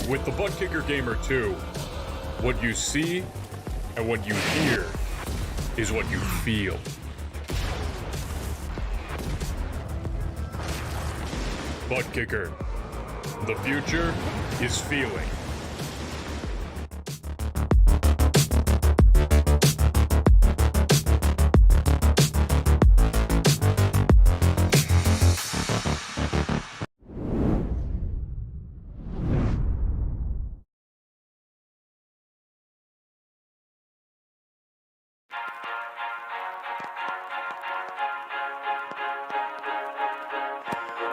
With the Buttkicker Gamer 2, what you see and what you hear is what you feel. Buttkicker, the future is feeling.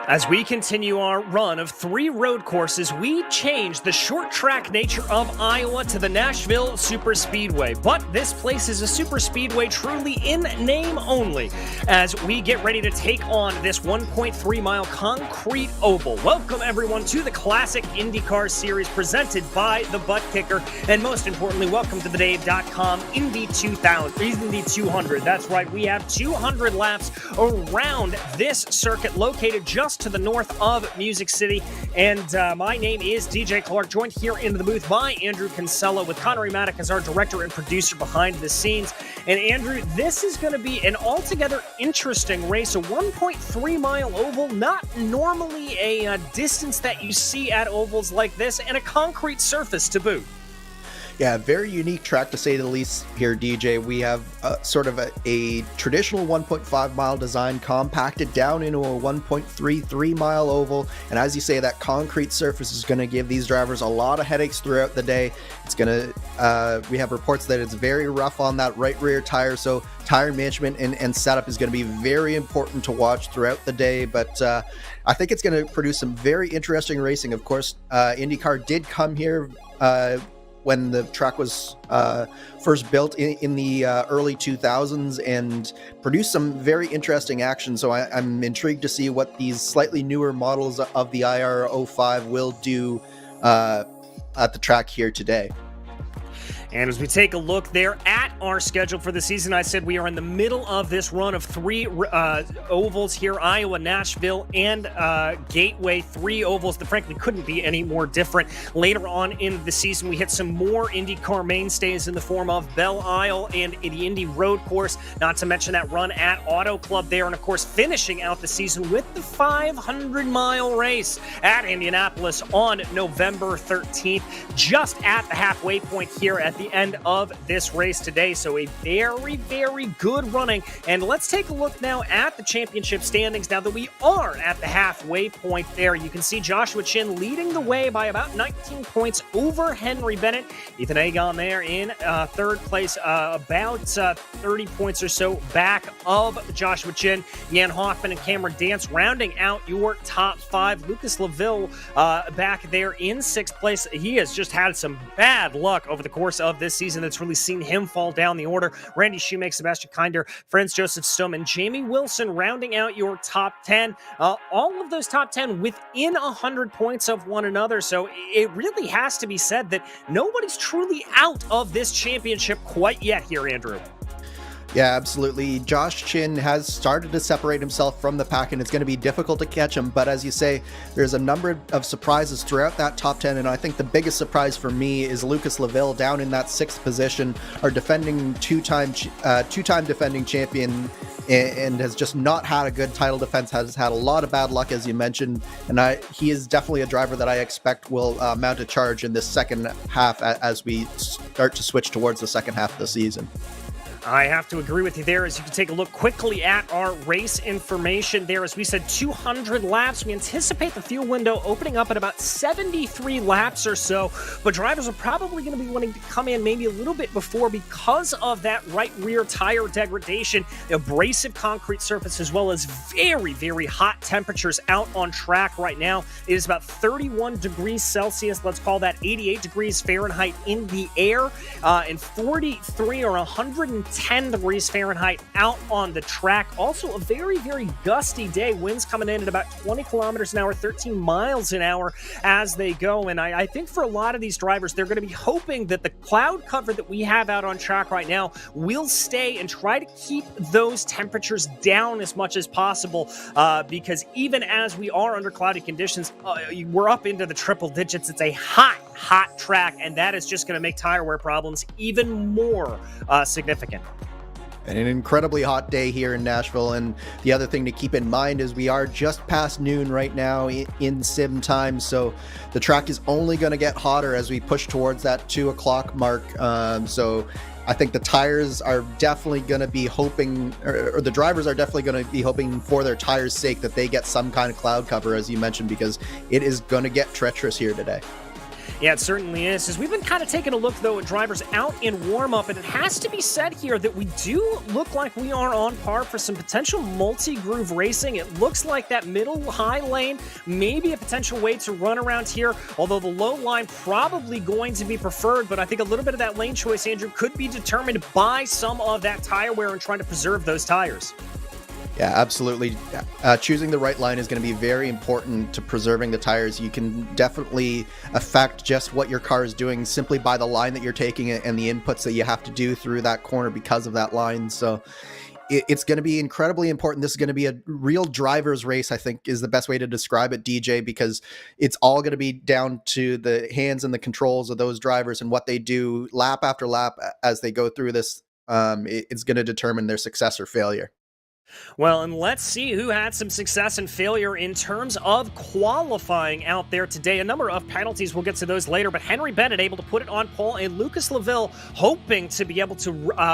As we continue our run of 3 road courses, we change the short track nature of Iowa to the Nashville Superspeedway. But this place is a superspeedway truly in name only, as we get ready to take on this 1.3 mile concrete oval. Welcome everyone to the classic Indycar series presented by the Buttkicker, and most importantly, welcome to the Dave.com Indy 200. That's right, we have 200 laps around this circuit located just to the north of Music City. And my name is DJ Clark, joined here in the booth by Andrew Kinsella, with Connery Maddock as our director and producer behind the scenes. And Andrew, this is going to be an altogether interesting race, a 1.3 mile oval, not normally a distance that you see at ovals like this, and a concrete surface to boot. Yeah, very unique track to say the least here, DJ. We have sort of a traditional 1.5 mile design compacted down into a 1.33 mile oval. And as you say, that concrete surface is going to give these drivers a lot of headaches throughout the day. It's going to, we have reports that it's very rough on that right rear tire. So tire management and setup is going to be very important to watch throughout the day. But I think it's going to produce some very interesting racing. Of course, IndyCar did come here when the track was first built in the early 2000s and produced some very interesting action. So I'm intrigued to see what these slightly newer models of the IR05 will do at the track here today. And as we take a look there at our schedule for the season, I said we are in the middle of this run of 3 ovals here, Iowa, Nashville, and Gateway. 3 ovals that frankly couldn't be any more different. Later on in the season, we hit some more IndyCar mainstays in the form of Belle Isle and the Indy Road Course, not to mention that run at Auto Club there, and of course finishing out the season with the 500-mile race at Indianapolis on November 13th, just at the halfway point here at the end of this race today. So a very, very good running. And let's take a look now at the championship standings now that we are at the halfway point there. You can see Joshua Chin leading the way by about 19 points over Henry Bennett. Ethan Agon there in third place, about 30 points or so back of Joshua Chin. Jan Hoffman and Cameron Dance rounding out your top 5. Lucas Laville back there in 6th place. He has just had some bad luck over the course of this season that's really seen him fall down the order. Randy Shoemake, Sebastian Kinder, Franz Joseph Stum, and Jamie Wilson rounding out your top 10. All of those top 10 within 100 points of one another. So it really has to be said that nobody's truly out of this championship quite yet here, Andrew. Yeah, absolutely. Josh Chin has started to separate himself from the pack, and it's going to be difficult to catch him. But as you say, there's a number of surprises throughout that top 10, and I think the biggest surprise for me is Lucas Laville down in that 6th position, our defending two-time defending champion, and has just not had a good title defense, has had a lot of bad luck, as you mentioned, and he is definitely a driver that I expect will mount a charge in this second half as we start to switch towards the second half of the season. I have to agree with you there, as you can take a look quickly at our race information there. As we said, 200 laps. We anticipate the fuel window opening up at about 73 laps or so, but drivers are probably going to be wanting to come in maybe a little bit before because of that right rear tire degradation, abrasive concrete surface, as well as very, very hot temperatures out on track right now. It is about 31 degrees Celsius. Let's call that 88 degrees Fahrenheit in the air, and 43 or 110 degrees Fahrenheit out on the track. Also a very, very gusty day. Winds coming in at about 20 kilometers an hour, 13 miles an hour as they go. And I think for a lot of these drivers, they're going to be hoping that the cloud cover that we have out on track right now will stay and try to keep those temperatures down as much as possible, because even as we are under cloudy conditions, we're up into the triple digits. It's a hot track, and that is just going to make tire wear problems even more significant. And an incredibly hot day here in Nashville. And the other thing to keep in mind is we are just past noon right now in sim time. So the track is only going to get hotter as we push towards that 2 o'clock mark. So I think the tires are definitely going to be hoping, or the drivers are definitely going to be hoping for their tires' sake that they get some kind of cloud cover, as you mentioned, because it is going to get treacherous here today. Yeah, it certainly is. As we've been kind of taking a look, though, at drivers out in warm-up, and it has to be said here that we do look like we are on par for some potential multi-groove racing. It looks like that middle-high lane may be a potential way to run around here, although the low line probably going to be preferred, but I think a little bit of that lane choice, Andrew, could be determined by some of that tire wear and trying to preserve those tires. Yeah, absolutely. Choosing the right line is going to be very important to preserving the tires. You can definitely affect just what your car is doing simply by the line that you're taking and the inputs that you have to do through that corner because of that line. So it's going to be incredibly important. This is going to be a real driver's race, I think, is the best way to describe it, DJ, because it's all going to be down to the hands and the controls of those drivers and what they do lap after lap as they go through this. It's going to determine their success or failure. Well, and let's see who had some success and failure in terms of qualifying out there today. A number of penalties, we'll get to those later, but Henry Bennett able to put it on pole, and Lucas Laville hoping to be able to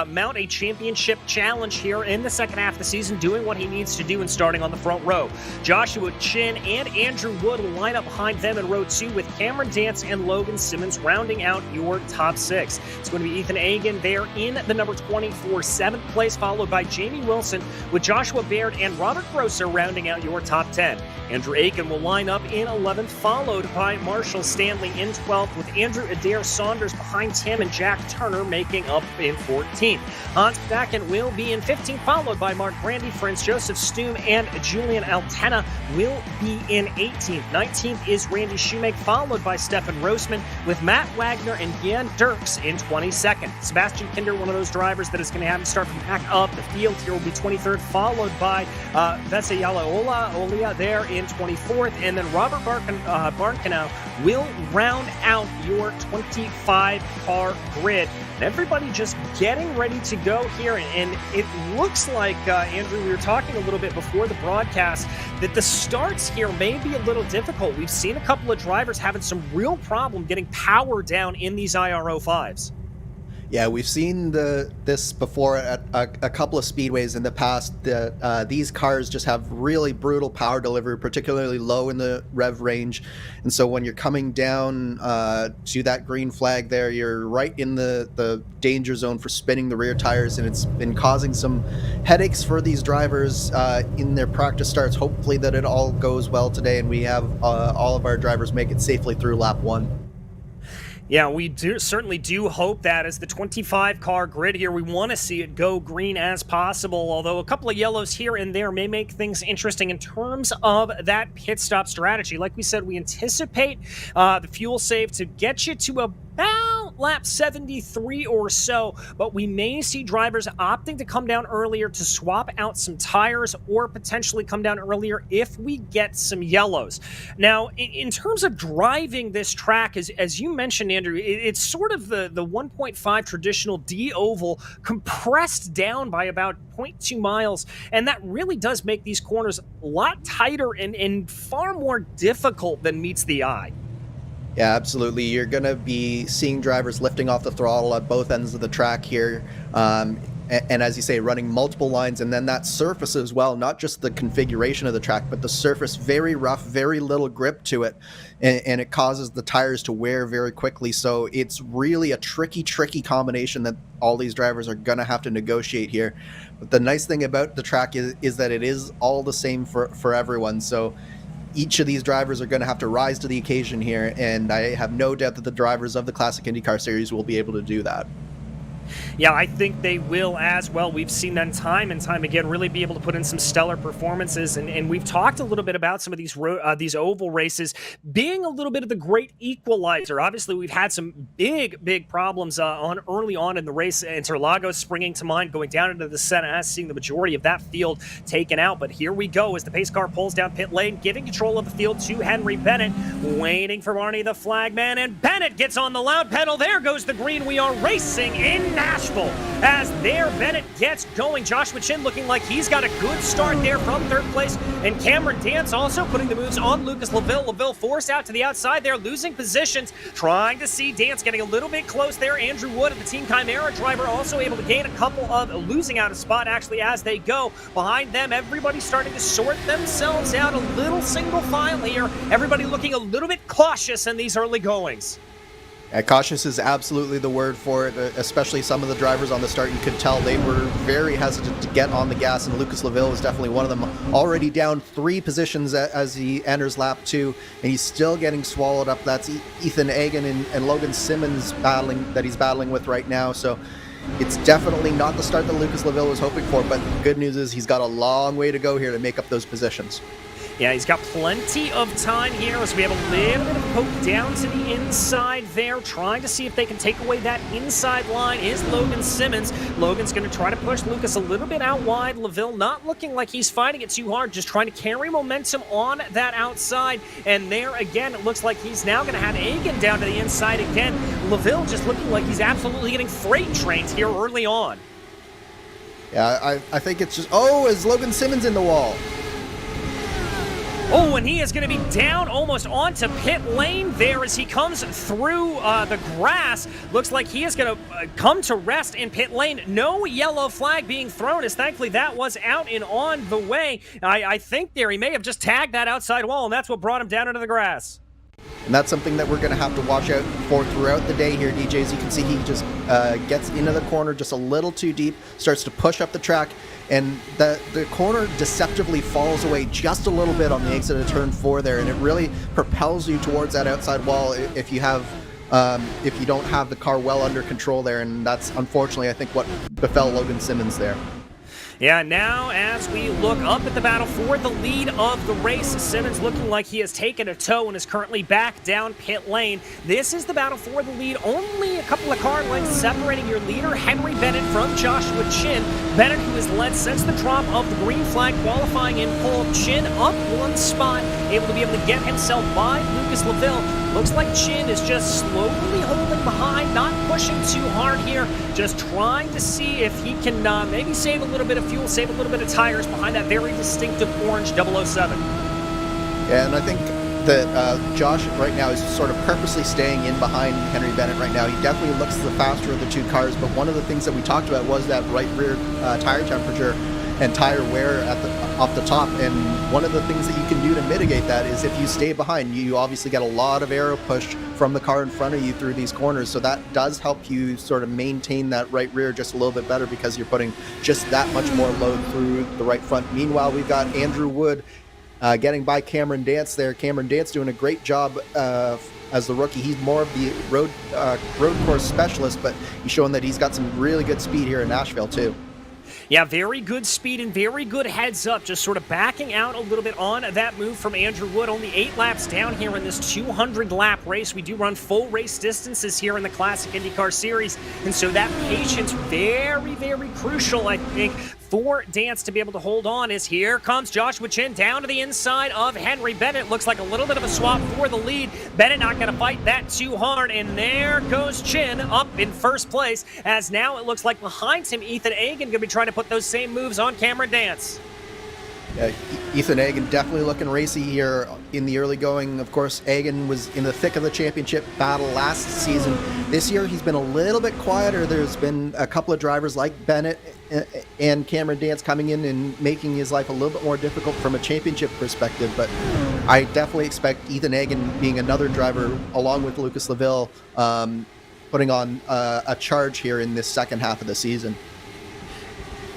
mount a championship challenge here in the second half of the season, doing what he needs to do and starting on the front row. Joshua Chin and Andrew Wood will line up behind them in row 2 with Cameron Dance and Logan Simmons rounding out your top 6. It's going to be Ethan Agan there in the number 24 7th place, followed by Jamie Wilson with Joshua Baird and Robert Grosser rounding out your top 10. Andrew Aiken will line up in 11th, followed by Marshall Stanley in 12th, with Andrew Adair Saunders behind him and Jack Turner making up in 14th. Hans Bakken will be in 15th, followed by Mark Brandy, Franz Joseph Stum, and Julian Altena will be in 18th. 19th is Randy Shoemake, followed by Stefan Roseman, with Matt Wagner and Jan Dirks in 22nd. Sebastian Kinder, one of those drivers that is going to have to start from back up the field here, will be 23rd, followed by Vesayala Olia there in 24th, and then Robert Barnkanow will round out your 25-car grid. And everybody just getting ready to go here, and it looks like, Andrew, we were talking a little bit before the broadcast, that the starts here may be a little difficult. We've seen a couple of drivers having some real problem getting power down in these IRO 5s. Yeah, we've seen this before at a couple of speedways in the past. These cars just have really brutal power delivery, particularly low in the rev range. And so when you're coming down to that green flag there, you're right in the danger zone for spinning the rear tires. And it's been causing some headaches for these drivers in their practice starts. Hopefully that it all goes well today and we have all of our drivers make it safely through lap 1. Yeah, we certainly do hope that as the 25-car grid here, we want to see it go green as possible, although a couple of yellows here and there may make things interesting in terms of that pit stop strategy. Like we said, we anticipate the fuel save to get you to about lap 73 or so, but we may see drivers opting to come down earlier to swap out some tires or potentially come down earlier if we get some yellows. Now, in terms of driving this track, as you mentioned, Andrew, it's sort of the 1.5 traditional D oval compressed down by about 0.2 miles, and that really does make these corners a lot tighter and far more difficult than meets the eye. Yeah, absolutely. You're going to be seeing drivers lifting off the throttle at both ends of the track here. And as you say, running multiple lines, and then that surface as well, not just the configuration of the track, but the surface, very rough, very little grip to it. And it causes the tires to wear very quickly. So it's really a tricky combination that all these drivers are going to have to negotiate here. But the nice thing about the track is that it is all the same for everyone. So each of these drivers are going to have to rise to the occasion here, and I have no doubt that the drivers of the Classic IndyCar Series will be able to do that. Yeah, I think they will as well. We've seen them time and time again really be able to put in some stellar performances, and we've talked a little bit about some of these oval races being a little bit of the great equalizer. Obviously, we've had some big problems early on in the race. Interlagos springing to mind, going down into the center, seeing the majority of that field taken out. But here we go as the pace car pulls down pit lane, giving control of the field to Henry Bennett, waiting for Marnie the flagman, and Bennett gets on the loud pedal. There goes the green. We are racing in Nashville. Nashville. As there, Bennett gets going. Joshua Chin looking like he's got a good start there from third place. And Cameron Dance also putting the moves on Lucas LaVille. LaVille forced out to the outside there, losing positions. Trying to see Dance getting a little bit close there. Andrew Wood, the Team Chimera driver, also able to gain a couple of, losing out a spot actually as they go. Behind them, everybody starting to sort themselves out, a little single file here. Everybody looking a little bit cautious in these early goings. Cautious is absolutely the word for it, especially some of the drivers on the start. You could tell they were very hesitant to get on the gas, and Lucas LaVille was definitely one of them. Already down 3 positions as he enters lap 2, and he's still getting swallowed up. That's Ethan Agan and Logan Simmons he's battling with right now. So it's definitely not the start that Lucas LaVille was hoping for, but the good news is he's got a long way to go here to make up those positions. Yeah, he's got plenty of time here as we have a little bit of poke down to the inside there, trying to see if they can take away that inside line is Logan Simmons. Logan's going to try to push Lucas a little bit out wide. LaVille not looking like he's fighting it too hard, just trying to carry momentum on that outside. And there again, it looks like he's now going to have Agan down to the inside again. LaVille just looking like he's absolutely getting freight trained here early on. Yeah, I think it's just, oh, is Logan Simmons in the wall? Oh, and he is going to be down almost onto pit lane there as he comes through the grass. Looks like he is going to come to rest in pit lane. No yellow flag being thrown, as thankfully that was out and on the way. I think there he may have just tagged that outside wall, and that's what brought him down into the grass. And that's something that we're going to have to watch out for throughout the day here, DJ. As you can see, he just gets into the corner just a little too deep, starts to push up the track, and the corner deceptively falls away just a little bit on the exit of turn 4 there, and it really propels you towards that outside wall if you don't have the car well under control there, and that's unfortunately, I think, what befell Logan Simmons there. Yeah, now as we look up at the battle for the lead of the race, Simmons looking like he has taken a tow and is currently back down pit lane. This is the battle for the lead. Only a couple of car lengths separating your leader, Henry Bennett, from Joshua Chin. Bennett, who has led since the drop of the green flag, qualifying in pole. Chin up 1 spot, able to get himself by Lucas LaVille. Looks like Chin is just slowly holding behind, not pushing too hard here, just trying to see if he can maybe save a little bit of fuel, save a little bit of tires behind that very distinctive orange 007. Yeah, and I think that Josh right now is sort of purposely staying in behind Henry Bennett right now. He definitely looks the faster of the 2 cars, but one of the things that we talked about was that right rear tire temperature and tire wear off the top, and one of the things that you can do to mitigate that is if you stay behind, you obviously get a lot of aero push from the car in front of you through these corners, so that does help you sort of maintain that right rear just a little bit better because you're putting just that much more load through the right front. Meanwhile, we've got Andrew Wood getting by Cameron Dance there. Cameron Dance doing a great job as the rookie. He's more of the road course specialist, but he's showing that he's got some really good speed here in Nashville too. Yeah, very good speed and very good heads up, just sort of backing out a little bit on that move from Andrew Wood. Only 8 laps down here in this 200-lap race. We do run full race distances here in the Classic IndyCar Series, and so that patience very, very crucial, I think, for Dance to be able to hold on. As here comes Joshua Chin down to the inside of Henry Bennett. Looks like a little bit of a swap for the lead. Bennett not going to fight that too hard, and there goes Chin up in first place, as now it looks like behind him Ethan Agan going to be trying to put those same moves on Cameron Dance. Yeah, Ethan Agan definitely looking racy here in the early going. Of course, Agan was in the thick of the championship battle last season. This year, he's been a little bit quieter. There's been a couple of drivers like Bennett and Cameron Dance coming in and making his life a little bit more difficult from a championship perspective. But I definitely expect Ethan Agan being another driver, along with Lucas LaVille, putting on a charge here in this second half of the season.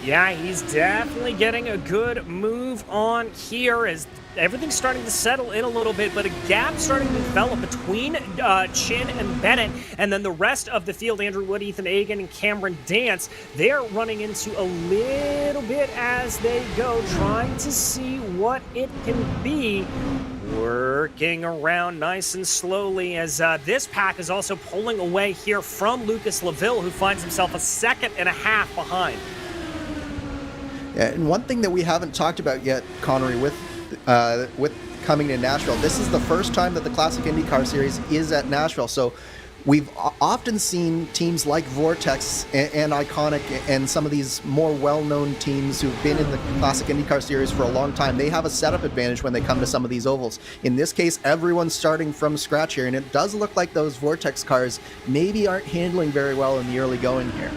Yeah, he's definitely getting a good move on here as everything's starting to settle in a little bit, but a gap starting to develop between Chin and Bennett, and then the rest of the field, Andrew Wood, Ethan Agan, and Cameron Dance, they're running into a little bit as they go, trying to see what it can be. Working around nice and slowly as this pack is also pulling away here from Lucas LaVille, who finds himself a 2.5 seconds behind. Yeah, and one thing that we haven't talked about yet, Connery, with coming to Nashville, this is the first time that the Classic IndyCar Series is at Nashville. So we've often seen teams like Vortex and Iconic and some of these more well-known teams who've been in the Classic IndyCar Series for a long time. They have a setup advantage when they come to some of these ovals. In this case, everyone's starting from scratch here, and it does look like those Vortex cars maybe aren't handling very well in the early going here.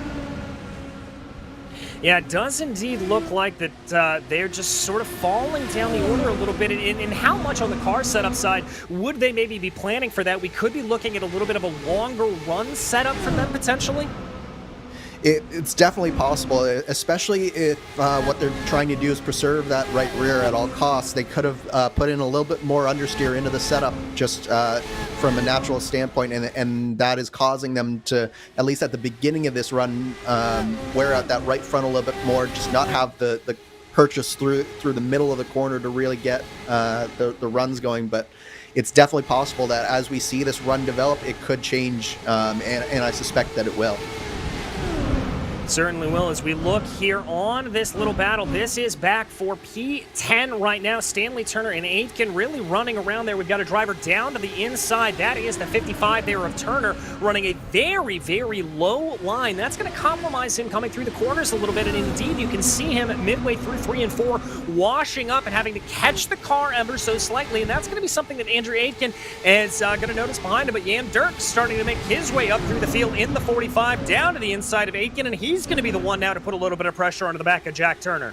Yeah, it does indeed look like that they're just sort of falling down the order a little bit. And how much on the car setup side would they maybe be planning for that? We could be looking at a little bit of a longer run setup for them potentially. It's definitely possible, especially if what they're trying to do is preserve that right rear at all costs. They could have put in a little bit more understeer into the setup just from a natural standpoint, and that is causing them to, at least at the beginning of this run, wear out that right front a little bit more, just not have the purchase through the middle of the corner to really get the runs going. But it's definitely possible that as we see this run develop, it could change, and I suspect that it will. Certainly will. As we look here on this little battle, this is back for P10 right now. Stanley Turner and Aitken really running around there. We've got a driver down to the inside. That is the 55 there of Turner, running a very, very low line. That's going to compromise him coming through the corners a little bit. And indeed, you can see him midway through 3 and 4 washing up and having to catch the car ever so slightly. And that's going to be something that Andrew Aitken is going to notice behind him. But Jan Dirks starting to make his way up through the field in the 45 down to the inside of Aitken. And he's going to be the one now to put a little bit of pressure onto the back of Jack Turner.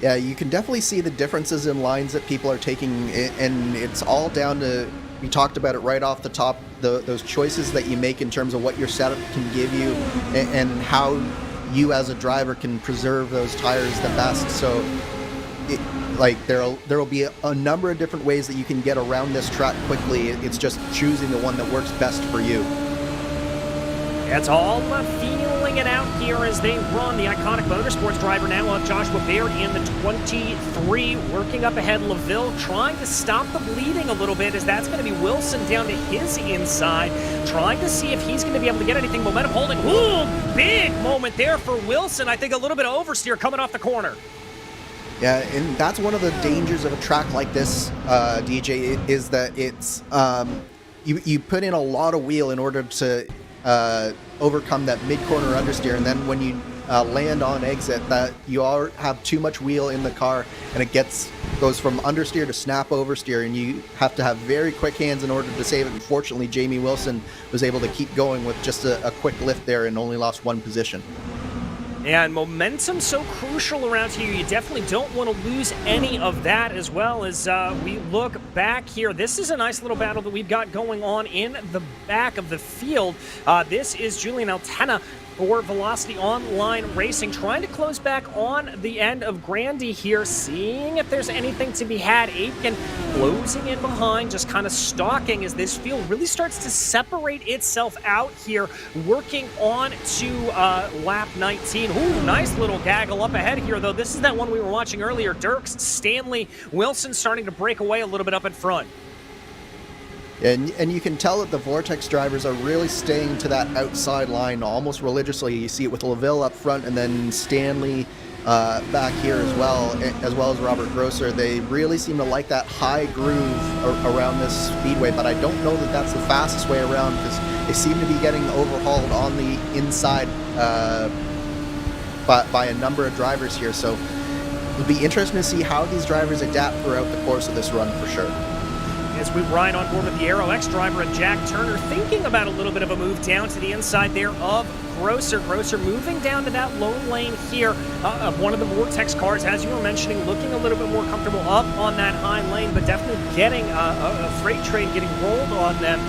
Yeah, you can definitely see the differences in lines that people are taking, and it's all down to, we talked about it right off the top, those choices that you make in terms of what your setup can give you and how you as a driver can preserve those tires the best. So there will be a number of different ways that you can get around this track quickly. It's just choosing the one that works best for you. It's all feeling it out here as they run. The Iconic Motorsports driver now of Joshua Baird in the 23, working up ahead. LaVille trying to stop the bleeding a little bit, as that's going to be Wilson down to his inside, trying to see if he's going to be able to get anything momentum holding. Ooh, big moment there for Wilson. I think a little bit of oversteer coming off the corner. Yeah, and that's one of the dangers of a track like this, DJ, is that it's you put in a lot of wheel in order to overcome that mid-corner understeer, and then when you land on exit, that you all have too much wheel in the car, and it goes from understeer to snap oversteer, and you have to have very quick hands in order to save it. Unfortunately, Jamie Wilson was able to keep going with just a quick lift there and only lost one position. And momentum so crucial around here. You definitely don't want to lose any of that, as well as we look back here. This is a nice little battle that we've got going on in the back of the field. This is Julian Altena for Velocity Online Racing, trying to close back on the end of Grandy here, seeing if there's anything to be had. Aitken closing in behind, just kind of stalking as this field really starts to separate itself out here, working on to lap 19. Ooh, nice little gaggle up ahead here, though. This is that one we were watching earlier. Dirks, Stanley, Wilson starting to break away a little bit up in front. And you can tell that the Vortex drivers are really staying to that outside line almost religiously. You see it with LaVille up front, and then Stanley back here as well as Robert Grosser. They really seem to like that high groove around this speedway, but I don't know that that's the fastest way around, because they seem to be getting overhauled on the inside by a number of drivers here. So it'll be interesting to see how these drivers adapt throughout the course of this run for sure. As we ride on board with the Aero X driver and Jack Turner, thinking about a little bit of a move down to the inside there of Grosser. Grosser moving down to that lone lane here of one of the Vortex cars, as you were mentioning, looking a little bit more comfortable up on that high lane, but definitely getting a freight train getting rolled on them.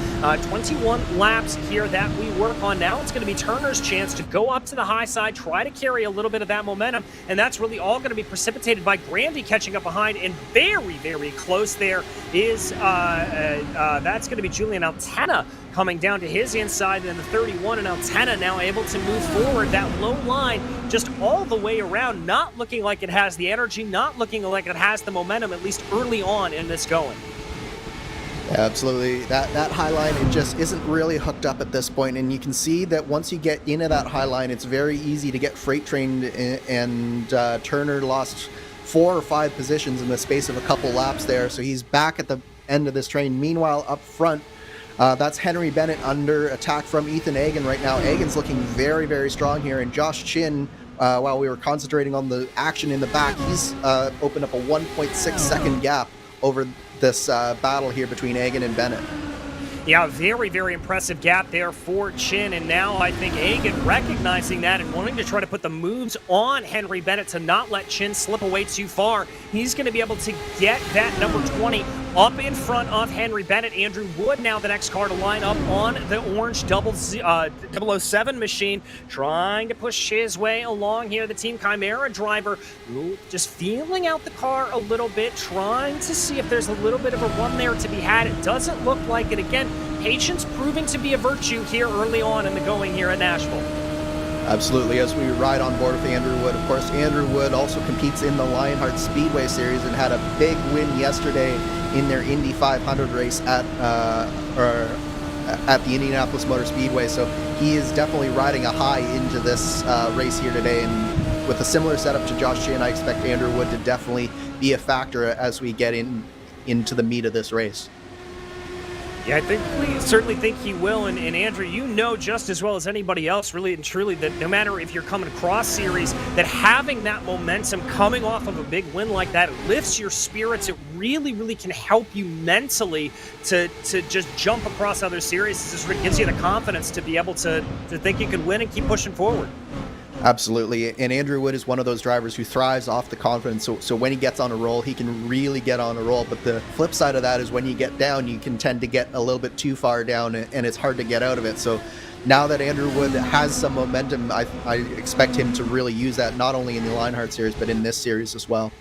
21 laps here that we work on. Now it's going to be Turner's chance to go up to the high side, try to carry a little bit of that momentum, and that's really all going to be precipitated by Grandy catching up behind, and very, very close there is that's going to be Julian Altena coming down to his inside, and then the 31, and Altena now able to move forward. That low line just all the way around, not looking like it has the energy, not looking like it has the momentum, at least early on in this going. Yeah, absolutely. That high line, it just isn't really hooked up at this point, and you can see that once you get into that high line, it's very easy to get freight trained, and Turner lost 4 or 5 positions in the space of a couple laps there, so he's back at the end of this train. Meanwhile, up front, That's Henry Bennett under attack from Ethan Agan right now. Agan's looking very, very strong here, and Josh Chin, while we were concentrating on the action in the back, he's opened up a 1.6 second gap over this battle here between Agan and Bennett. Yeah, very, very impressive gap there for Chin, and now I think Agan recognizing that and wanting to try to put the moves on Henry Bennett to not let Chin slip away too far. He's going to be able to get that number 20 up in front of Henry Bennett. Andrew Wood now the next car to line up on the orange 007 machine, trying to push his way along here. The Team Chimera driver just feeling out the car a little bit, trying to see if there's a little bit of a run there to be had. It doesn't look like it. Again, patience proving to be a virtue here early on in the going here at Nashville. Absolutely. As we ride on board with Andrew Wood, of course, Andrew Wood also competes in the Lionheart Speedway Series and had a big win yesterday in their Indy 500 race at the Indianapolis Motor Speedway. So he is definitely riding a high into this race here today. And with a similar setup to Josh Chin, I expect Andrew Wood to definitely be a factor as we get into the meat of this race. Yeah, we certainly think he will. And Andrew, you know just as well as anybody else, really and truly, that no matter if you're coming across series, that having that momentum coming off of a big win like that, it lifts your spirits. It really, really can help you mentally to just jump across other series. It just gives you the confidence to be able to think you can win and keep pushing forward. Absolutely. And Andrew Wood is one of those drivers who thrives off the confidence. So when he gets on a roll, he can really get on a roll. But the flip side of that is when you get down, you can tend to get a little bit too far down, and it's hard to get out of it. So now that Andrew Wood has some momentum, I expect him to really use that, not only in the Lionheart Series, but in this series as well.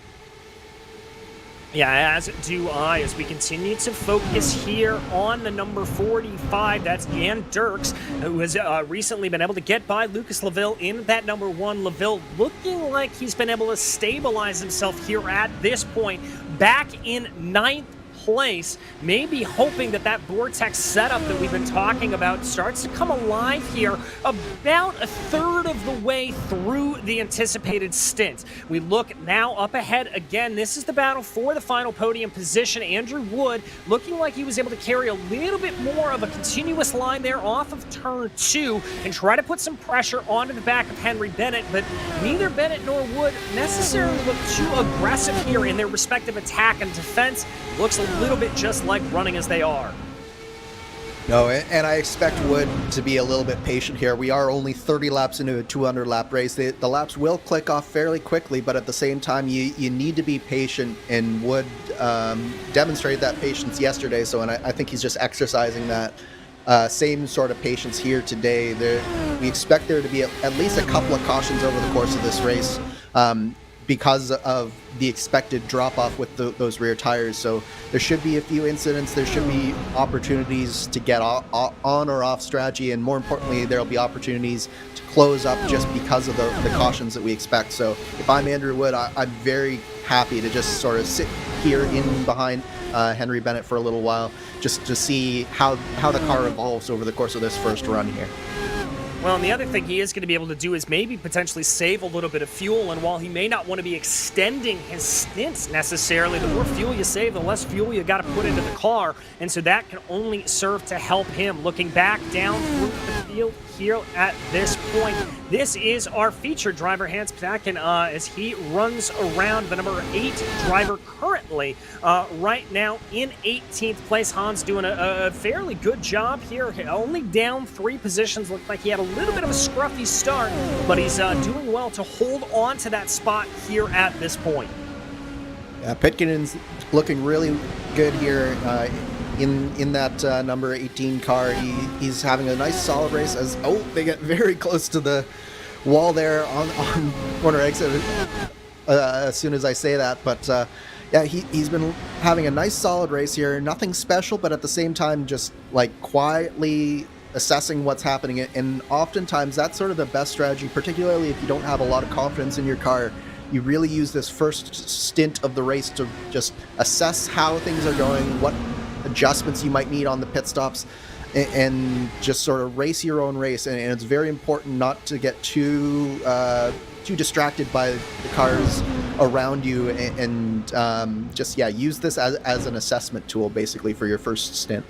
Yeah, as do I, as we continue to focus here on the number 45. That's Ian Dirks, who has recently been able to get by Lucas LaVille in that number 1. LaVille looking like he's been able to stabilize himself here at this point, back in 9th place, maybe hoping that that Vortex setup that we've been talking about starts to come alive here about a third of the way through the anticipated stint. We look now up ahead again. This is the battle for the final podium position. Andrew Wood looking like he was able to carry a little bit more of a continuous line there off of turn 2 and try to put some pressure onto the back of Henry Bennett, but neither Bennett nor Wood necessarily look too aggressive here in their respective attack and defense. Looks a little bit just like running as they are. No, and I expect Wood to be a little bit patient here. We are only 30 laps into a 200-lap race. The laps will click off fairly quickly, but at the same time, you need to be patient, and Wood demonstrated that patience yesterday, and I think he's just exercising that same sort of patience here today. We expect there to be at least a couple of cautions over the course of this race, because of the expected drop-off with those rear tires. So there should be a few incidents. There should be opportunities to get on or off strategy, and more importantly, there'll be opportunities to close up just because of the cautions that we expect. So if I'm Andrew Wood, I'm very happy to just sort of sit here in behind Henry Bennett for a little while, just to see how the car evolves over the course of this first run here. Well, and the other thing he is going to be able to do is maybe potentially save a little bit of fuel, and while he may not want to be extending his stints necessarily, the more fuel you save, the less fuel you got to put into the car, and so that can only serve to help him. Looking back down through the field here at this point, this is our featured driver, Hans Ptakin, as he runs around, the number 8 driver currently right now in 18th place. Hans doing a fairly good job here, only down 3 positions. Looked like he had a little bit of a scruffy start, but he's doing well to hold on to that spot here at this point. Pitkinen's looking really good here in that number 18 car. He's having a nice solid race they get very close to the wall there on corner exit as soon as I say that, but yeah, he's been having a nice solid race here. Nothing special, but at the same time just like quietly assessing what's happening, and oftentimes that's sort of the best strategy, particularly if you don't have a lot of confidence in your car. You really use this first stint of the race to just assess how things are going, what adjustments you might need on the pit stops, and just sort of race your own race. And it's very important not to get too distracted by the cars around you, and just use this as an assessment tool basically for your first stint.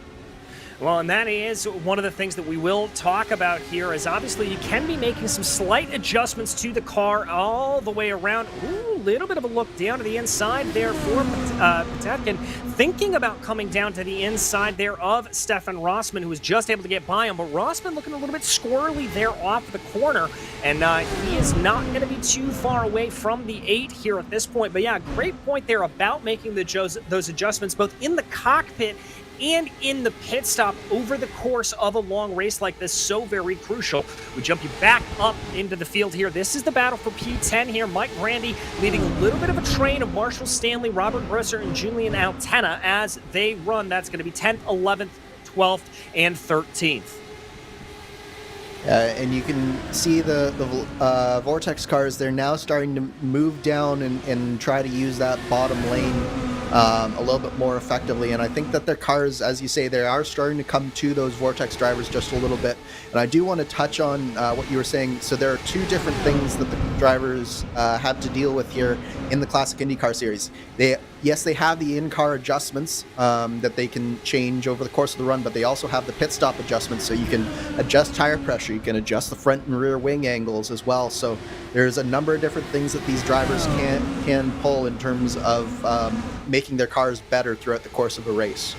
Well, and that is one of the things that we will talk about here is obviously you can be making some slight adjustments to the car all the way around. Ooh, little bit of a look down to the inside there for Buttkicker, thinking about coming down to the inside there of Stefan Rossmann, who was just able to get by him. But Rossmann looking a little bit squirrely there off the corner, and he is not going to be too far away from the 8 here at this point. But yeah, great point there about making those adjustments both in the cockpit and in the pit stop over the course of a long race like this. So very crucial. We jump you back up into the field here. This is the battle for P10 here. Mike Brandy leading a little bit of a train of Marshall Stanley, Robert Grosser, and Julian Altena as they run. That's going to be 10th, 11th, 12th, and 13th. And you can see the Vortex cars, they're now starting to move down and try to use that bottom lane a little bit more effectively. And I think that their cars, as you say, they are starting to come to those Vortex drivers just a little bit. And I do want to touch on what you were saying. So there are two different things that the drivers have to deal with here in the Classic IndyCar Series. Yes, they have the in-car adjustments that they can change over the course of the run, but they also have the pit stop adjustments, so you can adjust tire pressure, you can adjust the front and rear wing angles as well. So there's a number of different things that these drivers can pull in terms of making their cars better throughout the course of a race.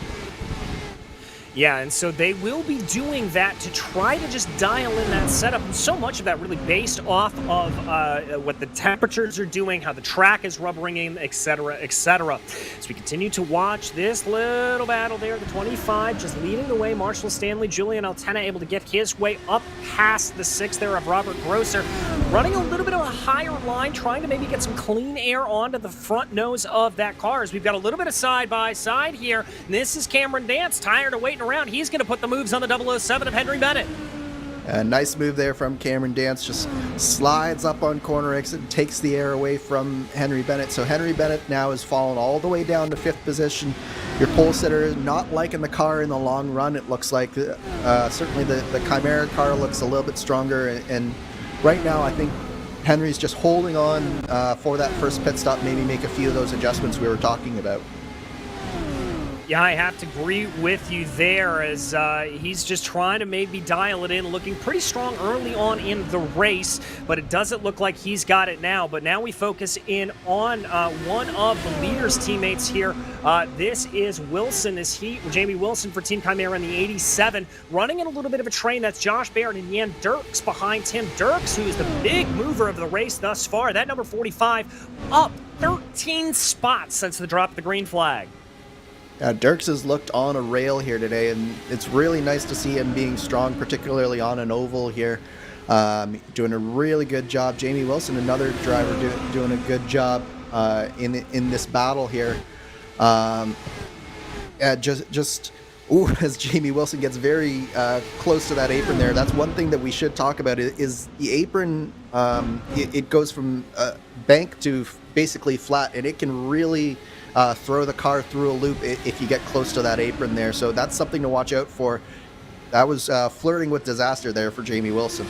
Yeah, and so they will be doing that to try to just dial in that setup. And so much of that really based off of what the temperatures are doing, how the track is rubbering in, et cetera, et cetera. As we continue to watch this little battle there, the 25 just leading the way. Marshall Stanley, Julian Altena able to get his way up past the 6 there of Robert Grosser. Running a little bit of a higher line, trying to maybe get some clean air onto the front nose of that car. As we've got a little bit of side-by-side here. And this is Cameron Dance, tired of waiting around. He's going to put the moves on the 007 of Henry Bennett. A nice move there from Cameron Dance, just slides up on corner exit and takes the air away from Henry Bennett. So Henry Bennett now has fallen all the way down to 5th position. Your pole sitter is not liking the car in the long run, it looks like. Certainly the Chimera car looks a little bit stronger, and right now I think Henry's just holding on for that first pit stop, maybe make a few of those adjustments we were talking about. Yeah, I have to agree with you there as he's just trying to maybe dial it in, looking pretty strong early on in the race, but it doesn't look like he's got it now. But now we focus in on one of the leaders' teammates here. This is Wilson, Jamie Wilson for Team Chimera in the 87, running in a little bit of a train. That's Josh Barrett and Jan Dirks behind him. Dirks, who is the big mover of the race thus far, that number 45, up 13 spots since the drop of the green flag. Dirks has looked on a rail here today, and it's really nice to see him being strong, particularly on an oval here. Doing a really good job. Jamie Wilson, another driver, doing a good job in this battle here. As Jamie Wilson gets very close to that apron there, that's one thing that we should talk about is the apron. It goes from bank to basically flat, and it can really throw the car through a loop if you get close to that apron there. So that's something to watch out for. That was flirting with disaster there for Jamie Wilson.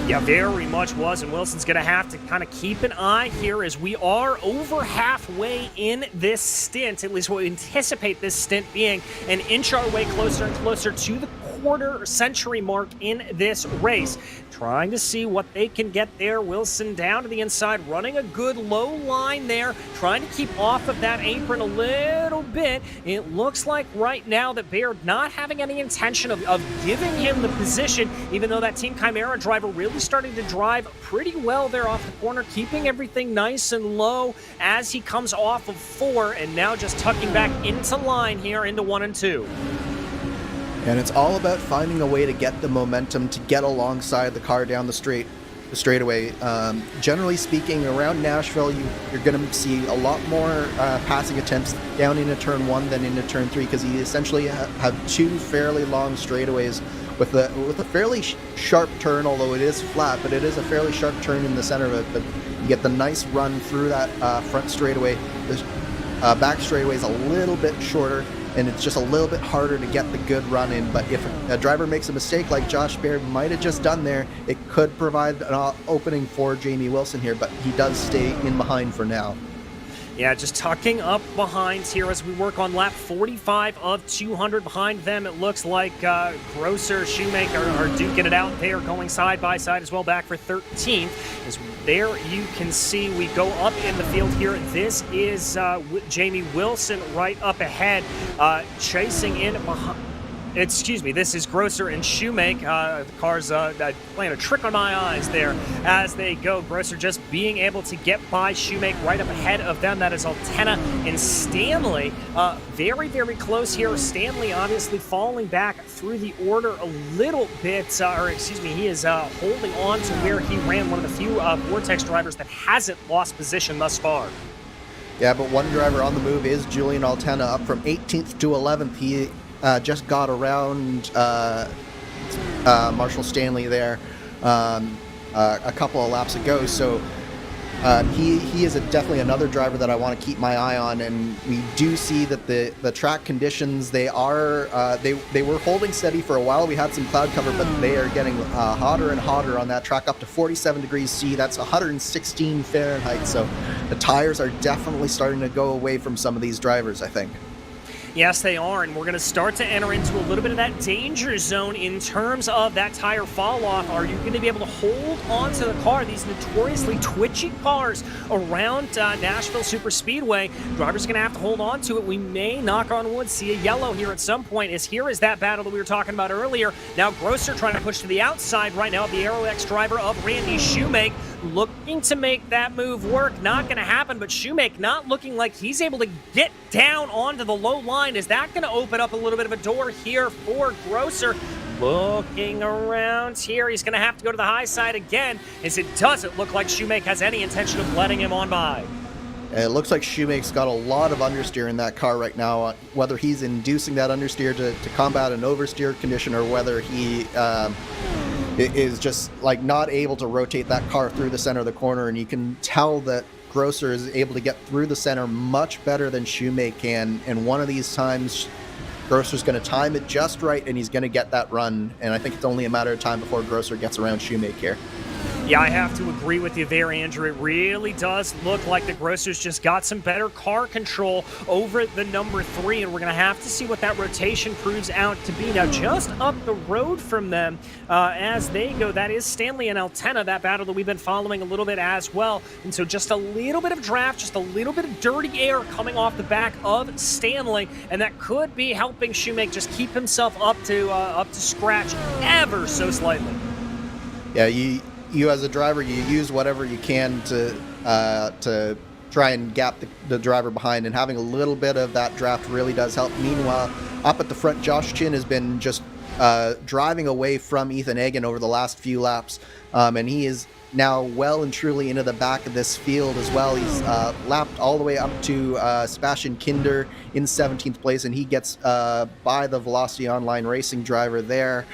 Yeah, very much was, and Wilson's going to have to kind of keep an eye here as we are over halfway in this stint. At least we anticipate this stint being an inch our way closer and closer to the quarter century mark in this race. Trying to see what they can get there. Wilson down to the inside, running a good low line there, trying to keep off of that apron a little bit. It looks like right now that Baird not having any intention of giving him the position, even though that Team Chimera driver really starting to drive pretty well there off the corner, keeping everything nice and low as he comes off of 4 and now just tucking back into line here into 1 and 2. And it's all about finding a way to get the momentum to get alongside the car down the straightaway. Generally speaking, around Nashville, you're going to see a lot more passing attempts down into turn 1 than into turn 3, because you essentially have 2 fairly long straightaways with a fairly sharp turn, although it is flat, but it is a fairly sharp turn in the center of it. But you get the nice run through that front straightaway. The back straightaway is a little bit shorter, and it's just a little bit harder to get the good run in. But if a driver makes a mistake like Josh Baird might have just done there, it could provide an opening for Jamie Wilson here, but he does stay in behind for now. Yeah, just tucking up behind here as we work on lap 45 of 200. Behind them, it looks like Grosser, Shoemaker are duking it out there, going side by side as well, back for 13th. As there you can see, we go up in the field here. This is Jamie Wilson right up ahead, chasing in behind. Excuse me, this is Grosser and Shoemake. The car's playing a trick on my eyes there as they go. Grosser just being able to get by Shoemake right up ahead of them. That is Altena and Stanley. Very, very close here. Stanley obviously falling back through the order a little bit, he is holding on to where he ran, one of the few Vortex drivers that hasn't lost position thus far. Yeah, but one driver on the move is Julian Altena, up from 18th to 11th. He just got around Marshall Stanley there a couple of laps ago, so he is definitely another driver that I want to keep my eye on. And we do see that the track conditions, they were holding steady for a while. We had some cloud cover, but they are getting hotter and hotter on that track, up to 47 degrees C. That's 116 Fahrenheit. So the tires are definitely starting to go away from some of these drivers, I think. Yes, they are, and we're going to start to enter into a little bit of that danger zone in terms of that tire fall-off. Are you going to be able to hold on to the car? These notoriously twitchy cars around Nashville Superspeedway, drivers are going to have to hold on to it. We may, knock on wood, see a yellow here at some point, as here is that battle that we were talking about earlier. Now Grosser trying to push to the outside right now, the Aero X driver of Randy Shoemake, looking to make that move work. Not going to happen, but Shoemake not looking like he's able to get down onto the low line. Is that going to open up a little bit of a door here for Grosser? Looking around here, he's going to have to go to the high side again, as it doesn't look like Shoemake has any intention of letting him on by. It looks like Shoemake's got a lot of understeer in that car right now. Whether he's inducing that understeer to combat an oversteer condition, or whether he is just like not able to rotate that car through the center of the corner. And you can tell that Grosser is able to get through the center much better than Shoemake can. And one of these times, Grosser's going to time it just right, and he's going to get that run. And I think it's only a matter of time before Grosser gets around Shoemake here. Yeah, I have to agree with you there, Andrew. It really does look like the Grosser's just got some better car control over the number 3, and we're going to have to see what that rotation proves out to be. Now, just up the road from them as they go, that is Stanley and Altena, that battle that we've been following a little bit as well. And so just a little bit of draft, just a little bit of dirty air coming off the back of Stanley, and that could be helping Shoemake just keep himself up to scratch ever so slightly. Yeah, you as a driver, you use whatever you can to try and gap the driver behind, and having a little bit of that draft really does help. Meanwhile, up at the front, Josh Chin has been just driving away from Ethan Egan over the last few laps, and he is now well and truly into the back of this field as well. He's lapped all the way up to Sebastian Kinder in 17th place, and he gets by the Velocity Online Racing driver there.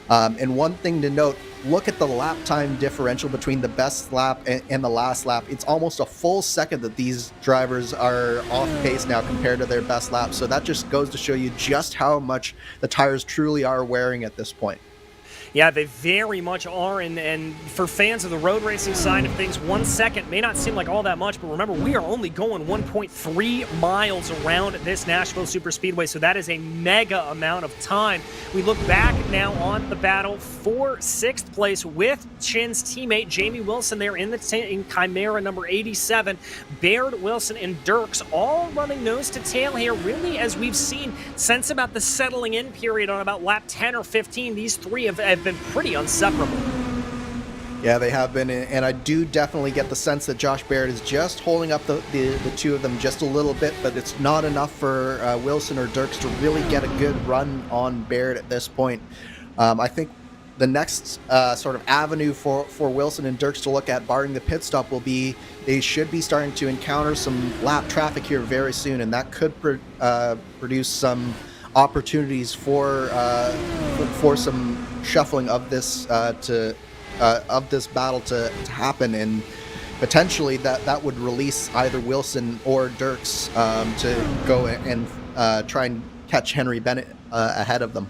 And one thing to note, look at the lap time differential between the best lap and the last lap. It's almost a full second that these drivers are off pace now compared to their best lap. So that just goes to show you just how much the tires truly are wearing at this point. Yeah, they very much are, and for fans of the road racing side of things, 1 second may not seem like all that much, but remember, we are only going 1.3 miles around this Nashville Superspeedway, so that is a mega amount of time. We look back now on the battle for 6th place with Chin's teammate Jamie Wilson there in Chimera number 87, Baird, Wilson, and Dirks all running nose to tail here, really, as we've seen since about the settling in period on about lap 10 or 15. These three have been pretty inseparable. Yeah, they have been, and I do definitely get the sense that Josh Baird is just holding up the two of them just a little bit, but it's not enough for Wilson or Dirks to really get a good run on Baird at this point. I think the next sort of avenue for Wilson and Dirks to look at, barring the pit stop, will be they should be starting to encounter some lap traffic here very soon, and that could produce some opportunities for some shuffling of this battle to happen, and potentially that would release either Wilson or Dirks to go and try and catch Henry Bennett ahead of them.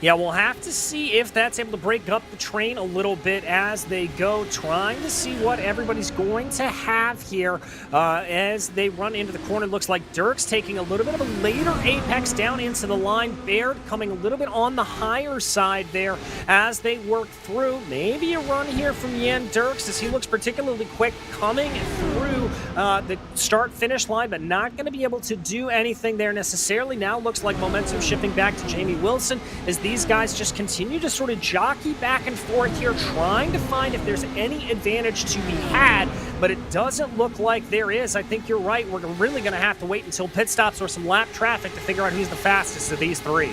Yeah, we'll have to see if that's able to break up the train a little bit as they go, trying to see what everybody's going to have here as they run into the corner. Looks like Dirk's taking a little bit of a later apex down into the line. Baird coming a little bit on the higher side there as they work through. Maybe a run here from Jan Dirks as he looks particularly quick coming through the start-finish line, but not going to be able to do anything there necessarily. Now looks like momentum shifting back to Jamie Wilson as these guys just continue to sort of jockey back and forth here, trying to find if there's any advantage to be had, but it doesn't look like there is. I think you're right. We're really going to have to wait until pit stops or some lap traffic to figure out who's the fastest of these three.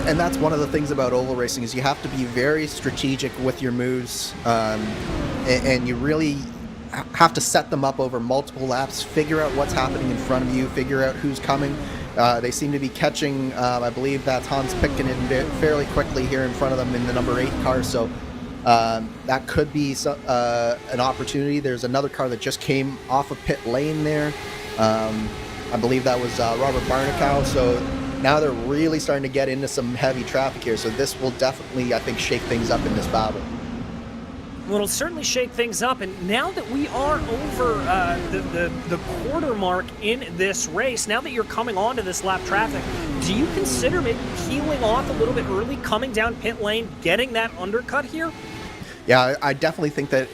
And that's one of the things about oval racing is you have to be very strategic with your moves, and you really have to set them up over multiple laps, figure out what's happening in front of you, figure out who's coming. They seem to be catching, I believe that's Hans Pitkinen fairly quickly here in front of them in the number 8 car, so that could be an opportunity. There's another car that just came off of pit lane there. I believe that was Robert Barnicow, so now they're really starting to get into some heavy traffic here, so this will definitely, I think, shake things up in this battle. Well, it'll certainly shake things up, and now that we are over the quarter mark in this race, now that you're coming onto this lap traffic, do you consider maybe peeling off a little bit early, coming down pit lane, getting that undercut here? Yeah, I definitely think that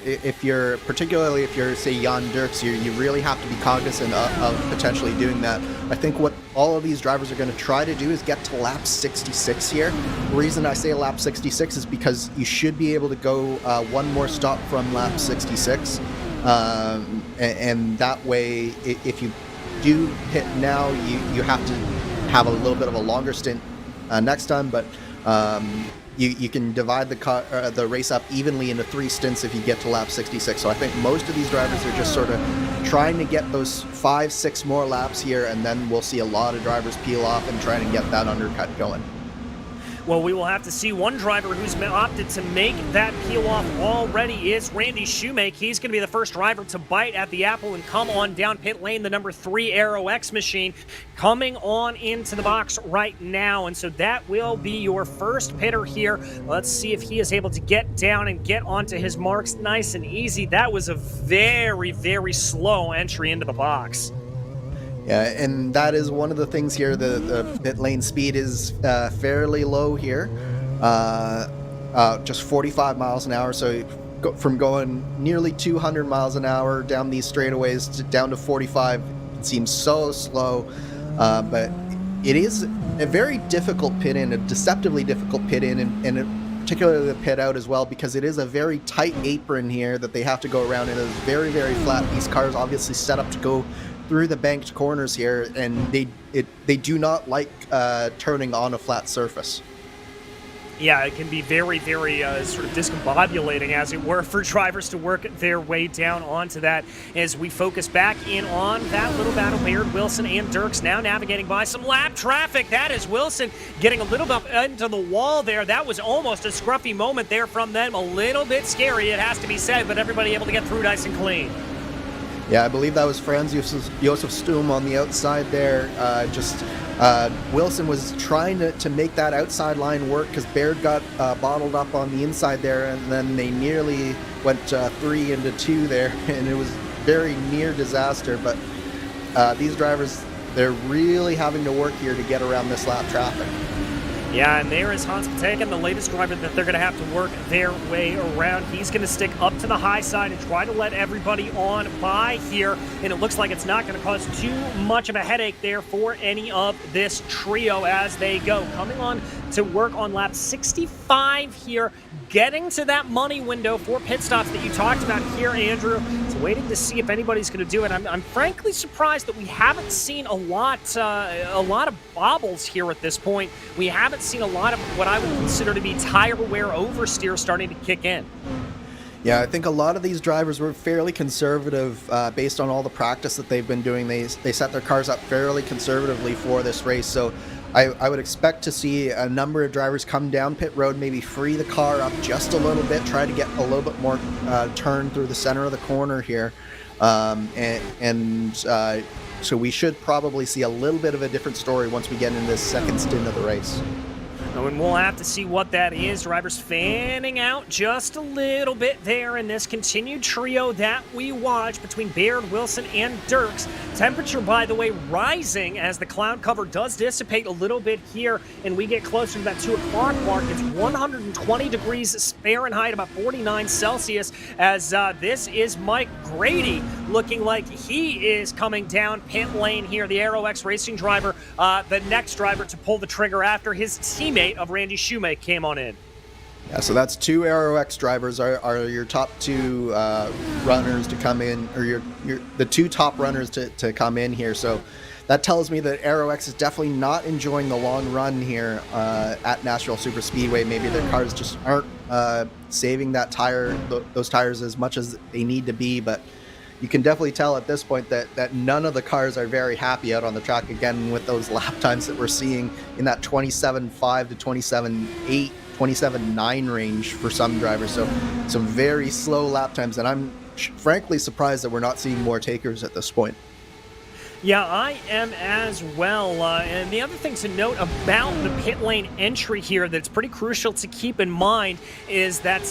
particularly if you're, say, Jan Dirks, you really have to be cognizant of potentially doing that. I think what all of these drivers are going to try to do is get to lap 66 here. The reason I say lap 66 is because you should be able to go one more stop from lap 66. And that way, if you do hit now, you have to have a little bit of a longer stint next time, but you can divide the race up evenly into 3 stints if you get to lap 66. So I think most of these drivers are just sort of trying to get those 5-6 more laps here, and then we'll see a lot of drivers peel off and try to get that undercut going. Well, we will have to see. One driver who's opted to make that peel off already is Randy Shoemake. He's going to be the first driver to bite at the apple and come on down pit lane. The number 3 Aero X machine coming on into the box right now. And so that will be your first pitter here. Let's see if he is able to get down and get onto his marks nice and easy. That was a very, very slow entry into the box. Yeah, and that is one of the things here. The pit lane speed is fairly low here, just 45 miles an hour. So from going nearly 200 miles an hour down these straightaways down to 45, it seems so slow. But it is a very difficult pit in, a deceptively difficult pit in, and particularly the pit out as well, because it is a very tight apron here that they have to go around, and it is very, very flat. These cars obviously set up to go through the banked corners here, and they do not like turning on a flat surface. Yeah, it can be very, very sort of discombobulating, as it were, for drivers to work their way down onto that. As we focus back in on that little battle, Baird, Wilson, and Dirks now navigating by some lap traffic. That is Wilson getting a little bit into the wall there. That was almost a scruffy moment there from them. A little bit scary, it has to be said, but everybody able to get through nice and clean. Yeah, I believe that was Franz Josef Stum on the outside there. Wilson was trying to make that outside line work because Baird got bottled up on the inside there, and then they nearly went 3 into 2 there, and it was very near disaster. But these drivers, they're really having to work here to get around this lap traffic. Yeah, and there is Hans Pitkinen, the latest driver that they're going to have to work their way around. He's going to stick up to the high side and try to let everybody on by here, and it looks like it's not going to cause too much of a headache there for any of this trio as they go. Coming on to work on lap 65 here, getting to that money window for pit stops that you talked about here, Andrew. It's waiting to see if anybody's going to do it. I'm frankly surprised that we haven't seen a lot of bobbles here at this point. We haven't seen a lot of what I would consider to be tire wear oversteer starting to kick in. Yeah, I think a lot of these drivers were fairly conservative based on all the practice that they've been doing. They set their cars up fairly conservatively for this race, so I would expect to see a number of drivers come down pit road, maybe free the car up just a little bit, try to get a little bit more turn through the center of the corner here, and So we should probably see a little bit of a different story once we get into this second stint of the race. And we'll have to see what that is. Drivers fanning out just a little bit there in this continued trio that we watch between Baird, Wilson, and Dirks. Temperature, by the way, rising as the cloud cover does dissipate a little bit here, and we get closer to that 2 o'clock mark. It's 120 degrees Fahrenheit, about 49 Celsius, as this is Mike Grady looking like he is coming down pit lane here. The Aero X Racing driver, the next driver to pull the trigger after his teammate of Randy Shoemake came on in. Yeah, so that's 2 Aero X drivers are your top 2 runners to come in, or the 2 top runners to come in here. So that tells me that Aero X is definitely not enjoying the long run here at Nashville Super Speedway. Maybe their cars just aren't saving those tires as much as they need to be, but you can definitely tell at this point that none of the cars are very happy out on the track, again, with those lap times that we're seeing in that 27.5 to 27.8, 27.9 range for some drivers. So some very slow lap times, and I'm frankly surprised that we're not seeing more takers at this point. Yeah, I am as well. And the other thing to note about the pit lane entry here that's pretty crucial to keep in mind is that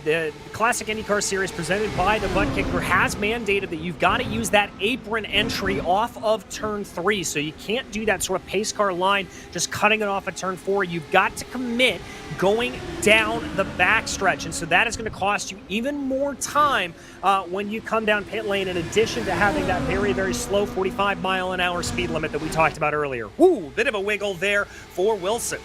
the Classic IndyCar Series presented by the Buttkicker has mandated that you've got to use that apron entry off of turn 3. So you can't do that sort of pace car line, just cutting it off at turn 4. You've got to commit going down the backstretch. And so that is going to cost you even more time when you come down pit lane, in addition to having that very, very slow 45-mile-an-hour speed limit that we talked about earlier. Woo, bit of a wiggle there for Wilson.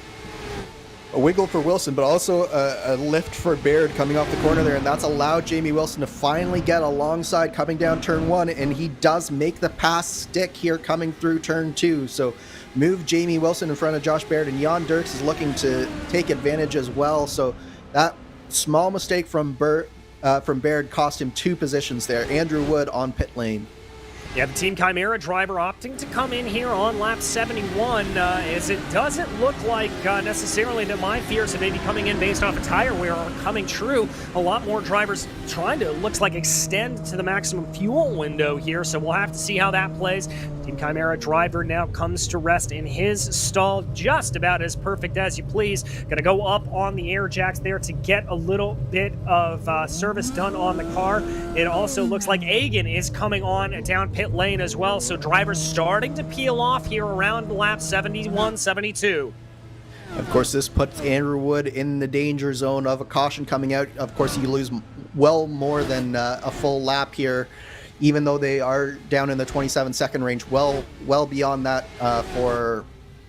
A wiggle for Wilson, but also a lift for Baird coming off the corner there, and that's allowed Jamie Wilson to finally get alongside coming down turn 1, and he does make the pass stick here coming through turn 2. So move Jamie Wilson in front of Josh Baird, and Jan Dirks is looking to take advantage as well. So that small mistake from Baird cost him 2 positions there. Andrew Wood on pit lane. Yeah, the Team Chimera driver opting to come in here on lap 71, as it doesn't look like necessarily that my fears of maybe coming in based off of tire wear are coming true. A lot more drivers trying to, looks like, extend to the maximum fuel window here, so we'll have to see how that plays. Team Chimera driver now comes to rest in his stall, just about as perfect as you please. Going to go up on the air jacks there to get a little bit of service done on the car. It also looks like Egan is coming on down pit lane as well, so drivers starting to peel off here around lap 71, 72. Of course, this puts Andrew Wood in the danger zone of a caution coming out. Of course, you lose well more than a full lap here, even though they are down in the 27-second range, well beyond that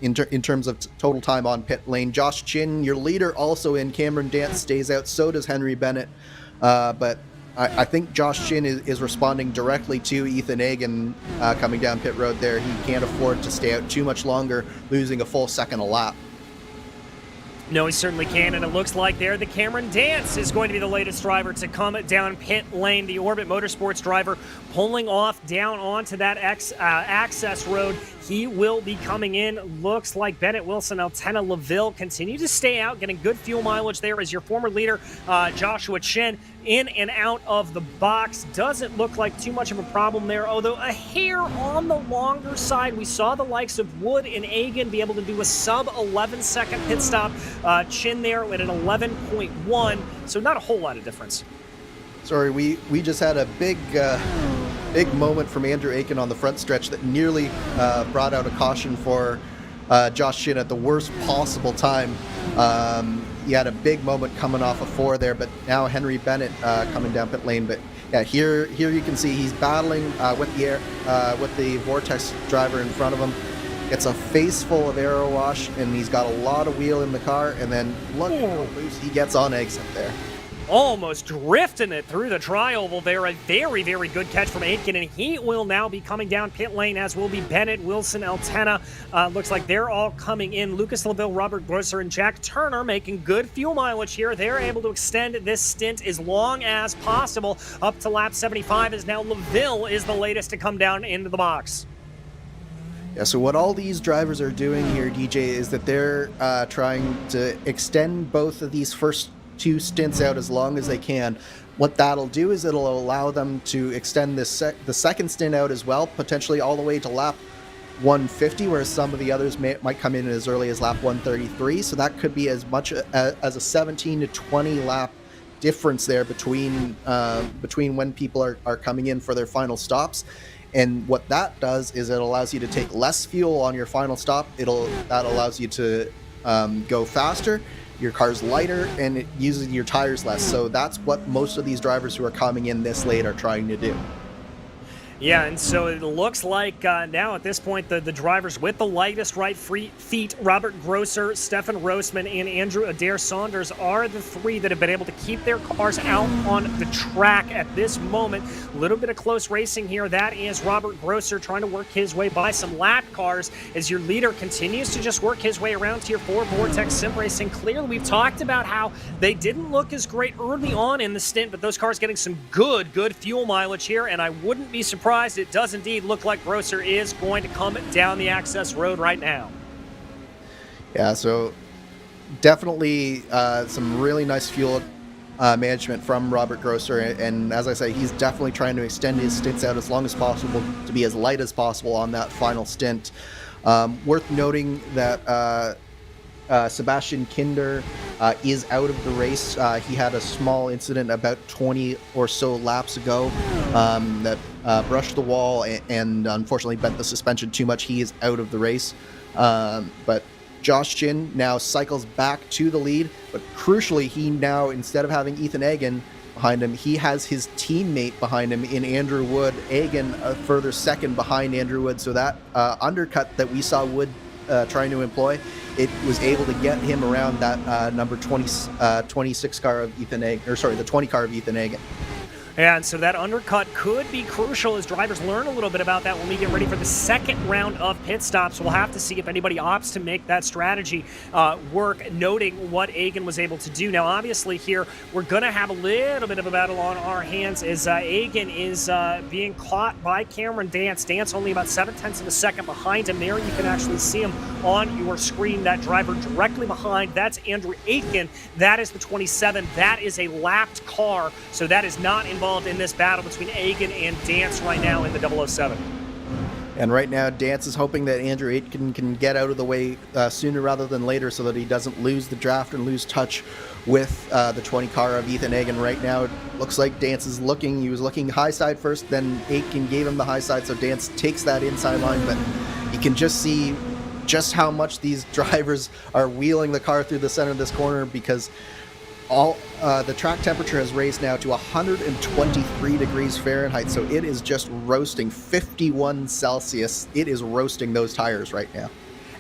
in terms of total time on pit lane. Josh Chin, your leader, also in. Cameron Dance stays out. So does Henry Bennett. But I think Josh Chin is responding directly to Ethan Egan coming down pit road there. He can't afford to stay out too much longer, losing a full second a lap. No, he certainly can, and it looks like there the Cameron Dance is going to be the latest driver to come down pit lane. The Orbit Motorsports driver pulling off down onto that access road. He will be coming in. Looks like Bennett, Wilson, Altena, LaVille continue to stay out, getting good fuel mileage there as your former leader, Joshua Chen, in and out of the box. Doesn't look like too much of a problem there, although a hair on the longer side. We saw the likes of Wood and Egan be able to do a sub-11-second pit stop. Chin there at an 11.1, so not a whole lot of difference. Sorry, we just had a big moment from Andrew Aiken on the front stretch that nearly brought out a caution for Josh Chin at the worst possible time. He had a big moment coming off of 4 there, but now Henry Bennett coming down pit lane. But yeah, here you can see he's battling with the Vortex driver in front of him. It's a face full of aero wash, and he's got a lot of wheel in the car, and then look how loose he gets on exit there. Almost drifting it through the tri-oval there. A very, very good catch from Aitken, and he will now be coming down pit lane, as will be Bennett, Wilson, Altena. Looks like they're all coming in. Lucas LaVille, Robert Grosser, and Jack Turner making good fuel mileage here. They're able to extend this stint as long as possible up to lap 75, as now LaVille is the latest to come down into the box. Yeah, so what all these drivers are doing here, DJ, is that they're trying to extend both of these first two stints out as long as they can. What that'll do is it'll allow them to extend the second stint out as well, potentially all the way to lap 150, whereas some of the others might come in as early as lap 133. So that could be as much as a 17 to 20 lap difference there between when people are coming in for their final stops. And what that does is it allows you to take less fuel on your final stop. That allows you to go faster. Your car's lighter and it uses your tires less. So that's what most of these drivers who are coming in this late are trying to do. Yeah, and so it looks like now at this point the drivers with the lightest right feet, Robert Grosser, Stefan Roseman, and Andrew Adair Saunders are the three that have been able to keep their cars out on the track at this moment. A little bit of close racing here. That is Robert Grosser trying to work his way by some lap cars as your leader continues to just work his way around Tier 4 Vortex Sim Racing. Clearly, we've talked about how they didn't look as great early on in the stint, but those cars getting some good fuel mileage here, and I wouldn't be surprised. It does indeed look like Grosser is going to come down the access road right now. Yeah, so definitely some really nice fuel management from Robert Grosser, and as I say, he's definitely trying to extend his stints out as long as possible to be as light as possible on that final stint. Worth noting that Sebastian Kinder is out of the race. He had a small incident about 20 or so laps ago that brushed the wall and unfortunately bent the suspension too much. He is out of the race. But Josh Chin now cycles back to the lead, but crucially, he now, instead of having Ethan Egan behind him, he has his teammate behind him in Andrew Wood. Egan a further second behind Andrew Wood, so that undercut that we saw Wood trying to employ, it was able to get him around that number 26 car of Ethan Egan, or sorry, the 20 car of Ethan Egan. And so that undercut could be crucial as drivers learn a little bit about that when we get ready for the second round of pit stops. We'll have to see if anybody opts to make that strategy work, noting what Egan was able to do. Now, obviously here, we're going to have a little bit of a battle on our hands as Egan is being caught by Cameron Dance. Dance only about 0.7 of a second behind him. There you can actually see him on your screen. That driver directly behind, that's Andrew Aitken. That is the 27. That is a lapped car, so that is not involved in this battle between Egan and Dance right now in the 007. And right now, Dance is hoping that Andrew Aitken can get out of the way sooner rather than later so that he doesn't lose the draft and lose touch with the 20 car of Ethan Egan. Right now, it looks like Dance is looking, he was looking high side first, then Aitken gave him the high side, so Dance takes that inside line, but you can just see just how much these drivers are wheeling the car through the center of this corner because the track temperature has raised now to 123 degrees Fahrenheit, so it is just roasting 51 Celsius. It is roasting those tires right now.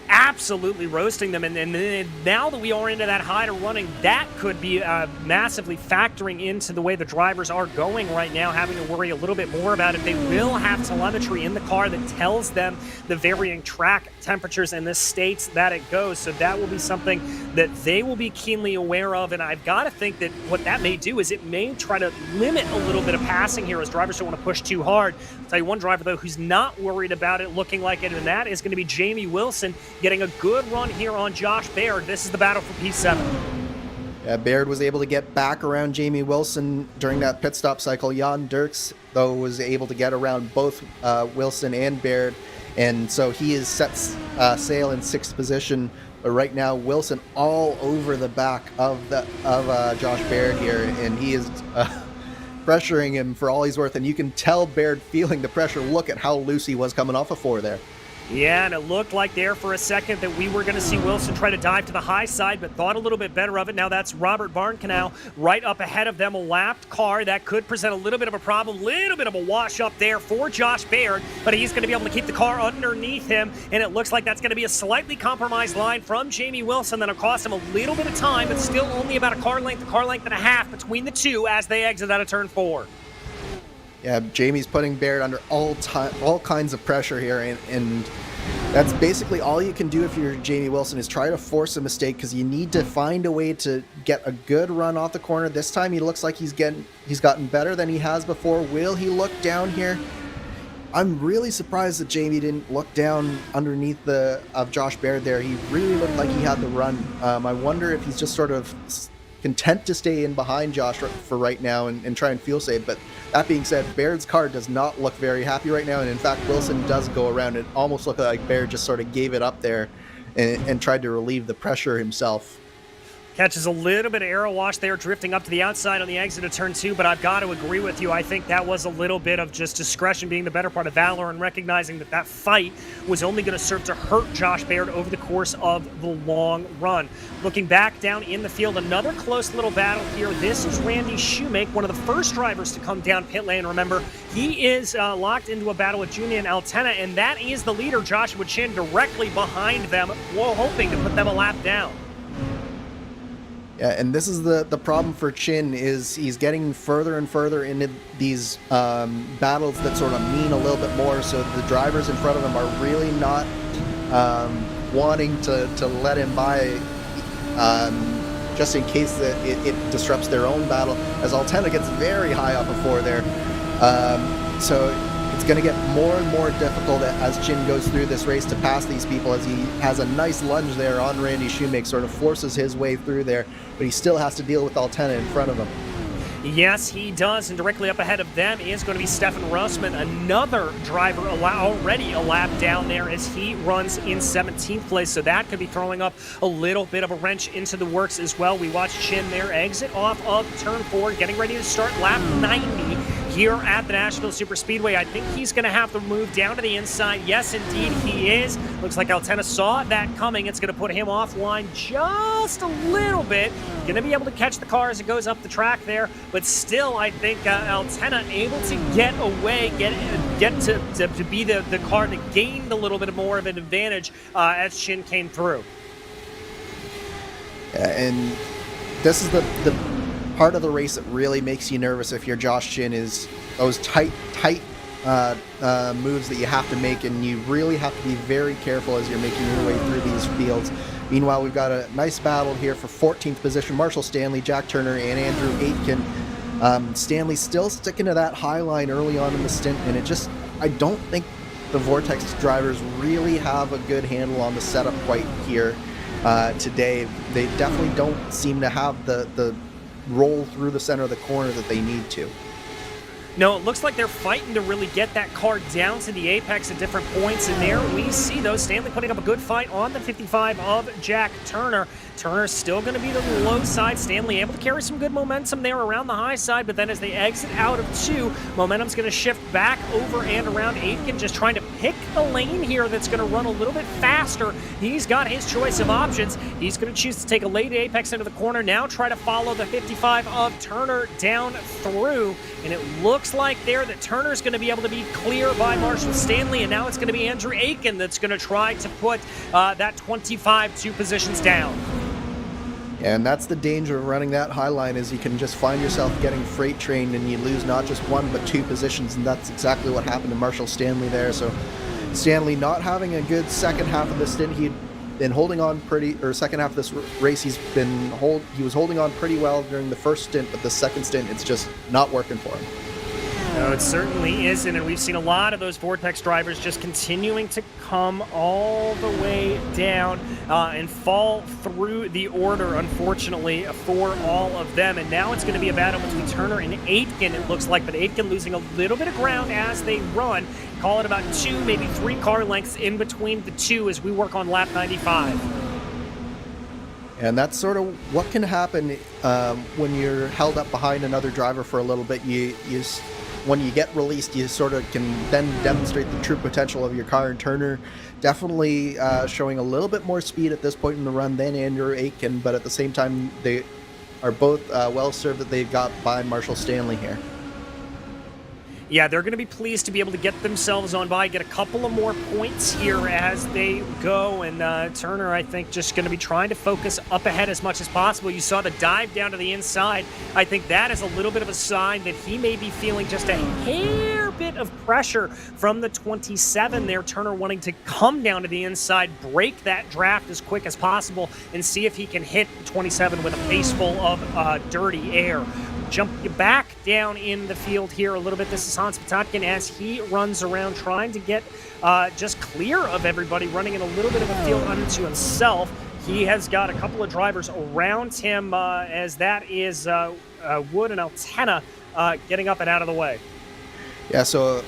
Absolutely roasting them, and now that we are into that high to running, that could be massively factoring into the way the drivers are going right now, having to worry a little bit more about it. They will have telemetry in the car that tells them the varying track temperatures in the states that it goes, so that will be something that they will be keenly aware of, and I've got to think that what that may do is it may try to limit a little bit of passing here as drivers don't want to push too hard. I'll tell you one driver, though, who's not worried about it looking like it, and that is going to be Jamie Wilson, getting a good run here on Josh Baird. This is the battle for P7. Yeah, Baird was able to get back around Jamie Wilson during that pit stop cycle. Jan Dirks, though, was able to get around both Wilson and Baird, and so he is set sail in 6th position. But right now, Wilson all over the back of Josh Baird here, and he is pressuring him for all he's worth, and you can tell Baird feeling the pressure. Look at how loose he was coming off of 4 there. Yeah, and it looked like there for a second that we were going to see Wilson try to dive to the high side, but thought a little bit better of it. Now that's Robert Barncanal right up ahead of them, a lapped car. That could present a little bit of a problem, little bit of a wash up there for Josh Baird, but he's going to be able to keep the car underneath him, and it looks like that's going to be a slightly compromised line from Jamie Wilson that'll cost him a little bit of time, but still only about a car length and a half between the two as they exit out of turn 4. Yeah, Jamie's putting Baird under all kinds of pressure here, and that's basically all you can do if you're Jamie Wilson is try to force a mistake because you need to find a way to get a good run off the corner. This time he looks like he's gotten better than he has before. Will he look down here? I'm really surprised that Jamie didn't look down underneath of Josh Baird there. He really looked like he had the run. I wonder if he's just sort of content to stay in behind Josh for right now and try and feel safe. But that being said, Baird's car does not look very happy right now. And in fact, Wilson does go around. It almost looked like Baird just sort of gave it up there and tried to relieve the pressure himself. Catches a little bit of aero wash there, drifting up to the outside on the exit of turn 2, but I've got to agree with you. I think that was a little bit of just discretion being the better part of valor and recognizing that that fight was only going to serve to hurt Josh Baird over the course of the long run. Looking back down in the field, another close little battle here. This is Randy Shoemake, one of the first drivers to come down pit lane. Remember, he is locked into a battle with Julian Altena, and that is the leader, Joshua Chin, directly behind them, while hoping to put them a lap down. Yeah, and this is the problem for Chin, is he's getting further and further into these battles that sort of mean a little bit more, so the drivers in front of him are really not wanting to let him by just in case that it disrupts their own battle, as Altena gets very high up before there. So it's going to get more and more difficult as Chin goes through this race to pass these people, as he has a nice lunge there on Randy Shoemake, sort of forces his way through there, but he still has to deal with Altena in front of him. Yes, he does, and directly up ahead of them is going to be Stefan Russman, another driver already a lap down there as he runs in 17th place, so that could be throwing up a little bit of a wrench into the works as well. We watch Chin there exit off of turn 4, getting ready to start lap 90 here at the Nashville Superspeedway. I think he's going to have to move down to the inside. Yes, indeed, he is. Looks like Altena saw that coming. It's going to put him offline just a little bit. Going to be able to catch the car as it goes up the track there, but still, I think Altena able to get away, get to be the car that gained a little bit more of an advantage as Chin came through. And this is the part of the race that really makes you nervous if you're Josh Chin, is those tight moves that you have to make, and you really have to be very careful as you're making your way through these fields. Meanwhile, we've got a nice battle here for 14th position. Marshall Stanley, Jack Turner, and Andrew Aitken. Stanley still sticking to that high line early on in the stint, and I don't think the Vortex drivers really have a good handle on the setup quite here today. They definitely don't seem to have the roll through the center of the corner that they need to. No, it looks like they're fighting to really get that car down to the apex at different points, and there we see, though, Stanley putting up a good fight on the 55 of Jack Turner. Turner's still going to be the low side. Stanley able to carry some good momentum there around the high side, but then as they exit out of 2, momentum's going to shift back over and around. Aitken just trying to pick a lane here that's going to run a little bit faster. He's got his choice of options. He's going to choose to take a late apex into the corner, now try to follow the 55 of Turner down through, and it looks like there that Turner's going to be able to be clear by Marshall Stanley, and now it's going to be Andrew Aitken that's going to try to put that 25 2 positions down. And that's the danger of running that high line, is you can just find yourself getting freight trained and you lose not just 1 but 2 positions, and that's exactly what happened to Marshall Stanley there. So Stanley not having a good second half of the stint. He'd been holding on second half of this race, he was holding on pretty well during the first stint, but the second stint, it's just not working for him. No, it certainly isn't, and we've seen a lot of those Vortex drivers just continuing to come all the way down and fall through the order, unfortunately, for all of them. And now it's going to be a battle between Turner and Aitken, it looks like, but Aitken losing a little bit of ground as they run. Call it about 2, maybe 3 car lengths in between the 2 as we work on lap 95. And that's sort of what can happen when you're held up behind another driver for a little bit. When you get released, you sort of can then demonstrate the true potential of your car. And Turner definitely showing a little bit more speed at this point in the run than Andrew Aitken, but at the same time, they are both well served that they've got by Marshall Stanley here. Yeah, they're going to be pleased to be able to get themselves on by, get a couple of more points here as they go. And Turner, I think, just going to be trying to focus up ahead as much as possible. You saw the dive down to the inside. I think that is a little bit of a sign that he may be feeling just a hair bit of pressure from the 27 there. Turner wanting to come down to the inside, break that draft as quick as possible, and see if he can hit 27 with a face full of dirty air. Jump you back down in the field here a little bit. This is Hans Pototkin as he runs around trying to get just clear of everybody, running in a little bit of a field unto himself. he has got a couple of drivers around him, as that is Wood and Altena getting up and out of the way. Yeah, so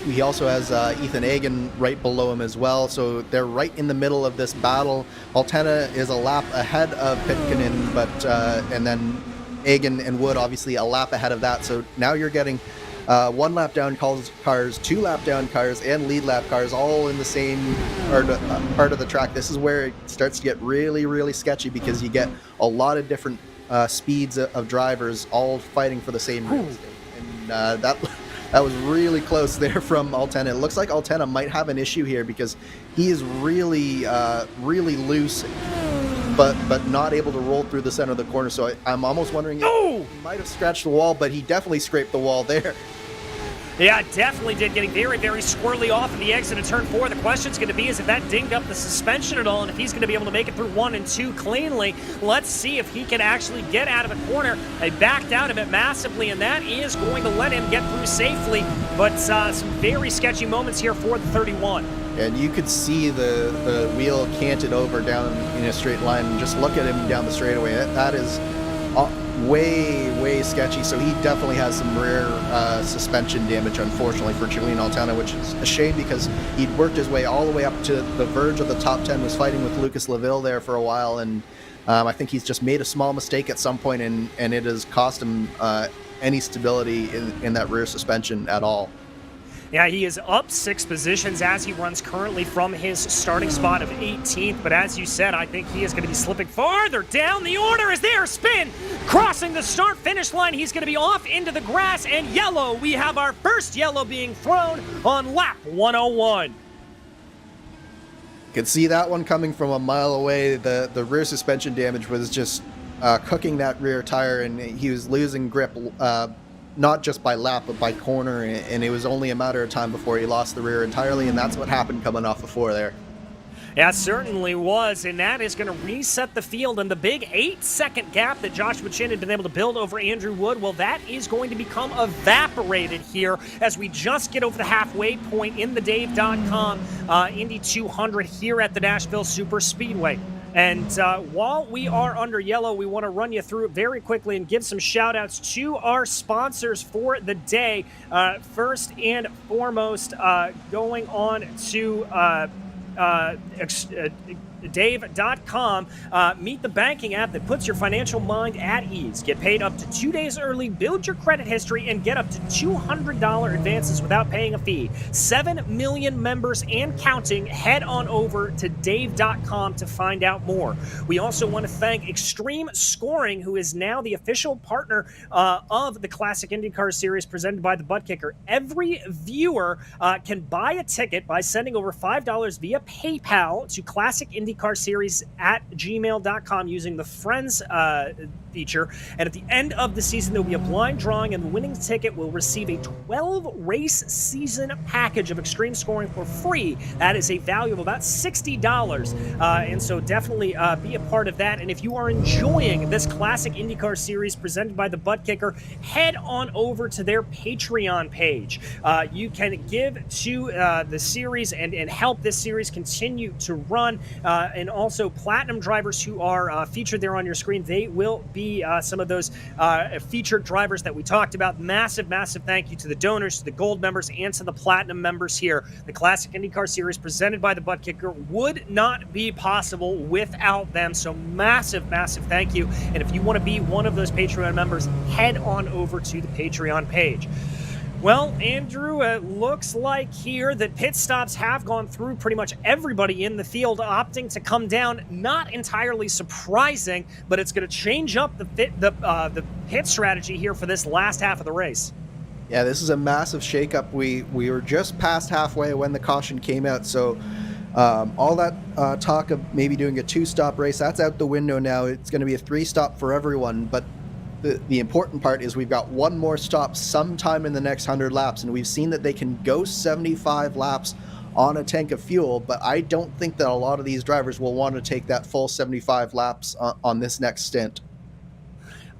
he also has Ethan Agan right below him as well. So they're right in the middle of this battle. Altena is a lap ahead of Pitkanen, but and then Agan and Wood obviously a lap ahead of that. So now you're getting 1 lap down cars, 2 lap down cars, and lead lap cars all in the same part of the track. This is where it starts to get really, really sketchy because you get a lot of different speeds of drivers all fighting for the same real estate. And that was really close there from Altena. It looks like Altena might have an issue here because he is really, really loose, but not able to roll through the center of the corner. So I'm almost wondering if he might have scratched the wall, but he definitely scraped the wall there. Yeah, definitely did. Getting very, very squirrely off of the exit of turn 4. The question's going to be is if that dinged up the suspension at all, and if he's going to be able to make it through 1 and 2 cleanly. Let's see if he can actually get out of the corner. They backed out of it massively, and that is going to let him get through safely. But some very sketchy moments here for the 31. And you could see the wheel canted over down in a straight line. And just look at him down the straightaway. That is way sketchy. So he definitely has some rear suspension damage, unfortunately, for Julian Altena, which is a shame because he'd worked his way all the way up to the verge of the top 10, was fighting with Lucas Laville there for a while, and I think he's just made a small mistake at some point, and it has cost him any stability in that rear suspension at all. Yeah, he is up 6 positions as he runs currently from his starting spot of 18th. But as you said, I think he is going to be slipping farther down the order as there. Spin crossing the start-finish line. He's going to be off into the grass and yellow. We have our first yellow being thrown on lap 101. Could see that one coming from a mile away. The rear suspension damage was just cooking that rear tire, and he was losing grip. Not just by lap, but by corner, and it was only a matter of time before he lost the rear entirely, and that's what happened coming off of 4 there. Yeah, it certainly was, and that is going to reset the field, and the big 8-second gap that Joshua Chin had been able to build over Andrew Wood, well, that is going to become evaporated here as we just get over the halfway point in the Dave.com Indy 200 here at the Nashville Super Speedway. And while we are under yellow, we want to run you through it very quickly and give some shout-outs to our sponsors for the day. First and foremost, going on to Dave.com, meet the banking app that puts your financial mind at ease. Get paid up to 2 days early, build your credit history, and get up to $200 advances without paying a fee. 7 million members and counting. Head on over to Dave.com to find out more. We also want to thank Extreme Scoring, who is now the official partner of the Classic IndyCar Series presented by the Buttkicker. Every viewer can buy a ticket by sending over $5 via PayPal to Classic IndyCar Series at gmail.com using the Friends feature. And at the end of the season, there will be a blind drawing, and the winning ticket will receive a 12-race season package of Extreme Scoring for free. That is a value of about $60. And so definitely be a part of that. And if you are enjoying this Classic IndyCar Series presented by the Buttkicker, head on over to their Patreon page. You can give to the series and help this series continue to run. And also platinum drivers who are featured there on your screen, they will be some of those featured drivers that we talked about. Massive thank you to the donors, to the gold members, and to the platinum members here. The Classic IndyCar Series presented by the Buttkicker would not be possible without them, so massive thank you. And if you want to be one of those Patreon members, head on over to the Patreon page. Well, Andrew, it looks like here that pit stops have gone through pretty much everybody in the field, opting to come down. Not entirely surprising, but it's going to change up the pit strategy here for this last half of the race. Yeah, this is a massive shakeup. We were just past halfway when the caution came out, so all that talk of maybe doing a 2-stop race, that's out the window now. It's going to be a 3-stop for everyone, but the important part is we've got one more stop sometime in the next 100 laps, and we've seen that they can go 75 laps on a tank of fuel, but I don't think that a lot of these drivers will want to take that full 75 laps on this next stint.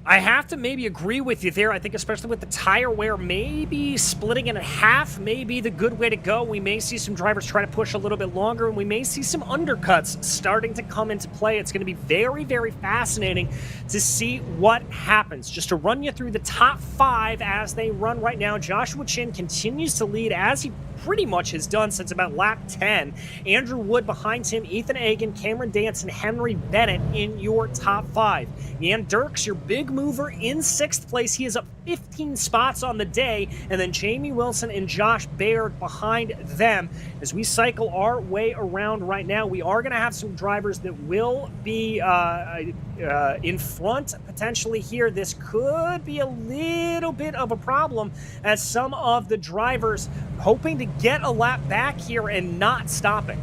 I have to maybe agree with you there. I think especially with the tire wear, maybe splitting it in half may be the good way to go. We may see some drivers try to push a little bit longer, and we may see some undercuts starting to come into play. It's going to be very, very fascinating to see what happens. Just to run you through the top 5 as they run right now, Joshua Chin continues to lead as he pretty much has done since about lap 10. Andrew Wood behind him, Ethan Agan, Cameron Danson, Henry Bennett in your top 5. Ian Dirks, your big mover, in 6th place. He is up 15 spots on the day. And then Jamie Wilson and Josh Baird behind them. As we cycle our way around right now, we are going to have some drivers that will be in front potentially here. This could be a little bit of a problem as some of the drivers hoping to get a lap back here and not stopping.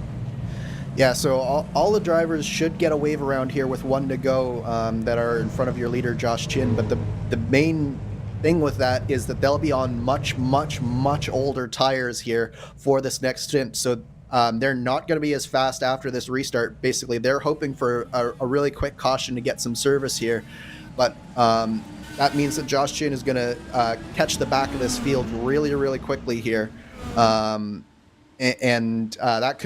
Yeah, so all the drivers should get a wave around here with 1 to go that are in front of your leader, Josh Chin. But the main thing with that is that they'll be on much, much, much older tires here for this next stint. So they're not going to be as fast after this restart. Basically, they're hoping for a really quick caution to get some service here. But that means that Josh Chin is going to catch the back of this field really, really quickly here. And that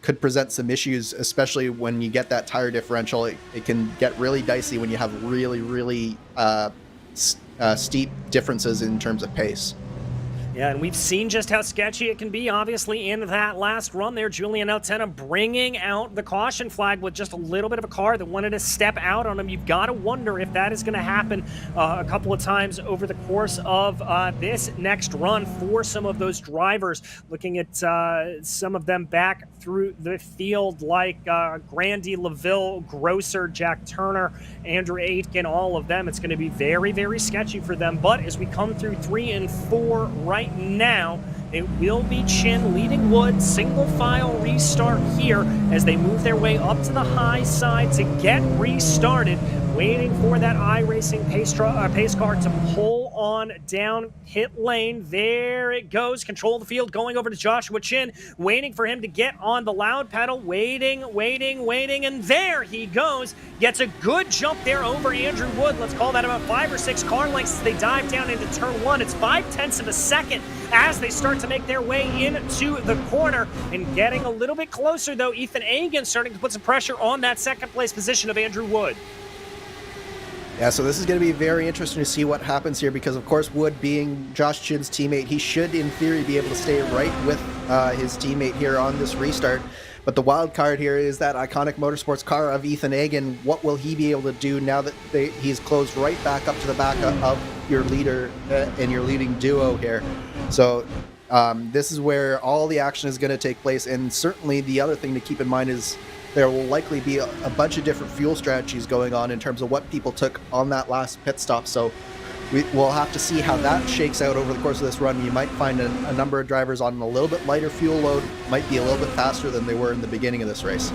could present some issues, especially when you get that tire differential. It can get really dicey when you have really, really steep differences in terms of pace. Yeah, and we've seen just how sketchy it can be, obviously, in that last run there. Julian Altena bringing out the caution flag with just a little bit of a car that wanted to step out on him. You've got to wonder if that is going to happen a couple of times over the course of this next run for some of those drivers. Looking at some of them back through the field, like Grandy, LaVille, Grosser, Jack Turner, Andrew Aitken, all of them. It's going to be very, very sketchy for them. But as we come through 3 and 4 right now, it will be Chin leading Wood. Single file restart here as they move their way up to the high side to get restarted. Waiting for that iRacing pace car to pull on down pit lane. There it goes. Control of the field going over to Joshua Chin. Waiting for him to get on the loud pedal. Waiting. And there he goes. Gets a good jump there over Andrew Wood. Let's call that about 5 or 6 car lengths as they dive down into turn 1. It's 0.5 of a second as they start to make their way into the corner. And getting a little bit closer, though, Ethan Agan starting to put some pressure on that second place position of Andrew Wood. Yeah, so this is going to be very interesting to see what happens here because, of course, Wood being Josh Chin's teammate, he should, in theory, be able to stay right with his teammate here on this restart. But the wild card here is that iconic motorsports car of Ethan Agan. What will he be able to do now that he's closed right back up to the back of your leader and your leading duo here? So this is where all the action is going to take place. And certainly the other thing to keep in mind is there will likely be a bunch of different fuel strategies going on in terms of what people took on that last pit stop. So we'll have to see how that shakes out over the course of this run. You might find a number of drivers on a little bit lighter fuel load, might be a little bit faster than they were in the beginning of this race.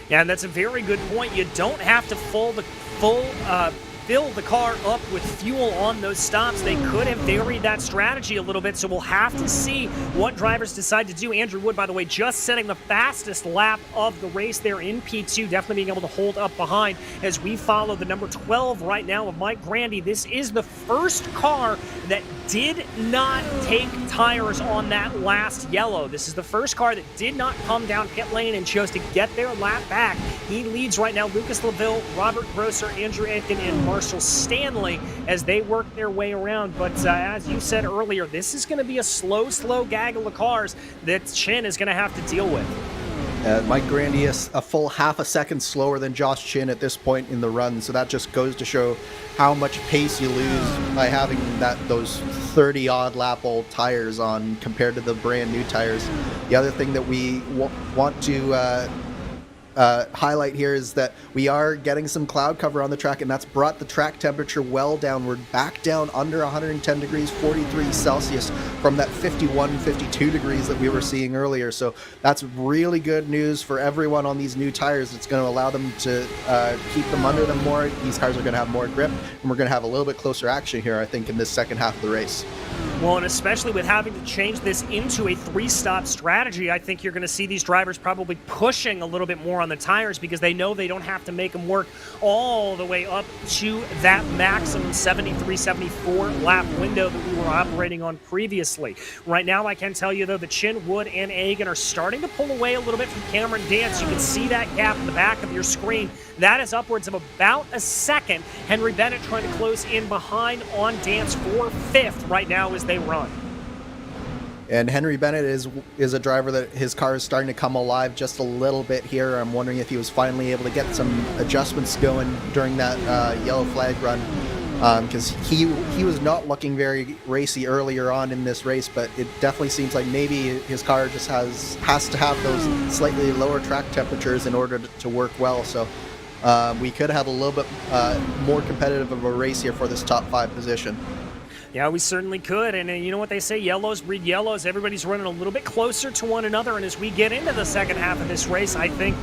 Yeah, and that's a very good point. You don't have to fill the car up with fuel on those stops. They could have varied that strategy a little bit, so we'll have to see what drivers decide to do. Andrew Wood, by the way, just setting the fastest lap of the race there in P2, definitely being able to hold up behind as we follow the number 12 right now of Mike Grandy. This is the first car that did not take tires on that last yellow. This is the first car that did not come down pit lane and chose to get their lap back. He leads right now. Lucas LaVille, Robert Grosser, Andrew Aitken, and Marshall Stanley as they work their way around. But as you said earlier, this is going to be a slow gaggle of cars that Chin is going to have to deal with. Mike Grandy is a full half a second slower than Josh Chin at this point in the run, so that just goes to show how much pace you lose by having those 30-odd lap old tires on compared to the brand new tires. The other thing that we want to highlight here is that we are getting some cloud cover on the track, and that's brought the track temperature well down. We're back down under 110 degrees, 43 Celsius from that 51, 52 degrees that we were seeing earlier. So that's really good news for everyone on these new tires. It's going to allow them to keep them under them more. These cars are going to have more grip, and we're going to have a little bit closer action here, I think, in this second half of the race. Well, and especially with having to change this into a three-stop strategy, I think you're going to see these drivers probably pushing a little bit more on the tires because they know they don't have to make them work all the way up to that maximum 73, 74 lap window that we were operating on previously. Right now, I can tell you, though, that Chin, Wood, and Egan are starting to pull away a little bit from Cameron Dance. You can see that gap in the back of your screen. That is upwards of about a second. Henry Bennett trying to close in behind on Dance for fifth right now as they run. And Henry Bennett is a driver that his car is starting to come alive just a little bit here. I'm wondering if he was finally able to get some adjustments going during that yellow flag run, because he was not looking very racy earlier on in this race, but it definitely seems like maybe his car just has to have those slightly lower track temperatures in order to work well. So we could have a little bit more competitive of a race here for this top 5 position. Yeah, we certainly could. And you know what they say, yellows breed yellows. Everybody's running a little bit closer to one another. And as we get into the second half of this race, I think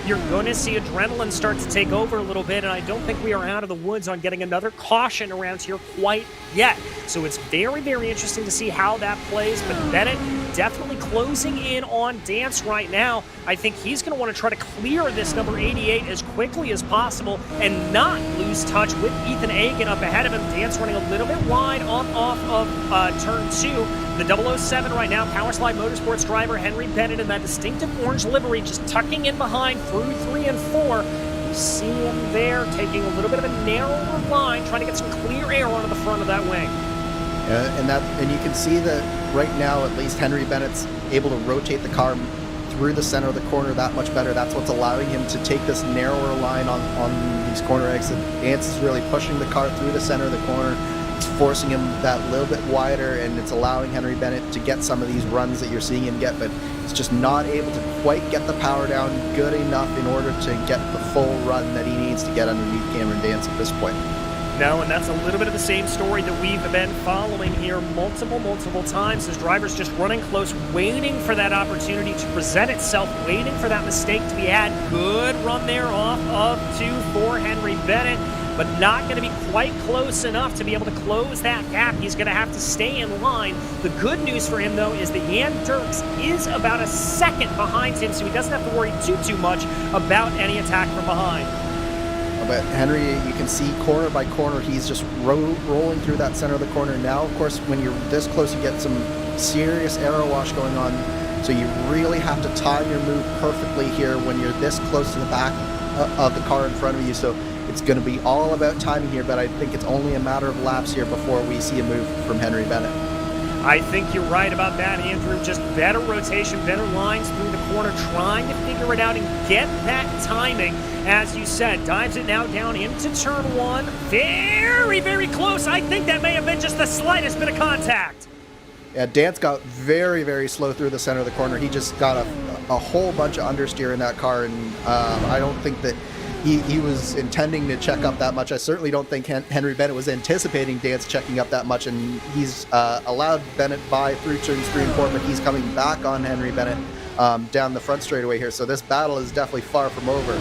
you're going to see adrenaline start to take over a little bit. And I don't think we are out of the woods on getting another caution around here quite yet. So it's very, very interesting to see how that plays. But Bennett definitely closing in on Dance right now. I think he's going to want to try to clear this number 88 as quickly as possible and not lose touch with Ethan Egan up ahead of him. Dance running a little bit wide off of turn 2. The 007 right now, Powerslide Motorsports driver Henry Bennett in that distinctive orange livery just tucking in behind through 3 and 4. You see him there taking a little bit of a narrower line, trying to get some clear air onto the front of that wing. And you can see that right now, at least Henry Bennett's able to rotate the car through the center of the corner that much better. That's what's allowing him to take this narrower line on these corner exits. Dance is really pushing the car through the center of the corner. It's forcing him that little bit wider, and it's allowing Henry Bennett to get some of these runs that you're seeing him get, but he's just not able to quite get the power down good enough in order to get the full run that he needs to get underneath Cameron Dance at this point. No, and that's a little bit of the same story that we've been following here multiple times as drivers just running close, waiting for that opportunity to present itself, waiting for that mistake to be had. Good run there off of 2 for Henry Bennett, but not going to be quite close enough to be able to close that gap. He's going to have to stay in line. The good news for him, though, is that Jan Dirks is about a second behind him, so he doesn't have to worry too much about any attack from behind. But Henry, you can see corner by corner, he's just rolling through that center of the corner. Now, of course, when you're this close, you get some serious aero wash going on. So you really have to time your move perfectly here when you're this close to the back of the car in front of you. So it's going to be all about timing here, but I think it's only a matter of laps here before we see a move from Henry Bennett. I think you're right about that, Andrew. Just better rotation, better lines through the corner, trying to figure it out and get that timing. As you said, dives it now down into turn 1. Very, very close. I think that may have been just the slightest bit of contact. Yeah, Dance got very, very slow through the center of the corner. He just got a whole bunch of understeer in that car, and I don't think that he was intending to check up that much. I certainly don't think Henry Bennett was anticipating Dance checking up that much, and he's allowed Bennett by through turns 3 and 4, but he's coming back on Henry Bennett down the front straightaway here. So this battle is definitely far from over.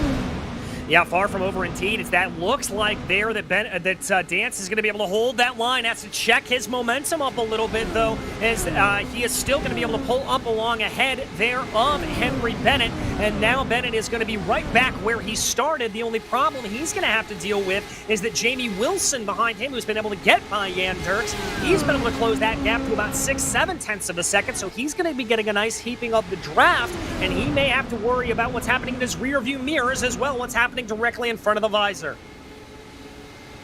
Yeah, far from over indeed. That looks like there that Dance is going to be able to hold that line. Has to check his momentum up a little bit, though, as he is still going to be able to pull up along ahead there of Henry Bennett. And now Bennett is going to be right back where he started. The only problem he's going to have to deal with is that Jamie Wilson behind him, who's been able to get by Jan Dirks, he's been able to close that gap to about 6-7 tenths of a second. So he's going to be getting a nice heaping of the draft, and he may have to worry about what's happening in his rear view mirrors as well, what's happening directly in front of the visor.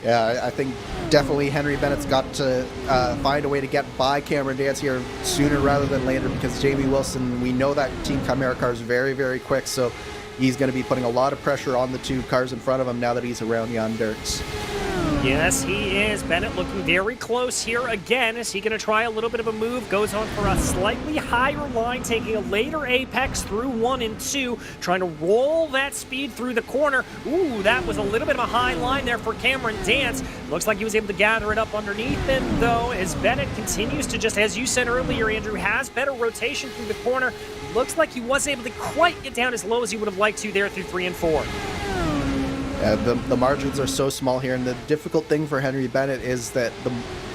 Yeah, I think definitely Henry Bennett's got to find a way to get by Cameron Dance here sooner rather than later, because Jamie Wilson, we know that Team Chimera car is very, very quick, so he's going to be putting a lot of pressure on the 2 cars in front of him now that he's around Jan Dirks. Yes, he is. Bennett looking very close here again. Is he going to try a little bit of a move? Goes on for a slightly higher line, taking a later apex through 1 and 2, trying to roll that speed through the corner. Ooh, that was a little bit of a high line there for Cameron Dance. Looks like he was able to gather it up underneath him, though, as Bennett continues to just, as you said earlier, Andrew, has better rotation through the corner. Looks like he was able to quite get down as low as he would have liked to there through 3 and 4. The margins are so small here, and the difficult thing for Henry Bennett is that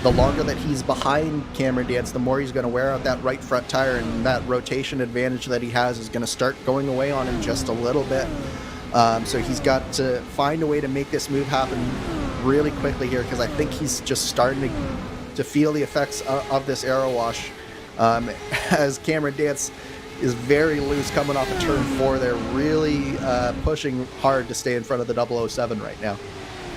the longer that he's behind Cameron Dance, the more he's going to wear out that right front tire, and that rotation advantage that he has is going to start going away on him just a little bit. So he's got to find a way to make this move happen really quickly here, because I think he's just starting to feel the effects of this aero wash, as Cameron Dance is very loose coming off of turn 4. They're really pushing hard to stay in front of the 007 right now.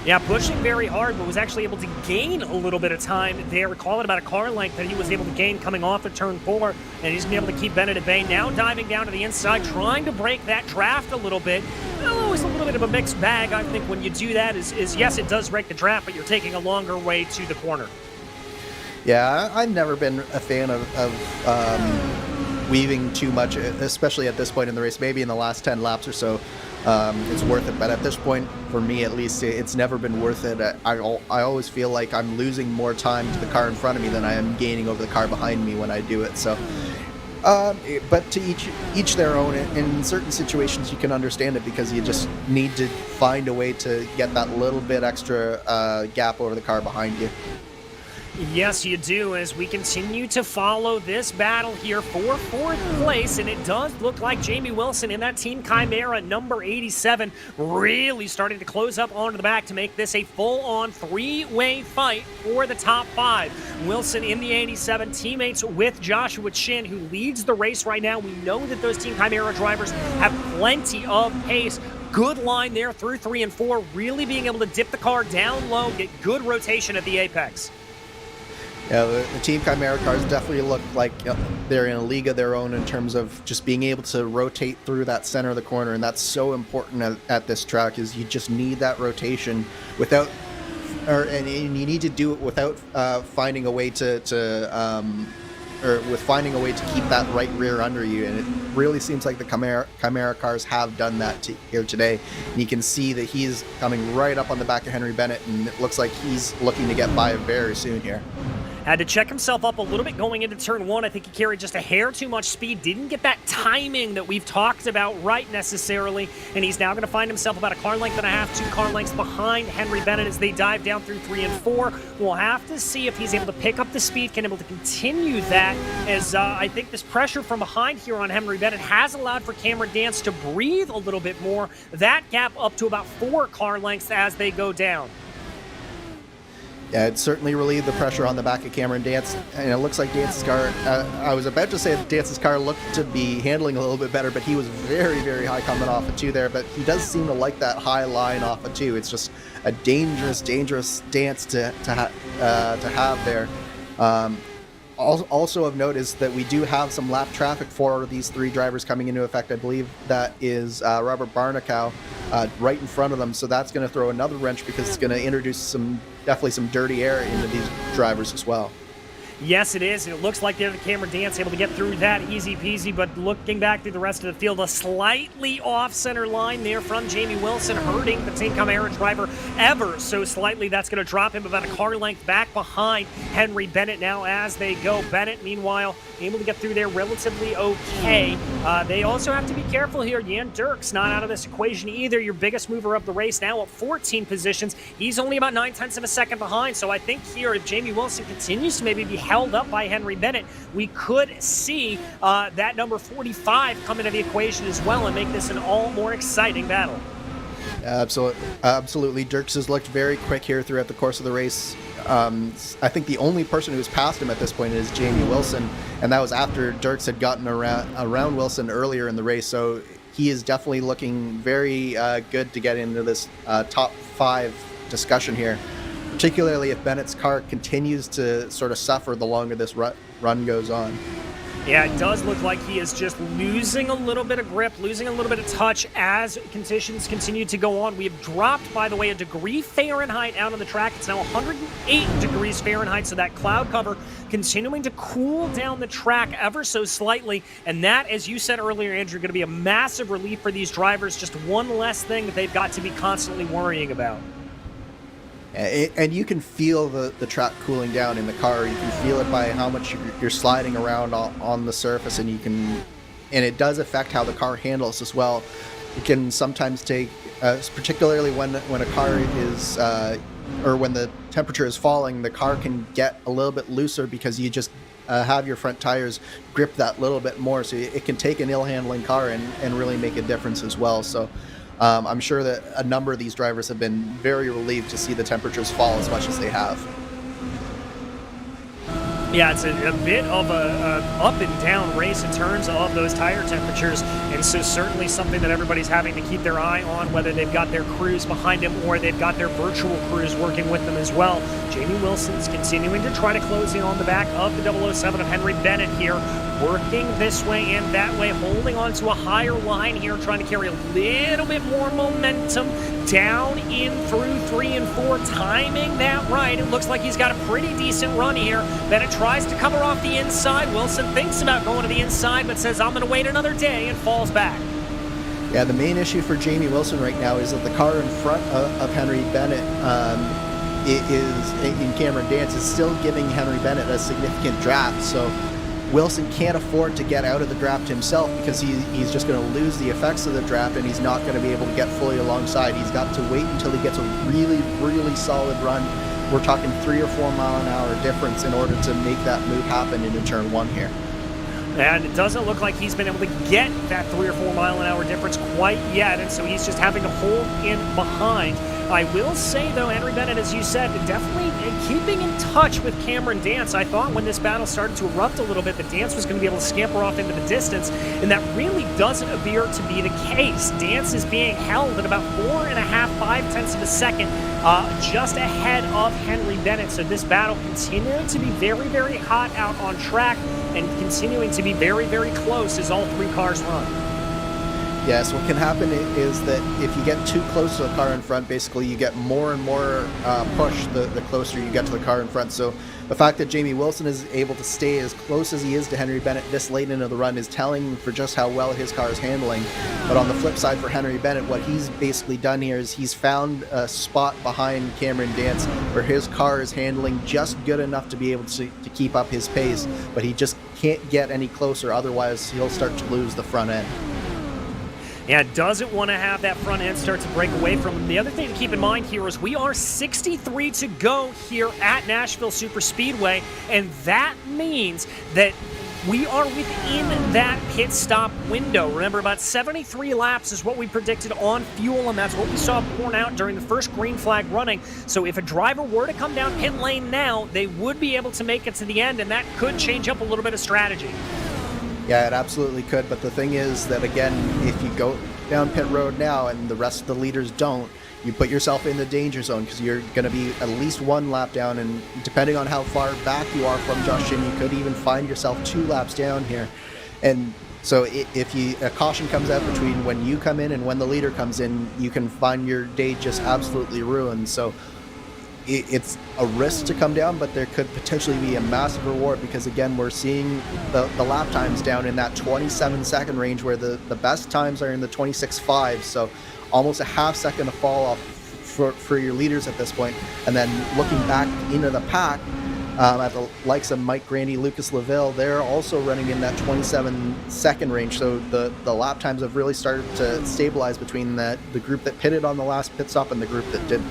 Yeah, pushing very hard, but was actually able to gain a little bit of time there. Call it about a car length that he was able to gain coming off of turn 4, and he's been able to keep Bennett at bay. Now diving down to the inside, trying to break that draft a little bit. Always a little bit of a mixed bag. I think when you do that is yes, it does break the draft, but you're taking a longer way to the corner. Yeah, I've never been a fan of weaving too much, especially at this point in the race. Maybe in the last 10 laps or so, it's worth it. But at this point, for me at least, it's never been worth it. I always feel like I'm losing more time to the car in front of me than I am gaining over the car behind me when I do it. So, but to each their own. In certain situations, you can understand it, because you just need to find a way to get that little bit extra gap over the car behind you. Yes, you do, as we continue to follow this battle here for 4th place, and it does look like Jamie Wilson in that Team Chimera number 87 really starting to close up onto the back to make this a full-on 3-way fight for the top 5. Wilson in the 87, teammates with Joshua Chin, who leads the race right now. We know that those Team Chimera drivers have plenty of pace. Good line there through 3 and 4, really being able to dip the car down low, get good rotation at the apex. Yeah, the Team Chimera cars definitely look like they're in a league of their own in terms of just being able to rotate through that center of the corner, and that's so important at this track. Is you just need that rotation without, and you need to do it without finding a way to keep that right rear under you. And it really seems like the Chimera cars have done that here today. And you can see that he's coming right up on the back of Henry Bennett, and it looks like he's looking to get by very soon here. Had to check himself up a little bit going into turn 1. I think he carried just a hair too much speed. Didn't get that timing that we've talked about right necessarily. And he's now going to find himself about a car length and a half, 2 car lengths behind Henry Bennett as they dive down through 3 and 4. We'll have to see if he's able to pick up the speed, can able to continue that, as I think this pressure from behind here on Henry Bennett has allowed for Cameron Dance to breathe a little bit more. That gap up to about 4 car lengths as they go down. Yeah, it certainly relieved the pressure on the back of Cameron Dance, and it looks like Dance's car, I was about to say that Dance's car looked to be handling a little bit better, but he was very, very high coming off of 2 there, but he does seem to like that high line off of 2. It's just a dangerous Dance to have there. Also of note is that we do have some lap traffic for these 3 drivers coming into effect. I believe that is Robert Barnacow right in front of them, so that's going to throw another wrench, because it's going to introduce definitely some dirty air into these drivers as well. Yes, it is. It looks like the Cameron Dance able to get through that easy peasy, but looking back through the rest of the field, a slightly off-center line there from Jamie Wilson, hurting the Team Chimera driver ever so slightly. That's going to drop him about a car length back behind Henry Bennett now as they go. Bennett, meanwhile, able to get through there relatively okay. They also have to be careful here. Jan Dirks not out of this equation either. Your biggest mover of the race now at 14 positions. He's only about 9/10 of a second behind, so I think here, if Jamie Wilson continues to maybe be held up by Henry Bennett, we could see that number 45 come into the equation as well and make this an all more exciting battle. Absolutely. Dirks has looked very quick here throughout the course of the race. I think the only person who's passed him at this point is Jamie Wilson, and that was after Dirks had gotten around Wilson earlier in the race, so he is definitely looking very good to get into this top 5 discussion here, particularly if Bennett's car continues to sort of suffer the longer this run goes on. Yeah, it does look like he is just losing a little bit of grip, losing a little bit of touch as conditions continue to go on. We have dropped, by the way, a degree Fahrenheit out on the track. It's now 108 degrees Fahrenheit, so that cloud cover continuing to cool down the track ever so slightly. And that, as you said earlier, Andrew, going to be a massive relief for these drivers. Just one less thing that they've got to be constantly worrying about. And you can feel the track cooling down in the car. You can feel it by how much you're sliding around on the surface, and it does affect how the car handles as well. it can sometimes take, particularly when a car is, or when the temperature is falling, the car can get a little bit looser because you just have your front tires grip that little bit more. So it can take an ill-handling car and really make a difference as well. So I'm sure that a number of these drivers have been very relieved to see the temperatures fall as much as they have. Yeah, it's a bit of a up and down race in terms of those tire temperatures, and so certainly something that everybody's having to keep their eye on, whether they've got their crews behind them or they've got their virtual crews working with them as well. Jamie Wilson's continuing to try to close in on the back of the 007 of Henry Bennett here, working this way and that way, holding on to a higher line here, trying to carry a little bit more momentum down in through 3 and 4, timing that right. It looks like he's got a pretty decent run here. Bennett tries to cover off the inside. Wilson thinks about going to the inside, but says, I'm going to wait another day, and falls back. Yeah, the main issue for Jamie Wilson right now is that the car in front of Henry Bennett in Cameron Dance is still giving Henry Bennett a significant draft. So Wilson can't afford to get out of the draft himself because he's just going to lose the effects of the draft, and he's not going to be able to get fully alongside. He's got to wait until he gets a really, really solid run. We're talking 3 or 4 mile an hour difference in order to make that move happen into turn 1 here. And it doesn't look like he's been able to get that 3 or 4 mile an hour difference quite yet, and so he's just having to hold in behind. I will say, though, Henry Bennett, as you said, definitely keeping in touch with Cameron Dance. I thought when this battle started to erupt a little bit that Dance was going to be able to scamper off into the distance, and that really doesn't appear to be the case. Dance is being held at about 4.5 of a second, just ahead of Henry Bennett. So this battle continuing to be very, very hot out on track and continuing to be very, very close as all 3 cars run. Yes, what can happen is that if you get too close to the car in front, basically you get more and more push the closer you get to the car in front. So the fact that Jamie Wilson is able to stay as close as he is to Henry Bennett this late into the run is telling for just how well his car is handling. But on the flip side for Henry Bennett, what he's basically done here is he's found a spot behind Cameron Dance where his car is handling just good enough to be able to keep up his pace, but he just can't get any closer, otherwise he'll start to lose the front end. Yeah, doesn't want to have that front end start to break away from him. The other thing to keep in mind here is we are 63 to go here at Nashville Superspeedway, and that means that we are within that pit stop window. Remember, about 73 laps is what we predicted on fuel, and that's what we saw borne out during the first green flag running. So if a driver were to come down pit lane now, they would be able to make it to the end, and that could change up a little bit of strategy. Yeah, it absolutely could, but the thing is that, again, if you go down pit road now and the rest of the leaders don't, you put yourself in the danger zone because you're going to be at least 1 lap down, and depending on how far back you are from Josh Chin, you could even find yourself 2 laps down here. And so if a caution comes out between when you come in and when the leader comes in, you can find your day just absolutely ruined. So it's a risk to come down, but there could potentially be a massive reward because, again, we're seeing the lap times down in that 27-second range where the best times are in the 26.5, so almost a half second to fall off for your leaders at this point. And then looking back into the pack, at the likes of Mike Grandy, Lucas Laville, they're also running in that 27-second range, so the lap times have really started to stabilize between the group that pitted on the last pit stop and the group that didn't.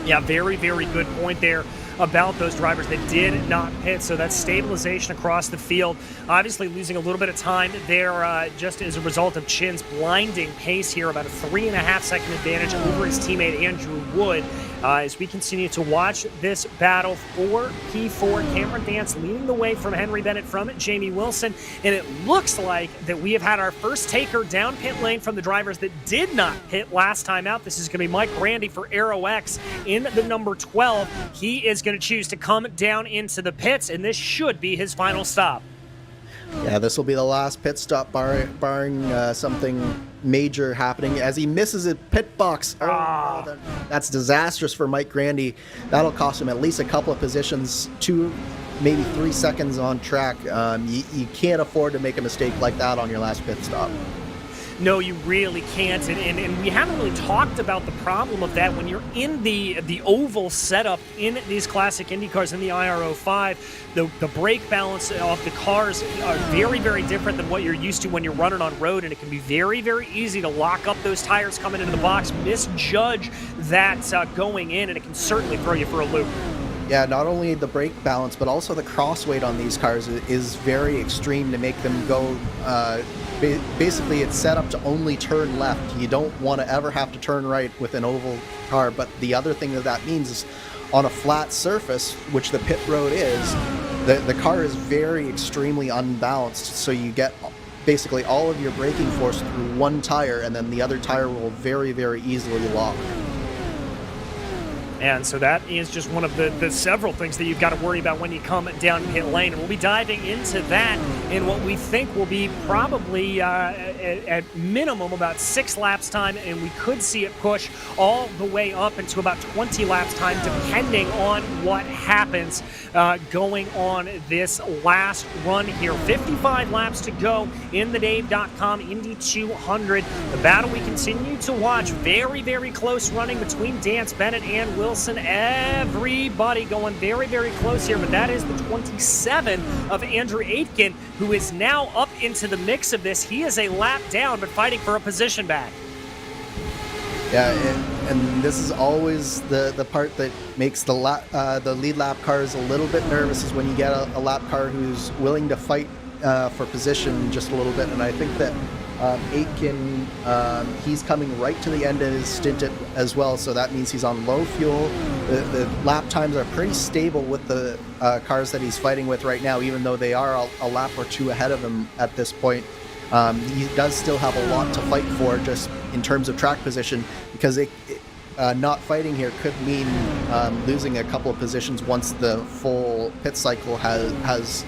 Yeah, very, very good point there about those drivers that did not pit. So that's stabilization across the field. Obviously losing a little bit of time there just as a result of Chin's blinding pace here, about a 3.5 second advantage over his teammate Andrew Wood. As we continue to watch this battle for P4, Cameron Dance leading the way from Henry Bennett from Jamie Wilson. And it looks like that we have had our first taker down pit lane from the drivers that did not pit last time out. This is going to be Mike Grandy for Aero X in the number 12. He is going to choose to come down into the pits, and this should be his final stop. Yeah, this will be the last pit stop, barring something major happening as he misses a pit box. Oh, that's disastrous for Mike Grandy. That'll cost him at least a couple of positions, 2, maybe 3 seconds on track. You can't afford to make a mistake like that on your last pit stop. No, you really can't, and we haven't really talked about the problem of that when you're in the oval setup in these classic Indy cars in the IR05. The brake balance of the cars are very, very different than what you're used to when you're running on road, and it can be very, very easy to lock up those tires coming into the box, misjudge that going in, and it can certainly throw you for a loop. Yeah, not only the brake balance, but also the cross weight on these cars is very extreme to make them go. Basically, it's set up to only turn left. You don't want to ever have to turn right with an oval car. But the other thing that means is on a flat surface, which the pit road is, the car is very extremely unbalanced. So you get basically all of your braking force through one tire, and then the other tire will very, very easily lock. And so that is just one of the several things that you've got to worry about when you come down pit lane. And we'll be diving into that in what we think will be probably at minimum about 6 laps time, and we could see it push all the way up into about 20 laps time depending on what happens going on this last run here. 55 laps to go in the Dave.com Indy 200. The battle we continue to watch, very, very close running between Dance Bennett and Wilson. Everybody going very, very close here, but that is the 27 of Andrew Aitken, who is now up into the mix of this. He is a lap down, but fighting for a position back. Yeah, and this is always the part that makes the lead lap cars a little bit nervous, is when you get a lap car who's willing to fight for position just a little bit. And I think that Aitken, he's coming right to the end of his stint as well, so that means he's on low fuel. The lap times are pretty stable with the cars that he's fighting with right now, even though they are a lap or two ahead of him at this point. He does still have a lot to fight for just in terms of track position, because not fighting here could mean losing a couple of positions once the full pit cycle has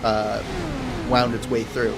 wound its way through.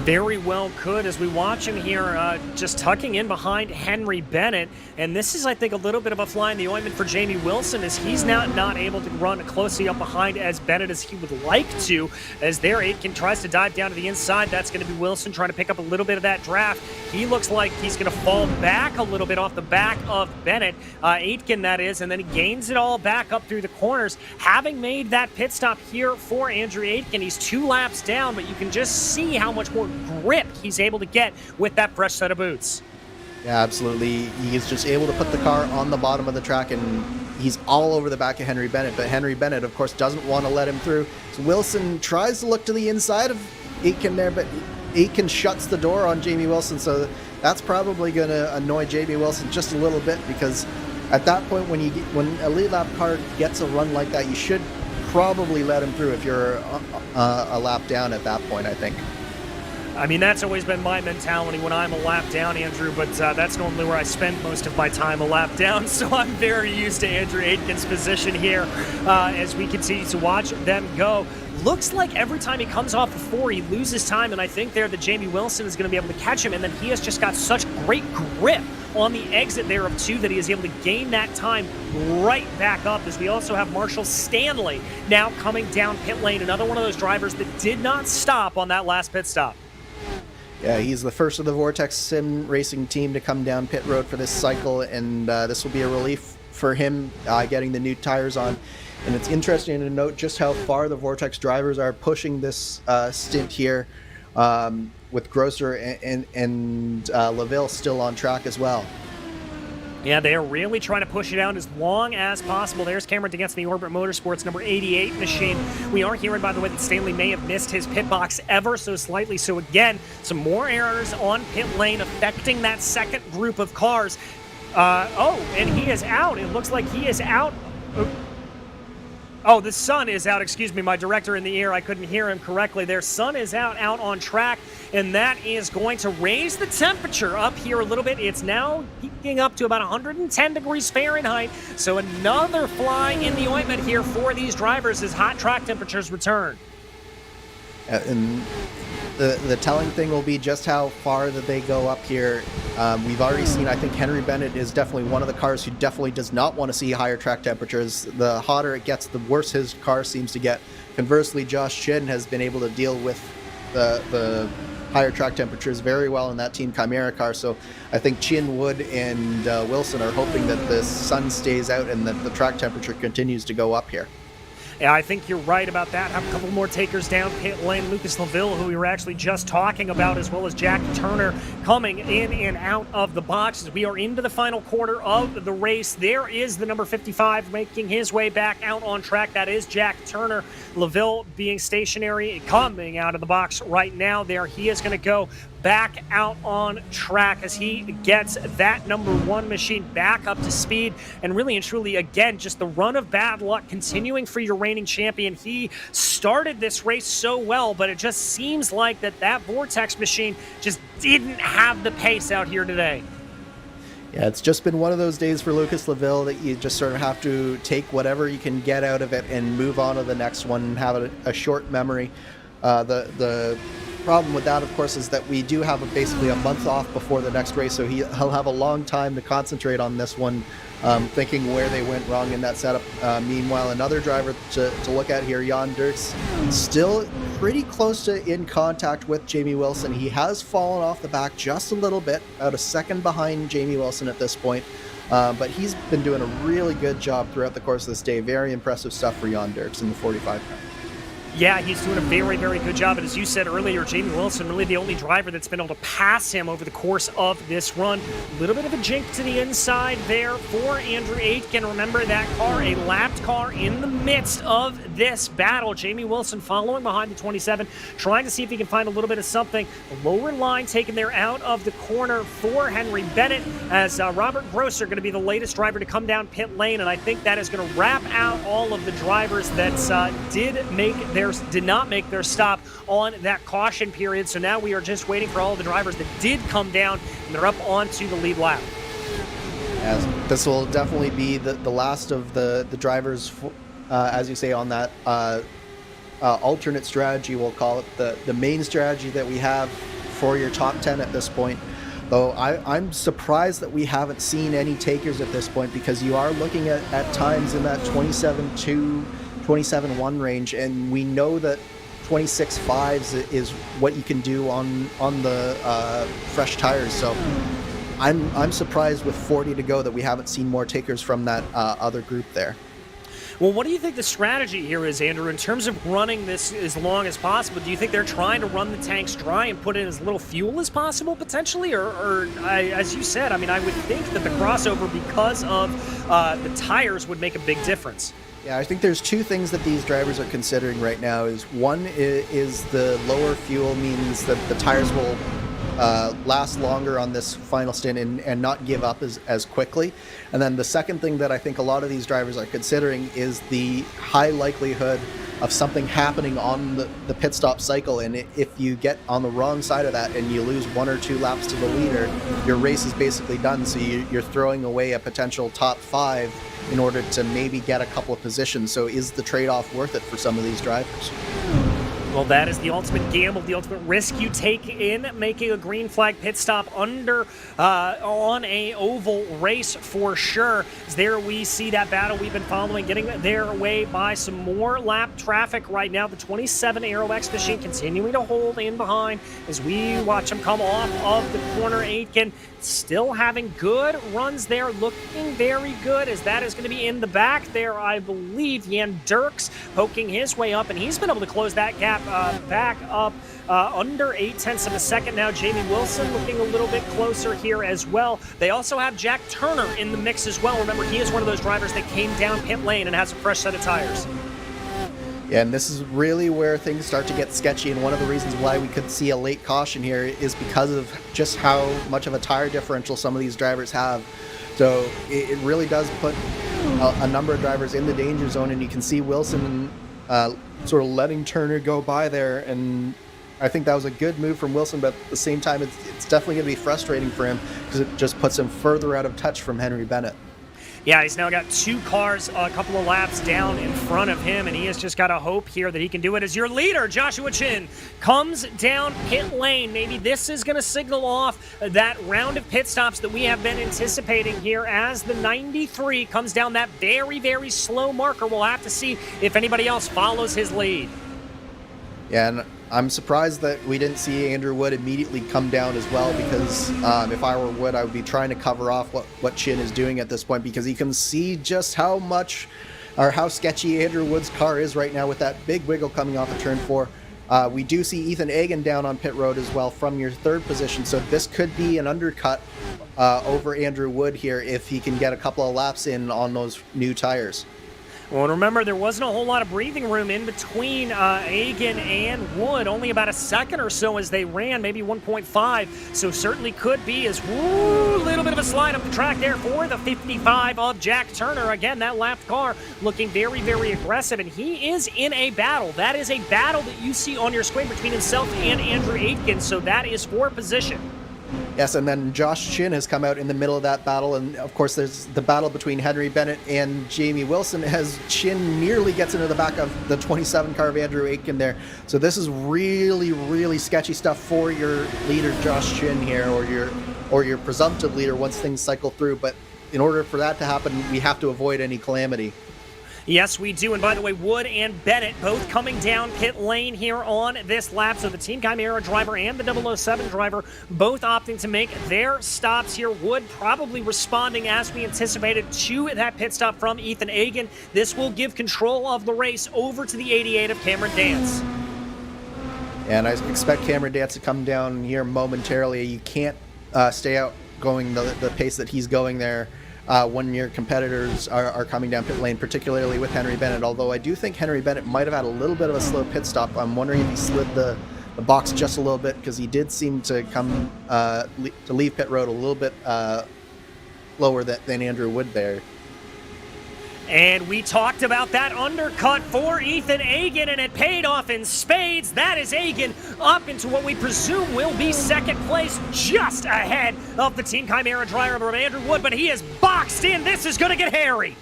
Very well could, as we watch him here just tucking in behind Henry Bennett. And this is, I think, a little bit of a fly in the ointment for Jamie Wilson, as he's now not able to run closely up behind as Bennett as he would like to. As there, Aitken tries to dive down to the inside. That's going to be Wilson trying to pick up a little bit of that draft. He looks like he's going to fall back a little bit off the back of Bennett, Aitken that is, and then he gains it all back up through the corners. Having made that pit stop here for Andrew Aitken, he's 2 laps down, but you can just see how much more grip he's able to get with that fresh set of boots. Yeah, absolutely. He's just able to put the car on the bottom of the track, and he's all over the back of Henry Bennett. But Henry Bennett, of course, doesn't want to let him through. So Wilson tries to look to the inside of Aitken there, but Aitken shuts the door on Jamie Wilson. So that's probably going to annoy Jamie Wilson just a little bit, because at that point, when a lead lap car gets a run like that, you should probably let him through if you're a lap down at that point, I think. I mean, that's always been my mentality when I'm a lap down, Andrew, but that's normally where I spend most of my time, a lap down, so I'm very used to Andrew Aitken's position here as we continue to watch them go. Looks like every time he comes off the 4, he loses time, and I think there that Jamie Wilson is going to be able to catch him, and then he has just got such great grip on the exit there of 2 that he is able to gain that time right back up, as we also have Marshall Stanley now coming down pit lane, another one of those drivers that did not stop on that last pit stop. Yeah, he's the first of the Vortex Sim Racing team to come down pit road for this cycle, and this will be a relief for him getting the new tires on. And it's interesting to note just how far the Vortex drivers are pushing this stint here, with Grosser and LaVille still on track as well. Yeah, they are really trying to push it out as long as possible. There's Cameron against the Orbit Motorsports number 88 machine. We are hearing, by the way, that Stanley may have missed his pit box ever so slightly. So again, some more errors on pit lane affecting that second group of cars. And he is out. It looks like he is out. Oh, the sun is out. Excuse me, my director in the ear, I couldn't hear him correctly. Their sun is out on track, and that is going to raise the temperature up here a little bit. It's now peaking up to about 110 degrees Fahrenheit, so another fly in the ointment here for these drivers as hot track temperatures return. And the telling thing will be just how far that they go up here. We've already seen, I think Henry Bennett is definitely one of the cars who definitely does not want to see higher track temperatures. The hotter it gets, the worse his car seems to get. Conversely, Josh Chin has been able to deal with the higher track temperatures very well in that Team Chimera car. So I think Chin, Wood, and Wilson are hoping that the sun stays out and that the track temperature continues to go up here. Yeah, I think you're right about that. Have a couple more takers down pit lane. Lucas Laville, who we were actually just talking about, as well as Jackie Turner coming in and out of the boxes. We are into the final quarter of the race. There is the number 55 making his way back out on track. That is Jack Turner. Laville being stationary, coming out of the box right now there. He is going to go back out on track as he gets that number 1 machine back up to speed. And really and truly, again, just the run of bad luck continuing for your reigning champion. He started this race so well, but it just seems like that Vortex machine just didn't have the pace out here today. Yeah, it's just been one of those days for Lucas Laville that you just sort of have to take whatever you can get out of it and move on to the next one and have a short memory. The problem with that, of course, is that we do have basically a month off before the next race, so he'll have a long time to concentrate on this one, thinking where they went wrong in that setup. Meanwhile, another driver to look at here, Jan Dirks, still pretty close to in contact with Jamie Wilson. He has fallen off the back just a little bit, about a second behind Jamie Wilson at this point, but he's been doing a really good job throughout the course of this day. Very impressive stuff for Jan Dirks in the 45 car. Yeah, he's doing a very, very good job. And as you said earlier, Jamie Wilson, really the only driver that's been able to pass him over the course of this run. A little bit of a jink to the inside there for Andrew Aitken. Remember that car, a lapped car in the midst of this battle. Jamie Wilson following behind the 27, trying to see if he can find a little bit of something. The lower line taken there out of the corner for Henry Bennett, as Robert Grosser going to be the latest driver to come down pit lane. And I think that is going to wrap out all of the drivers that did not make their stop on that caution period. So now we are just waiting for all the drivers that did come down, and they're up onto the lead lap. As this will definitely be the last of the drivers, as you say, on that alternate strategy, we'll call it, the main strategy that we have for your top 10 at this point. Though I'm surprised that we haven't seen any takers at this point, because you are looking at times in that 27.2, 27.1 range, and we know that 26.5s is what you can do on the fresh tires. So I'm surprised with 40 to go that we haven't seen more takers from that other group there. Well, what do you think the strategy here is, Andrew, in terms of running this as long as possible? Do you think they're trying to run the tanks dry and put in as little fuel as possible, potentially? Or as you said, I mean, I would think that the crossover, because of the tires, would make a big difference. Yeah, I think there's two things that these drivers are considering right now. One is the lower fuel means that the tires will last longer on this final stint and not give up as quickly. And then the second thing that I think a lot of these drivers are considering is the high likelihood of something happening on the pit stop cycle. And if you get on the wrong side of that and you lose 1 or 2 laps to the leader, your race is basically done. So you're throwing away a potential top 5 in order to maybe get a couple of positions. So is the trade-off worth it for some of these drivers? Well, that is the ultimate gamble, the ultimate risk you take in making a green flag pit stop on a oval race for sure. There we see that battle we've been following, getting their way by some more lap traffic right now. The 27 Aero X machine continuing to hold in behind as we watch him come off of the corner. Aitken still having good runs there, looking very good, as that is going to be in the back there, I believe. Jan Dirks poking his way up, and he's been able to close that gap back up under 0.8 of a second now. Jamie Wilson looking a little bit closer here as well. They also have Jack Turner in the mix as well. Remember, he is one of those drivers that came down pit lane and has a fresh set of tires. Yeah, and this is really where things start to get sketchy, and one of the reasons why we could see a late caution here is because of just how much of a tire differential some of these drivers have. So it really does put a number of drivers in the danger zone, and you can see Wilson sort of letting Turner go by there, and I think that was a good move from Wilson, but at the same time, it's definitely going to be frustrating for him because it just puts him further out of touch from Henry Bennett. Yeah, he's now got 2 cars a couple of laps down in front of him, and he has just got to hope here that he can do it. As your leader, Joshua Chin, comes down pit lane. Maybe this is going to signal off that round of pit stops that we have been anticipating here as the 93 comes down that very, very slow marker. We'll have to see if anybody else follows his lead. Yeah, and I'm surprised that we didn't see Andrew Wood immediately come down as well, because if I were Wood, I would be trying to cover off what Chin is doing at this point, because you can see just how much or how sketchy Andrew Wood's car is right now with that big wiggle coming off of turn 4. We do see Ethan Egan down on pit road as well from your 3rd position, so this could be an undercut over Andrew Wood here if he can get a couple of laps in on those new tires. Well, remember, there wasn't a whole lot of breathing room in between Egan and Wood, only about a second or so as they ran, maybe 1.5, so certainly could be as a little bit of a slide up the track there for the 55 of Jack Turner. Again, that lapped car looking very, very aggressive, and he is in a battle. That is a battle that you see on your screen between himself and Andrew Aitken, so that is for position. Yes, and then Josh Chin has come out in the middle of that battle, and of course there's the battle between Henry Bennett and Jamie Wilson as Chin nearly gets into the back of the 27 car of Andrew Aitken there. So this is really, really sketchy stuff for your leader Josh Chin here, or your presumptive leader once things cycle through. But in order for that to happen, we have to avoid any calamity. Yes, we do. And by the way, Wood and Bennett both coming down pit lane here on this lap. So the Team Chimera driver and the 007 driver both opting to make their stops here. Wood probably responding as we anticipated to that pit stop from Ethan Egan. This will give control of the race over to the 88 of Cameron Dance. And I expect Cameron Dance to come down here momentarily. You can't stay out going the pace that he's going there when your competitors are coming down pit lane, particularly with Henry Bennett. Although I do think Henry Bennett might have had a little bit of a slow pit stop. I'm wondering if he slid the box just a little bit, because he did seem to come to leave pit road a little bit lower than Andrew Wood there. And we talked about that undercut for Ethan Egan, and it paid off in spades. That is Egan up into what we presume will be second place, just ahead of the Team Chimera driver of Andrew Wood, but he is boxed in. This is going to get hairy.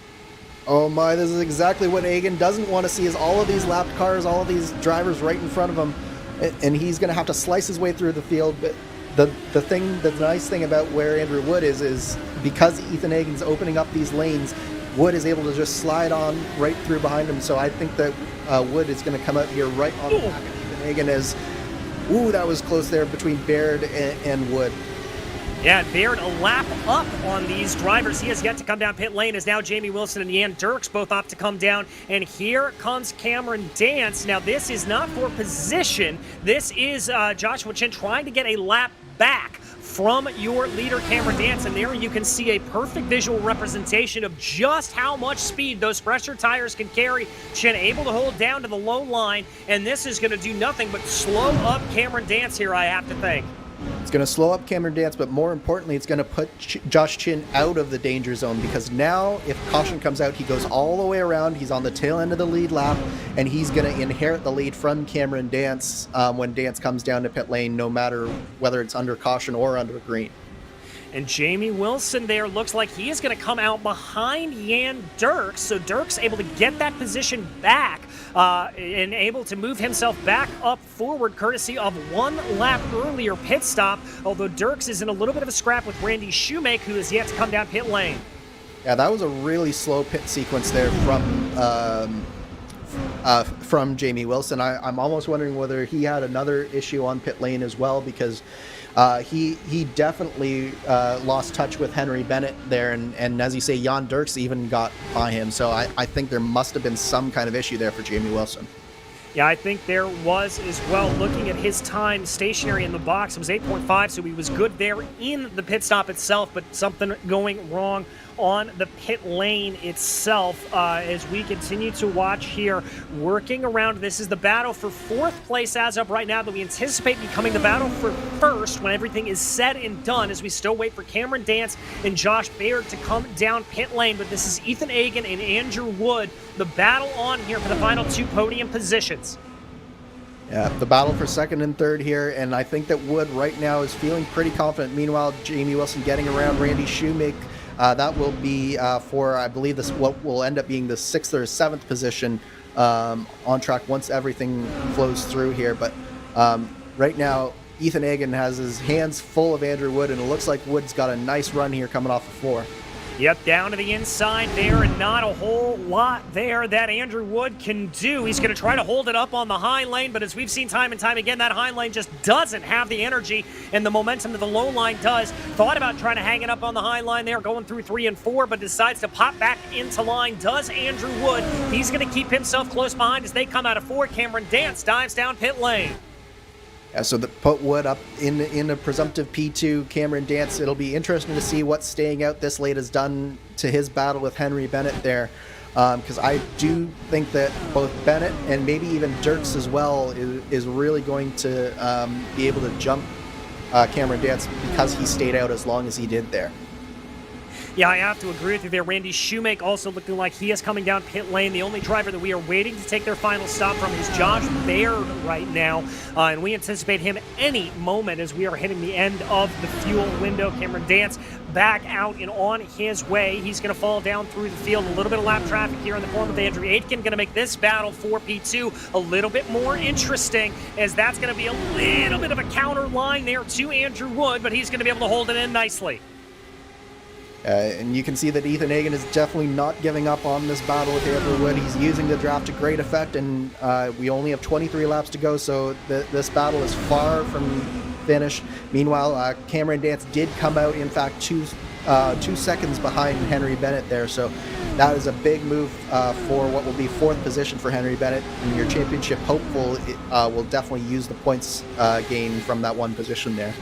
Oh my, this is exactly what Egan doesn't want to see, is all of these lapped cars, all of these drivers right in front of him, and he's going to have to slice his way through the field. But the nice thing about where Andrew Wood is because Ethan Egan's opening up these lanes, Wood is able to just slide on right through behind him. So I think that Wood is going to come out here right on the back of Ethan Egan as, that was close there between Baird and Wood. Yeah, Baird a lap up on these drivers. He has yet to come down pit lane, as now Jamie Wilson and Jan Dirks both opt to come down. And here comes Cameron Dance. Now, this is not for position. This is Joshua Chin trying to get a lap back from your leader, Cameron Dance. And there you can see a perfect visual representation of just how much speed those fresher tires can carry. Chin able to hold down to the low line, and this is going to do nothing but slow up Cameron Dance here, I have to think. It's going to slow up Cameron Dance, but more importantly, it's going to put Josh Chin out of the danger zone, because now if caution comes out, he goes all the way around. He's on the tail end of the lead lap, and he's going to inherit the lead from Cameron Dance when Dance comes down to pit lane, no matter whether it's under caution or under green. And Jamie Wilson there looks like he is going to come out behind Jan Dirks. So Dirks able to get that position back and able to move himself back up forward courtesy of one lap earlier pit stop. Although Dirks is in a little bit of a scrap with Randy Shoemake, who is yet to come down pit lane. Yeah, that was a really slow pit sequence there from Jamie Wilson. I'm almost wondering whether he had another issue on pit lane as well, because he definitely lost touch with Henry Bennett there, and as you say, Jan Dirks even got by him. So I think there must have been some kind of issue there for Jamie Wilson. Yeah, I think there was as well. Looking at his time stationary in the box, it was 8.5, so he was good there in the pit stop itself, but something going wrong on the pit lane itself as we continue to watch here. Working around, this is the battle for fourth place as of right now, that we anticipate becoming the battle for first when everything is said and done, as we still wait for Cameron Dance and Josh Baird to come down pit lane. But this is Ethan Egan and Andrew Wood, the battle on here for the final two podium positions. Yeah, the battle for second and third here, and I think that Wood right now is feeling pretty confident. Meanwhile, Jamie Wilson getting around Randy Shoemake. That will be for, I believe, this what will end up being the 6th or 7th position on track once everything flows through here. But right now, Ethan Egan has his hands full of Andrew Wood, and it looks like Wood's got a nice run here coming off the floor. Yep, down to the inside there, and not a whole lot there that Andrew Wood can do. He's going to try to hold it up on the high lane, but as we've seen time and time again, that high lane just doesn't have the energy and the momentum that the low line does. Thought about trying to hang it up on the high line there, going through 3 and 4, but decides to pop back into line. Does Andrew Wood. He's going to keep himself close behind as they come out of 4. Cameron Dance dives down pit lane. Yeah, so put Wood up in a presumptive P2. Cameron Dance, it'll be interesting to see what staying out this late has done to his battle with Henry Bennett there. Because I do think that both Bennett and maybe even Dirks as well is really going to be able to jump Cameron Dance because he stayed out as long as he did there. Yeah, I have to agree with you there. Randy Shoemake also looking like he is coming down pit lane. The only driver that we are waiting to take their final stop from is Josh Baird right now. And we anticipate him any moment as we are hitting the end of the fuel window. Cameron Dance back out and on his way. He's going to fall down through the field. A little bit of lap traffic here in the form of Andrew Aitken, going to make this battle for P2 a little bit more interesting, as that's going to be a little bit of a counter line there to Andrew Wood, but he's going to be able to hold it in nicely. And you can see that Ethan Hagan is definitely not giving up on this battle with Andrew Wood. He's using the draft to great effect, and we only have 23 laps to go, so this battle is far from finished. Meanwhile, Cameron Dance did come out, in fact, 2 seconds behind Henry Bennett there, so that is a big move for what will be 4th position for Henry Bennett. And your championship hopeful will definitely use the points gain from that 1 position there.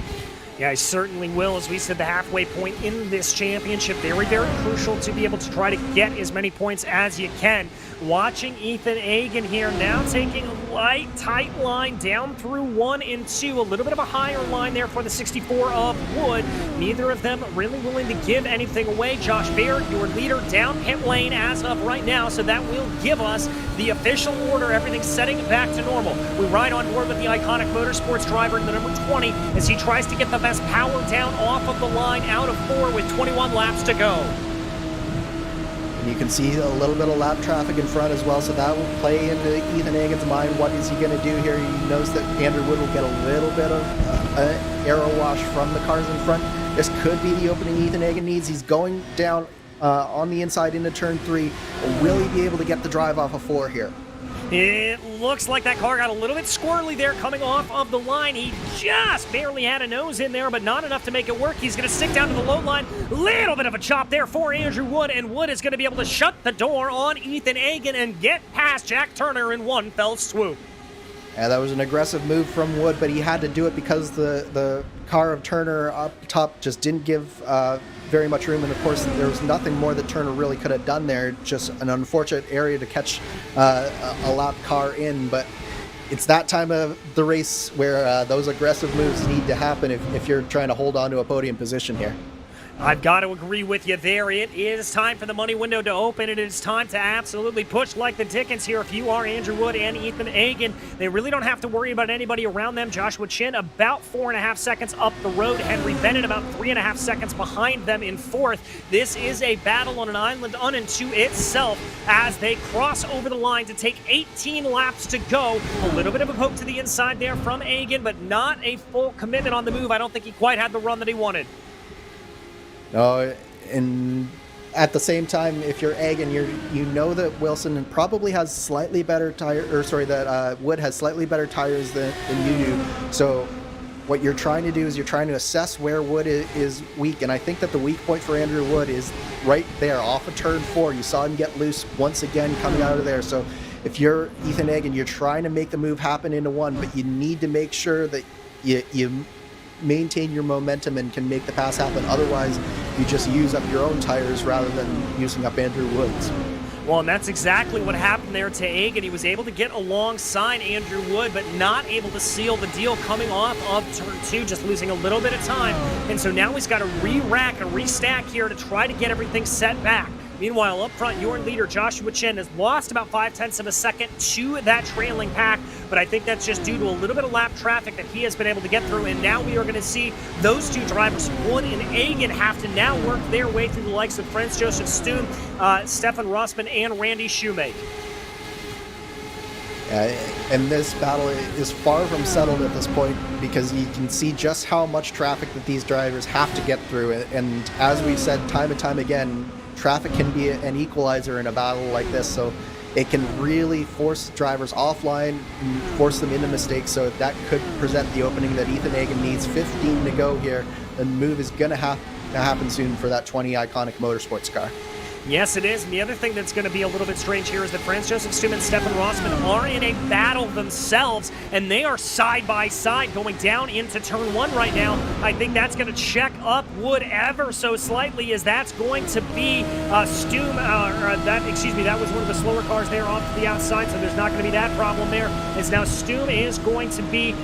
Yeah, I certainly will. As we said, the halfway point in this championship, very, very crucial to be able to try to get as many points as you can. Watching Ethan Hagan here now taking a light, tight line down through 1 and 2. A little bit of a higher line there for the 64 of Wood. Neither of them really willing to give anything away. Josh Baird, your leader, down pit lane as of right now, so that will give us the official order. Everything setting back to normal. We ride on board with the iconic motorsports driver in the number 20 as he tries to get the best power down off of the line out of 4 with 21 laps to go. And you can see a little bit of lap traffic in front as well, so that will play into Ethan Hagan's mind. What is he going to do here? He knows that Andrew Wood will get a little bit of aero wash from the cars in front. This could be the opening Ethan Hagan needs. He's going down on the inside into turn 3. Will he be able to get the drive off of 4 here? It looks like that car got a little bit squirrely there coming off of the line. He just barely had a nose in there, but not enough to make it work. He's going to stick down to the low line. Little bit of a chop there for Andrew Wood, and Wood is going to be able to shut the door on Ethan Hagan and get past Jack Turner in one fell swoop. Yeah, that was an aggressive move from Wood, but he had to do it because the car of Turner up top just didn't give very much room, and of course there was nothing more that Turner really could have done there. Just an unfortunate area to catch a lap car in, but it's that time of the race where those aggressive moves need to happen if you're trying to hold on to a podium position here. I've got to agree with you there. It is time for the money window to open. It is time to absolutely push like the Dickens here if you are Andrew Wood and Ethan Hagan. They really don't have to worry about anybody around them. Joshua Chin about 4.5 seconds up the road. Henry Bennett about 3.5 seconds behind them in 4th. This is a battle on an island unto itself as they cross over the line to take 18 laps to go. A little bit of a poke to the inside there from Hagan, but not a full commitment on the move. I don't think he quite had the run that he wanted. No, and at the same time, if you're Hagan, you know that Wilson probably has slightly better Wood has slightly better tires than you do. So what you're trying to do is you're trying to assess where Wood is weak, and I think that the weak point for Andrew Wood is right there off of turn 4. You saw him get loose once again coming out of there. So if you're Ethan Hagan, you're trying to make the move happen into 1, but you need to make sure that you maintain your momentum and can make the pass happen. Otherwise, you just use up your own tires rather than using up Andrew Wood's. Well, and that's exactly what happened there to Hagan. He was able to get alongside Andrew Wood, but not able to seal the deal coming off of turn 2, just losing a little bit of time. And so now he's got to re-rack and restack here to try to get everything set back. Meanwhile, up front, your leader, Joshua Chen, has lost about 0.5 of a second to that trailing pack, but I think that's just due to a little bit of lap traffic that he has been able to get through, and now we are going to see those two drivers, Wood and Hagan, have to now work their way through the likes of Franz Josef Stoon, Stefan Rossman, and Randy Shoemake. And this battle is far from settled at this point because you can see just how much traffic that these drivers have to get through. And as we've said time and time again, traffic can be an equalizer in a battle like this. So it can really force drivers offline, force them into mistakes. So that could present the opening that Ethan Hagen needs. 15 to go here. The move is going to happen soon for that 20 iconic motorsports car. Yes, it is. And the other thing that's going to be a little bit strange here is that Franz Josef Stum and Stefan Rossmann are in a battle themselves, and they are side by side going down into turn one right now. I think that's going to check up Wood ever so slightly, as that's going to be Stum, that was one of the slower cars there off to the outside, so there's not going to be that problem there. As now Stum is going to be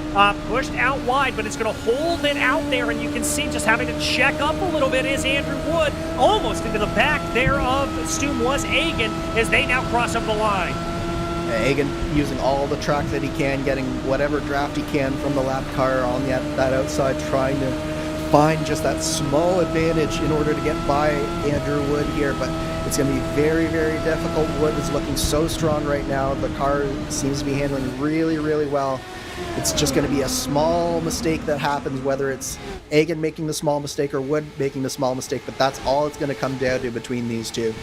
pushed out wide, but it's going to hold it out there, and you can see just having to check up a little bit is Andrew Wood, almost into the back there of Stum was Hagen, as they now cross over the line. Hagen using all the track that he can, getting whatever draft he can from the lap car on that outside, trying to find just that small advantage in order to get by Andrew Wood here, but it's going to be very, very difficult. Wood is looking so strong right now. The car seems to be handling really, really well. It's just going to be a small mistake that happens, whether it's Hagen making the small mistake or Wood making the small mistake, but that's all it's going to come down to between these two.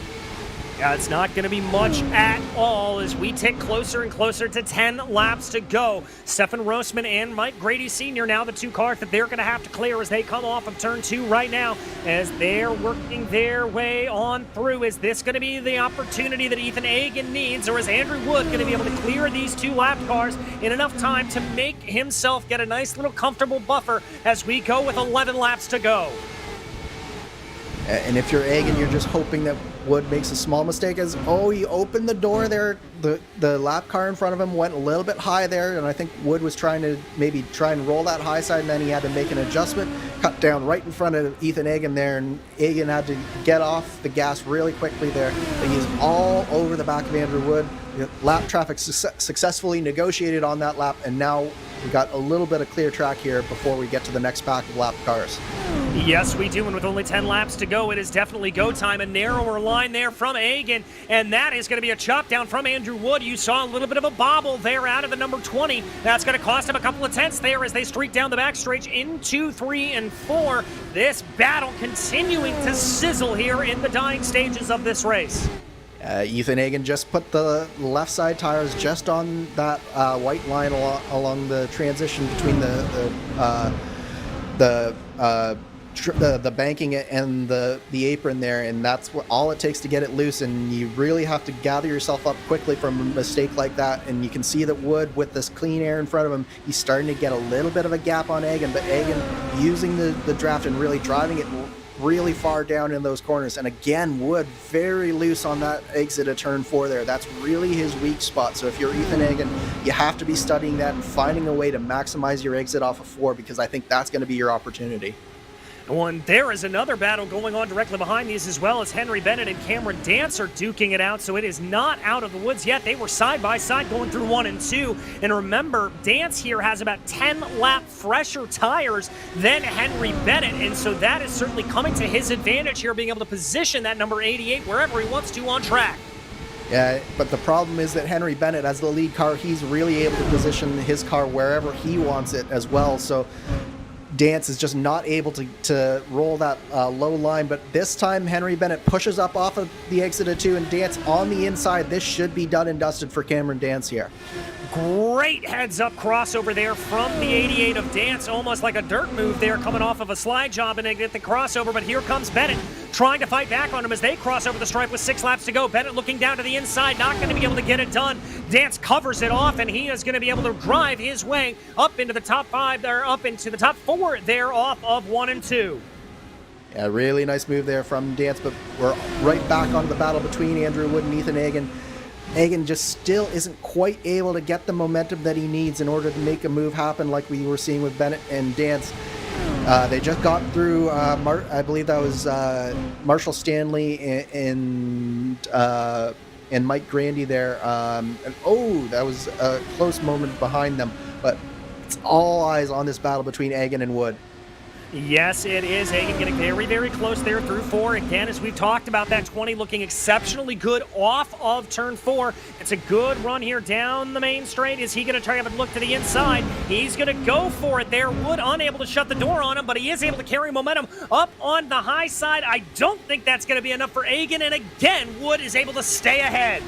Yeah, it's not going to be much at all as we tick closer and closer to 10 laps to go. Stefan Rossmann and Mike Grady Sr. now the two cars that they're going to have to clear as they come off of turn two right now, as they're working their way on through. Is this going to be the opportunity that Ethan Hagen needs, or is Andrew Wood going to be able to clear these two lap cars in enough time to make himself get a nice little comfortable buffer as we go with 11 laps to go? And if you're Hagen, you're just hoping that Wood makes a small mistake, as, he opened the door there. The lap car in front of him went a little bit high there, and I think Wood was trying to maybe try and roll that high side, and then he had to make an adjustment, cut down right in front of Ethan Hagen there, and Hagen had to get off the gas really quickly there. He's all over the back of Andrew Wood. Lap traffic successfully negotiated on that lap, and now we got a little bit of clear track here before we get to the next pack of lap cars. Yes, we do, and with only 10 laps to go, it is definitely go time. A narrower line there from Hagen, and that is going to be a chop down from Andrew Wood. You saw a little bit of a bobble there out of the number 20. That's going to cost him a couple of tenths there as they streak down the backstretch into 3 and 4. This battle continuing to sizzle here in the dying stages of this race. Ethan Hagen just put the left side tires just on that white line along the transition between the banking and the apron there, and that's all it takes to get it loose, and you really have to gather yourself up quickly from a mistake like that. And you can see that Wood, with this clean air in front of him, he's starting to get a little bit of a gap on Hagen, but Hagen using the draft and really driving it really far down in those corners. And again, Wood very loose on that exit of turn 4 there. That's really his weak spot. So if you're Ethan Hagen, you have to be studying that and finding a way to maximize your exit off of 4, because I think that's going to be your opportunity. And there is another battle going on directly behind these as well, as Henry Bennett and Cameron Dance are duking it out, so it is not out of the woods yet. They were side by side going through 1 and 2. And remember, Dance here has about 10 lap fresher tires than Henry Bennett, and so that is certainly coming to his advantage here, being able to position that number 88 wherever he wants to on track. Yeah, but the problem is that Henry Bennett, as the lead car, he's really able to position his car wherever he wants it as well. So Dance is just not able to roll that low line, but this time Henry Bennett pushes up off of the exit of 2, and Dance on the inside. This should be done and dusted for Cameron Dance here. Great heads-up crossover there from the 88 of Dance, almost like a dirt move there, coming off of a slide job and get the crossover, but here comes Bennett trying to fight back on him as they cross over the stripe with 6 laps to go. Bennett looking down to the inside, not going to be able to get it done. Dance covers it off, and he is going to be able to drive his way up into the top 5 there, up into the top 4 there off of 1 and 2. Yeah, really nice move there from Dance, but we're right back on the battle between Andrew Wood and Ethan Hagen. Hagen just still isn't quite able to get the momentum that he needs in order to make a move happen like we were seeing with Bennett and Dance. They just got through, I believe that was Marshall Stanley and Mike Grandy there. That was a close moment behind them, but it's all eyes on this battle between Hagen and Wood. Yes, it is. Hagan getting very, very close there through 4. Again, as we've talked about, that 20 looking exceptionally good off of turn 4. It's a good run here down the main straight. Is he going to try to have a look to the inside? He's going to go for it there. Wood unable to shut the door on him, but he is able to carry momentum up on the high side. I don't think that's going to be enough for Hagan, and again, Wood is able to stay ahead.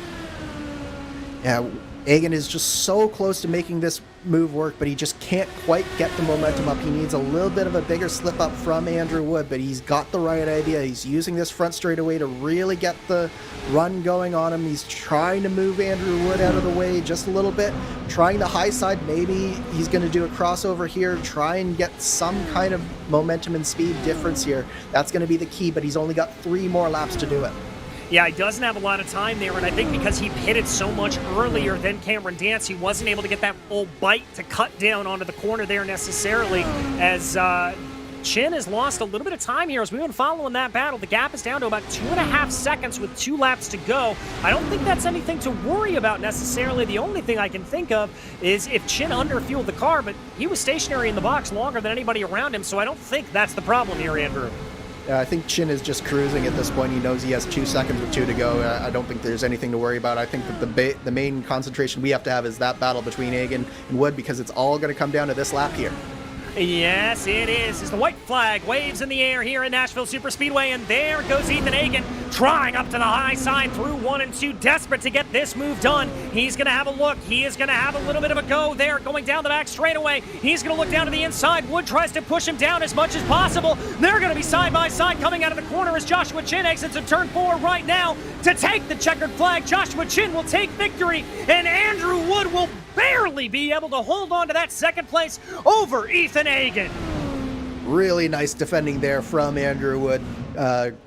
Yeah, Hagan is just so close to making this move work, but he just can't quite get the momentum up. He needs a little bit of a bigger slip up from Andrew Wood, but he's got the right idea. He's using this front straightaway to really get the run going on him. He's trying to move Andrew Wood out of the way just a little bit, trying the high side. Maybe he's going to do a crossover here, try and get some kind of momentum and speed difference here. That's going to be the key, but he's only got 3 more laps to do it. Yeah, he doesn't have a lot of time there, and I think because he pitted so much earlier than Cameron Dance, he wasn't able to get that full bite to cut down onto the corner there necessarily, as Chin has lost a little bit of time here as we've been following that battle. The gap is down to about 2.5 seconds with 2 laps to go. I don't think that's anything to worry about necessarily. The only thing I can think of is if Chin underfueled the car, but he was stationary in the box longer than anybody around him, so I don't think that's the problem here, Andrew. I think Chin is just cruising at this point. He knows he has 2 seconds with 2 to go. I don't think there's anything to worry about. I think that the main concentration we have to have is that battle between Hagan and Wood, because it's all going to come down to this lap here. Yes, it is. As the white flag waves in the air here at Nashville Superspeedway, and there goes Ethan Hagan trying up to the high side through 1 and 2, desperate to get this move done. He's going to have a look. He is going to have a little bit of a go there, going down the back straightaway. He's going to look down to the inside. Wood tries to push him down as much as possible. They're going to be side by side coming out of the corner as Joshua Chin exits in turn 4 right now to take the checkered flag. Joshua Chin will take victory, and Andrew Wood will barely be able to hold on to that second place over Ethan Hagan. Really nice defending there from Andrew Wood.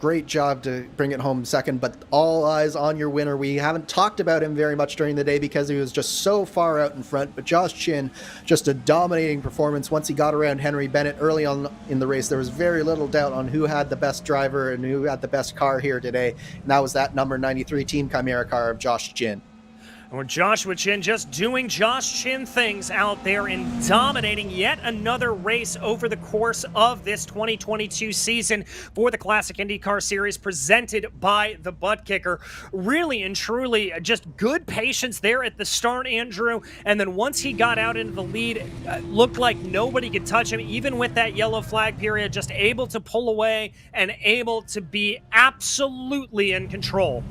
Great job to bring it home second, but all eyes on your winner. We haven't talked about him very much during the day because he was just so far out in front, but Josh Chin, just a dominating performance. Once he got around Henry Bennett early on in the race, there was very little doubt on who had the best driver and who had the best car here today, and that was that number 93 Team Chimera car of Josh Chin. Or Joshua Chin just doing Josh Chin things out there and dominating yet another race over the course of this 2022 season for the Classic Indycar Series presented by the Buttkicker. Really and truly just good patience there at the start, Andrew. And then once he got out into the lead, looked like nobody could touch him, even with that yellow flag period, just able to pull away and able to be absolutely in control.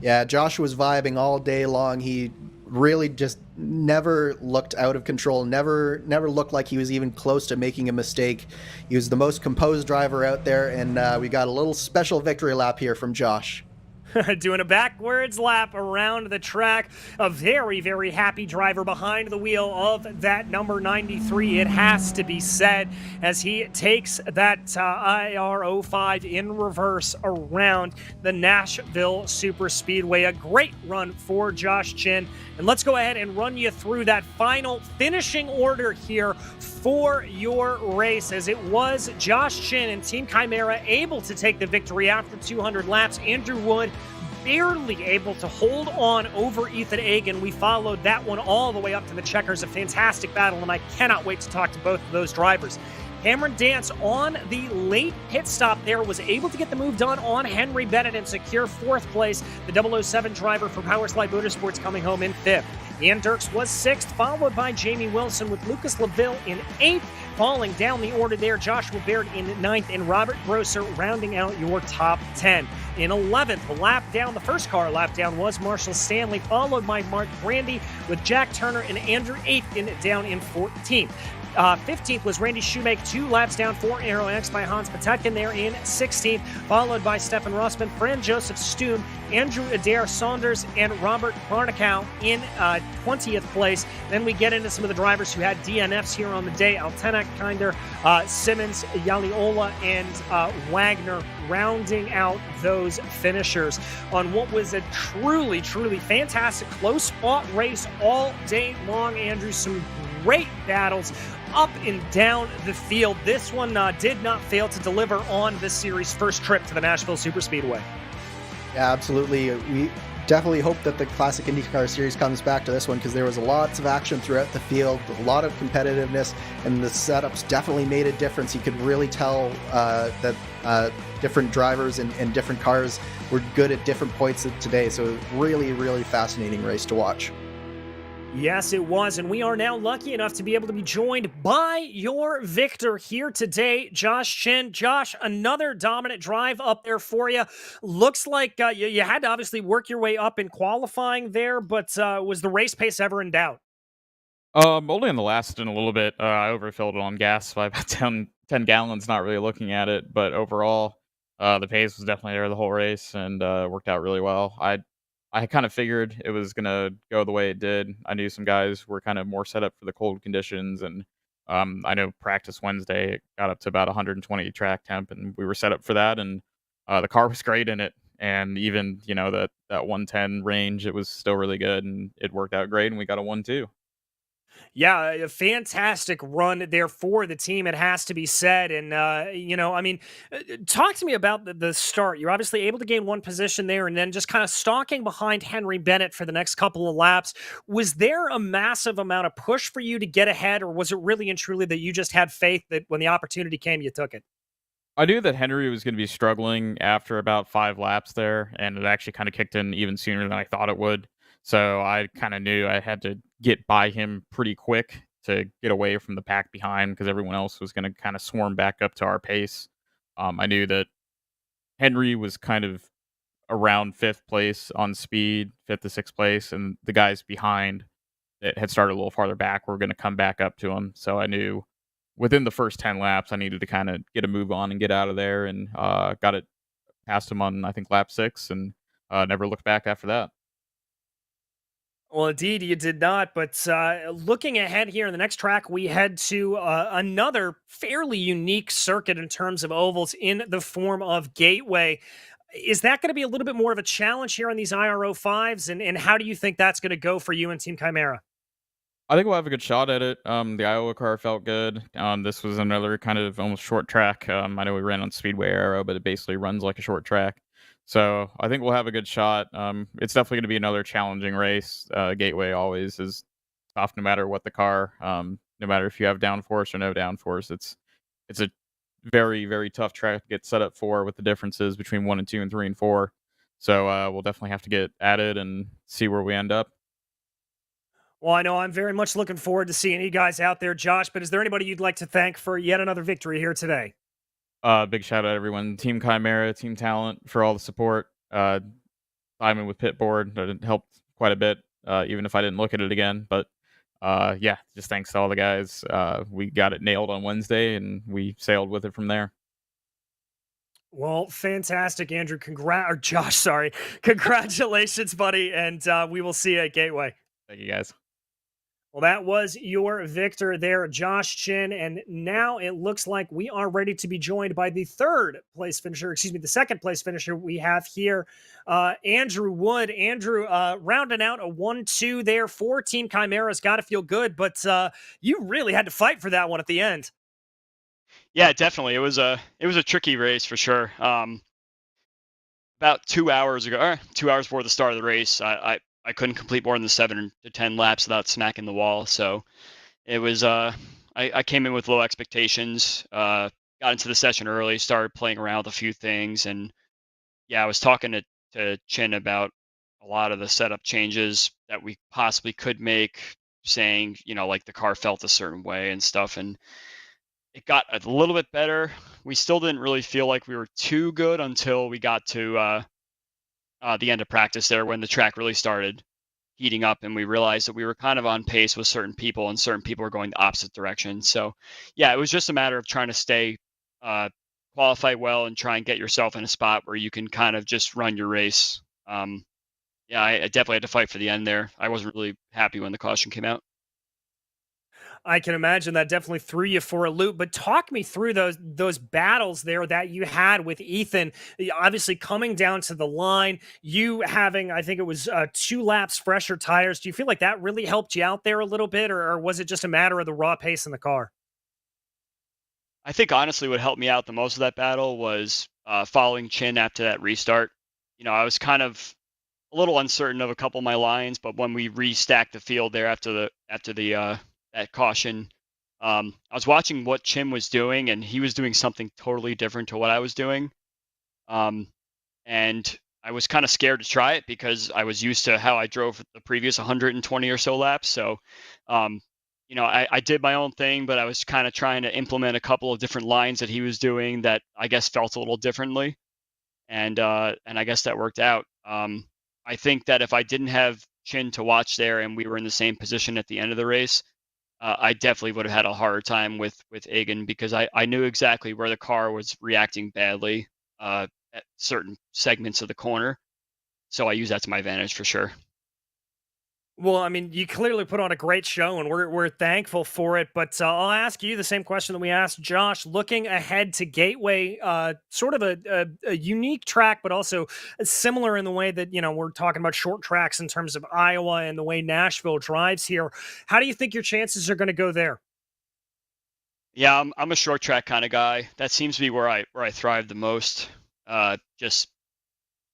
Yeah, Josh was vibing all day long. He really just never looked out of control, never looked like he was even close to making a mistake. He was the most composed driver out there, and we got a little special victory lap here from Josh. Doing a backwards lap around the track. A very, very happy driver behind the wheel of that number 93, it has to be said, as he takes that IR05 in reverse around the Nashville Superspeedway. A great run for Josh Chin. And let's go ahead and run you through that final finishing order here for your race, as it was Josh Chin and Team Chimera able to take the victory after 200 laps. Andrew Wood barely able to hold on over Ethan Hagan. We followed that one all the way up to the checkers. A fantastic battle, and I cannot wait to talk to both of those drivers. Cameron Dance on the late pit stop there was able to get the move done on Henry Bennett and secure 4th place. The 007 driver for Powerslide Motorsports coming home in 5th. Ian Dirks was 6th, followed by Jamie Wilson, with Lucas LaVille in 8th. Falling down the order there, Joshua Baird in 9th, and Robert Grosser rounding out your top 10. In 11th, the first car lap down was Marshall Stanley, followed by Mark Brandy, with Jack Turner and Andrew 8th down in 14th. 15th was Randy Shoemake, 2 laps down for Aero X by Hans Patutkin there in 16th, followed by Stefan Rossman, Fran Joseph Stoom, Andrew Adair Saunders, and Robert Barnacow in 20th place. Then we get into some of the drivers who had DNFs here on the day. Altenak, Kinder, Simmons, Yaliola, and Wagner rounding out those finishers on what was a truly, truly fantastic close-fought race all day long, Andrew. Some great battles up and down the field. This one did not fail to deliver on this series' first trip to the Nashville Superspeedway. Yeah, absolutely. We definitely hope that the Classic IndyCar Series comes back to this one, because there was lots of action throughout the field, a lot of competitiveness, and the setups definitely made a difference. You could really tell that different drivers and different cars were good at different points of today. So really, really fascinating race to watch. Yes, it was. And we are now lucky enough to be able to be joined by your victor here today, Josh Chin. Josh, another dominant drive up there for you. Looks like you had to obviously work your way up in qualifying there, but was the race pace ever in doubt? Only in the last stint a little bit. I overfilled it on gas by about 10 gallons, not really looking at it. But overall, the pace was definitely there the whole race and worked out really well. I kind of figured it was going to go the way it did. I knew some guys were kind of more set up for the cold conditions. And I know practice Wednesday, it got up to about 120 track temp, and we were set up for that. And the car was great in it. And even, that 110 range, it was still really good, and it worked out great. And we got a 1-2. Yeah, a fantastic run there for the team, it has to be said. And, talk to me about the start. You're obviously able to gain one position there and then just kind of stalking behind Henry Bennett for the next couple of laps. Was there a massive amount of push for you to get ahead, or was it really and truly that you just had faith that when the opportunity came, you took it? I knew that Henry was going to be struggling after about 5 laps there, and it actually kind of kicked in even sooner than I thought it would. So I kind of knew I had to get by him pretty quick to get away from the pack behind, because everyone else was going to kind of swarm back up to our pace. I knew that Henry was kind of around 5th place on speed, 5th to 6th place, and the guys behind that had started a little farther back were going to come back up to him. So I knew within the first 10 laps, I needed to kind of get a move on and get out of there, and got it past him on, I think, lap 6, and never looked back after that. Well, indeed, you did not. But looking ahead here in the next track, we head to another fairly unique circuit in terms of ovals in the form of Gateway. Is that going to be a little bit more of a challenge here on these IRO 5s? And how do you think that's going to go for you and Team Chimera? I think we'll have a good shot at it. The Iowa car felt good. This was another kind of almost short track. I know we ran on Speedway Aero, but it basically runs like a short track. So I think we'll have a good shot. It's definitely going to be another challenging race. Gateway always is tough, no matter what the car. No matter if you have downforce or no downforce, it's a very, very tough track to get set up for, with the differences between 1 and 2 and 3 and 4. So we'll definitely have to get at it and see where we end up. Well, I know I'm very much looking forward to seeing you guys out there, Josh. But is there anybody you'd like to thank for yet another victory here today? Big shout out everyone, Team Chimera, Team Talent, for all the support. Simon with Pitboard, that helped quite a bit, even if I didn't look at it again. But yeah, just thanks to all the guys. We got it nailed on Wednesday, and we sailed with it from there. Well, fantastic, Andrew. Or Josh, sorry. Congratulations, buddy. And we will see you at Gateway. Thank you, guys. Well, that was your victor there, Josh Chin. And now it looks like we are ready to be joined by the the second place finisher we have here, Andrew Wood. Andrew, rounding out a 1-2 there for Team Chimera's got to feel good, but you really had to fight for that one at the end. Yeah, definitely. It was a tricky race for sure. About 2 hours ago, or 2 hours before the start of the race, I couldn't complete more than the 7 to 10 laps without smacking the wall. So it was I came in with low expectations. Got into the session early, started playing around with a few things, and yeah, I was talking to Chin about a lot of the setup changes that we possibly could make, saying, like the car felt a certain way and stuff, and it got a little bit better. We still didn't really feel like we were too good until we got to the end of practice there, when the track really started heating up and we realized that we were kind of on pace with certain people, and certain people were going the opposite direction. So yeah, it was just a matter of trying to stay qualify well and try and get yourself in a spot where you can kind of just run your race. Yeah, I definitely had to fight for the end there. I wasn't really happy when the caution came out. I can imagine that definitely threw you for a loop. But talk me through those battles there that you had with Ethan. Obviously, coming down to the line, you having, I think it was 2 laps fresher tires. Do you feel like that really helped you out there a little bit, or was it just a matter of the raw pace in the car? I think honestly what helped me out the most of that battle was following Chin after that restart. I was kind of a little uncertain of a couple of my lines, but when we restacked the field there after the that caution, I was watching what Chim was doing, and he was doing something totally different to what I was doing. Um, and I was kind of scared to try it because I was used to how I drove the previous 120 or so laps. So, um, I did my own thing, but I was kind of trying to implement a couple of different lines that he was doing that I guess felt a little differently, and I guess that worked out. I think that if I didn't have Chin to watch there and we were in the same position at the end of the race, I definitely would have had a harder time with Egan because I knew exactly where the car was reacting badly at certain segments of the corner. So I use that to my advantage for sure. Well, I mean, you clearly put on a great show, and we're thankful for it. But I'll ask you the same question that we asked Josh. Looking ahead to Gateway, sort of a unique track, but also similar in the way that we're talking about short tracks in terms of Iowa and the way Nashville drives here. How do you think your chances are going to go there? Yeah, I'm a short track kind of guy. That seems to be where I thrive the most. Just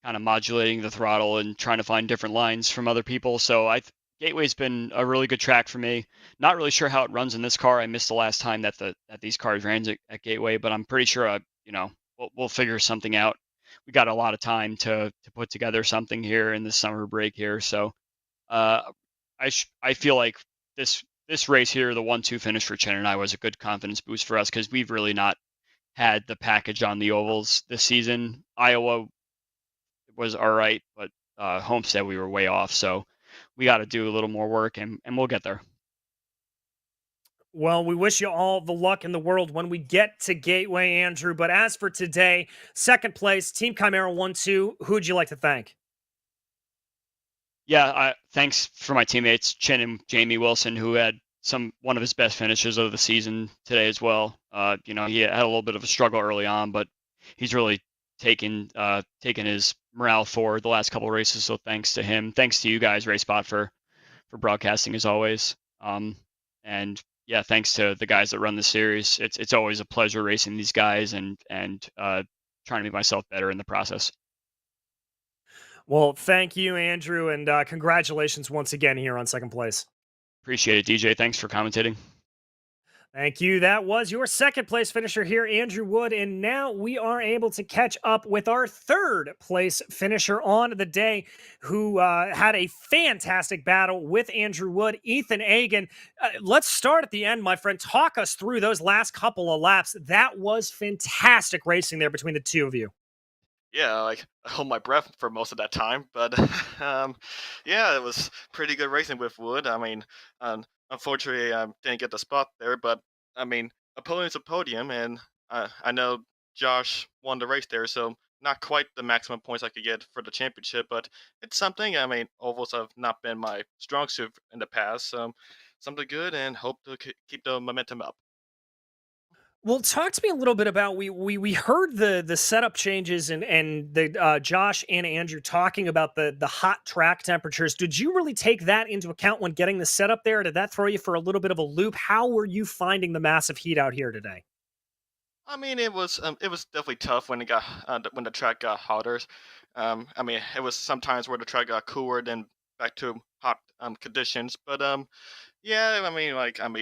kind of modulating the throttle and trying to find different lines from other people. So Gateway's been a really good track for me. Not really sure how it runs in this car. I missed the last time that these cars ran at Gateway, but I'm pretty sure we'll figure something out. We got a lot of time to put together something here in the summer break here. So uh, I feel like this race here, the 1-2 finish for Chen and I was a good confidence boost for us because we've really not had the package on the ovals this season. Iowa was all right, but Homestead we were way off. So we got to do a little more work, and we'll get there. Well, we wish you all the luck in the world when we get to Gateway, Andrew. But as for today, second place, Team Chimera 1-2. Who'd you like to thank? Yeah, thanks for my teammates Chin and Jamie Wilson, who had one of his best finishes of the season today as well. He had a little bit of a struggle early on, but he's really taken his morale forward the last couple of races. So thanks to him. Thanks to you guys, RaceSpot, for broadcasting as always. And yeah, thanks to the guys that run the series. It's always a pleasure racing these guys and trying to make myself better in the process. Well, thank you, Andrew, and congratulations once again here on second place. Appreciate it, DJ. Thanks for commentating. Thank you. That was your second place finisher here, Andrew Wood. And now we are able to catch up with our third place finisher on the day, who had a fantastic battle with Andrew Wood, Ethan Agan. Let's start at the end, my friend. Talk us through those last couple of laps. That was fantastic racing there between the two of you. Yeah, like I hold my breath for most of that time, but yeah, it was pretty good racing with Wood. I mean, unfortunately, I didn't get the spot there, but I mean, a podium's a podium, and I know Josh won the race there, so not quite the maximum points I could get for the championship, but it's something. I mean, ovals have not been my strong suit in the past, so something good, and hope to keep the momentum up. Well, talk to me a little bit about we heard the setup changes and the Josh and Andrew talking about the hot track temperatures. Did you really take that into account when getting the setup there? Did that throw you for a little bit of a loop? How were you finding the massive heat out here today? I mean, it was definitely tough when when the track got hotter. I mean, it was sometimes where the track got cooler, then back to hot conditions. But yeah,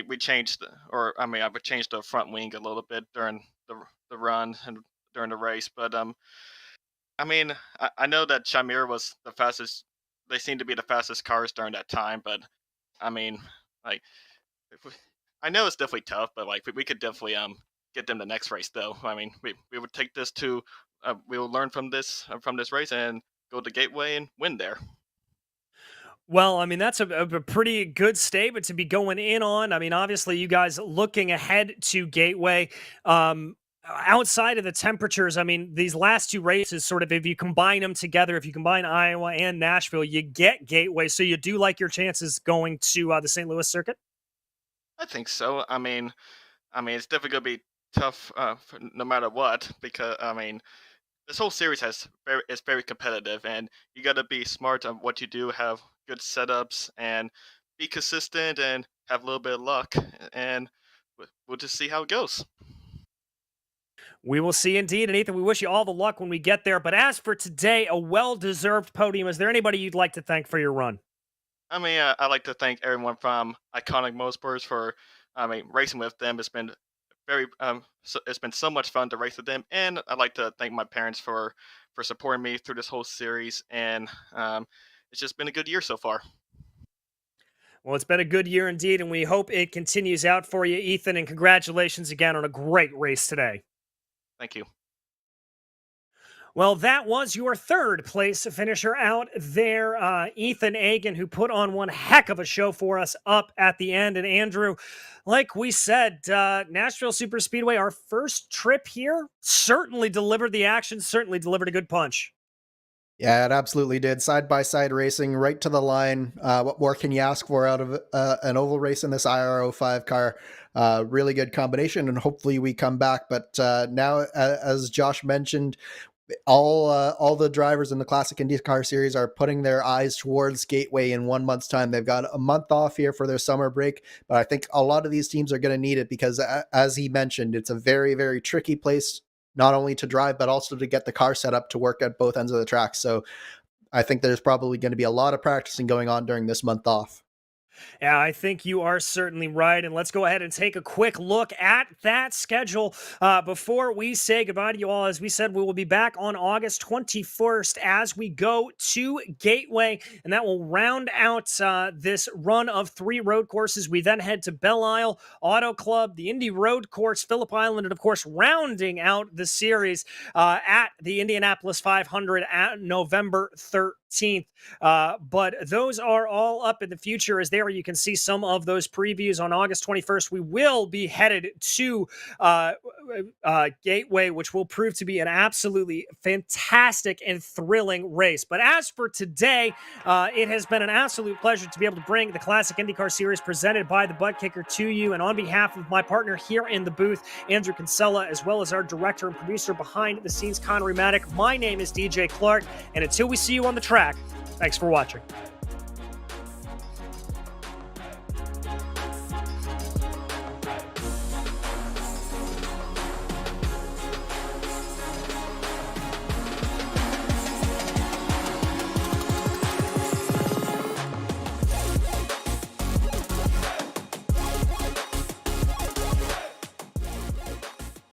we changed, or I mean, I would change the front wing a little bit during the run and during the race. But I mean, I know that Shamir was the fastest. They seemed to be the fastest cars during that time. But I mean, like if we, I know it's definitely tough, but like we could definitely get them the next race though. I mean, we would take this to we will learn from this race and go to Gateway and win there. Well, I mean, that's a pretty good statement to be going in on. I mean, obviously, you guys looking ahead to Gateway. Outside of the temperatures, I mean, these last two races, sort of, if you combine them together, if you combine Iowa and Nashville, you get Gateway. So you do like your chances going to the St. Louis circuit? I think so. I mean, it's definitely gonna be tough no matter what because I mean this whole series is very competitive, and you got to be smart on what you do, have good setups, and be consistent, and have a little bit of luck, and we'll just see how it goes. We will see indeed. And Ethan, we wish you all the luck when we get there. But as for today, a well-deserved podium. Is there anybody you'd like to thank for your run? I mean, I'd like to thank everyone from Iconic Motorsports for, racing with them. It's been it's been so much fun to race with them, and I'd like to thank my parents for supporting me through this whole series. And it's just been a good year so far. Well, it's been a good year indeed, and we hope it continues out for you, Ethan. And congratulations again on a great race today. Thank you. Well, that was your third place finisher out there, Ethan Agan, who put on one heck of a show for us up at the end. And Andrew, like we said, Nashville Superspeedway, our first trip here, certainly delivered the action, certainly delivered a good punch. Yeah, it absolutely did. Side-by-side racing, right to the line. What more can you ask for out of an oval race in this IR05 car? Really good combination, and hopefully we come back. But now, as Josh mentioned, all the drivers in the Classic Indycar series are putting their eyes towards Gateway in 1 month's time. They've got a month off here for their summer break, but I think a lot of these teams are going to need it because, as he mentioned, it's a very, very tricky place, not only to drive, but also to get the car set up to work at both ends of the track. So I think there's probably going to be a lot of practicing going on during this month off. Yeah, I think you are certainly right. And let's go ahead and take a quick look at that schedule before we say goodbye to you all. As we said, we will be back on August 21st as we go to Gateway, and that will round out this run of 3 road courses. We then head to Belle Isle, Auto Club, the Indy Road Course, Phillip Island, and of course, rounding out the series at the Indianapolis 500 at November 13th. But those are all up in the future. As there you can see some of those previews. On August 21st, we will be headed to Gateway, which will prove to be an absolutely fantastic and thrilling race. But as for today, it has been an absolute pleasure to be able to bring the Classic IndyCar Series presented by the Buttkicker to you. And on behalf of my partner here in the booth, Andrew Kinsella, as well as our director and producer behind the scenes, Connery Maddock, my name is DJ Clark. And until we see you on the track, thanks for watching.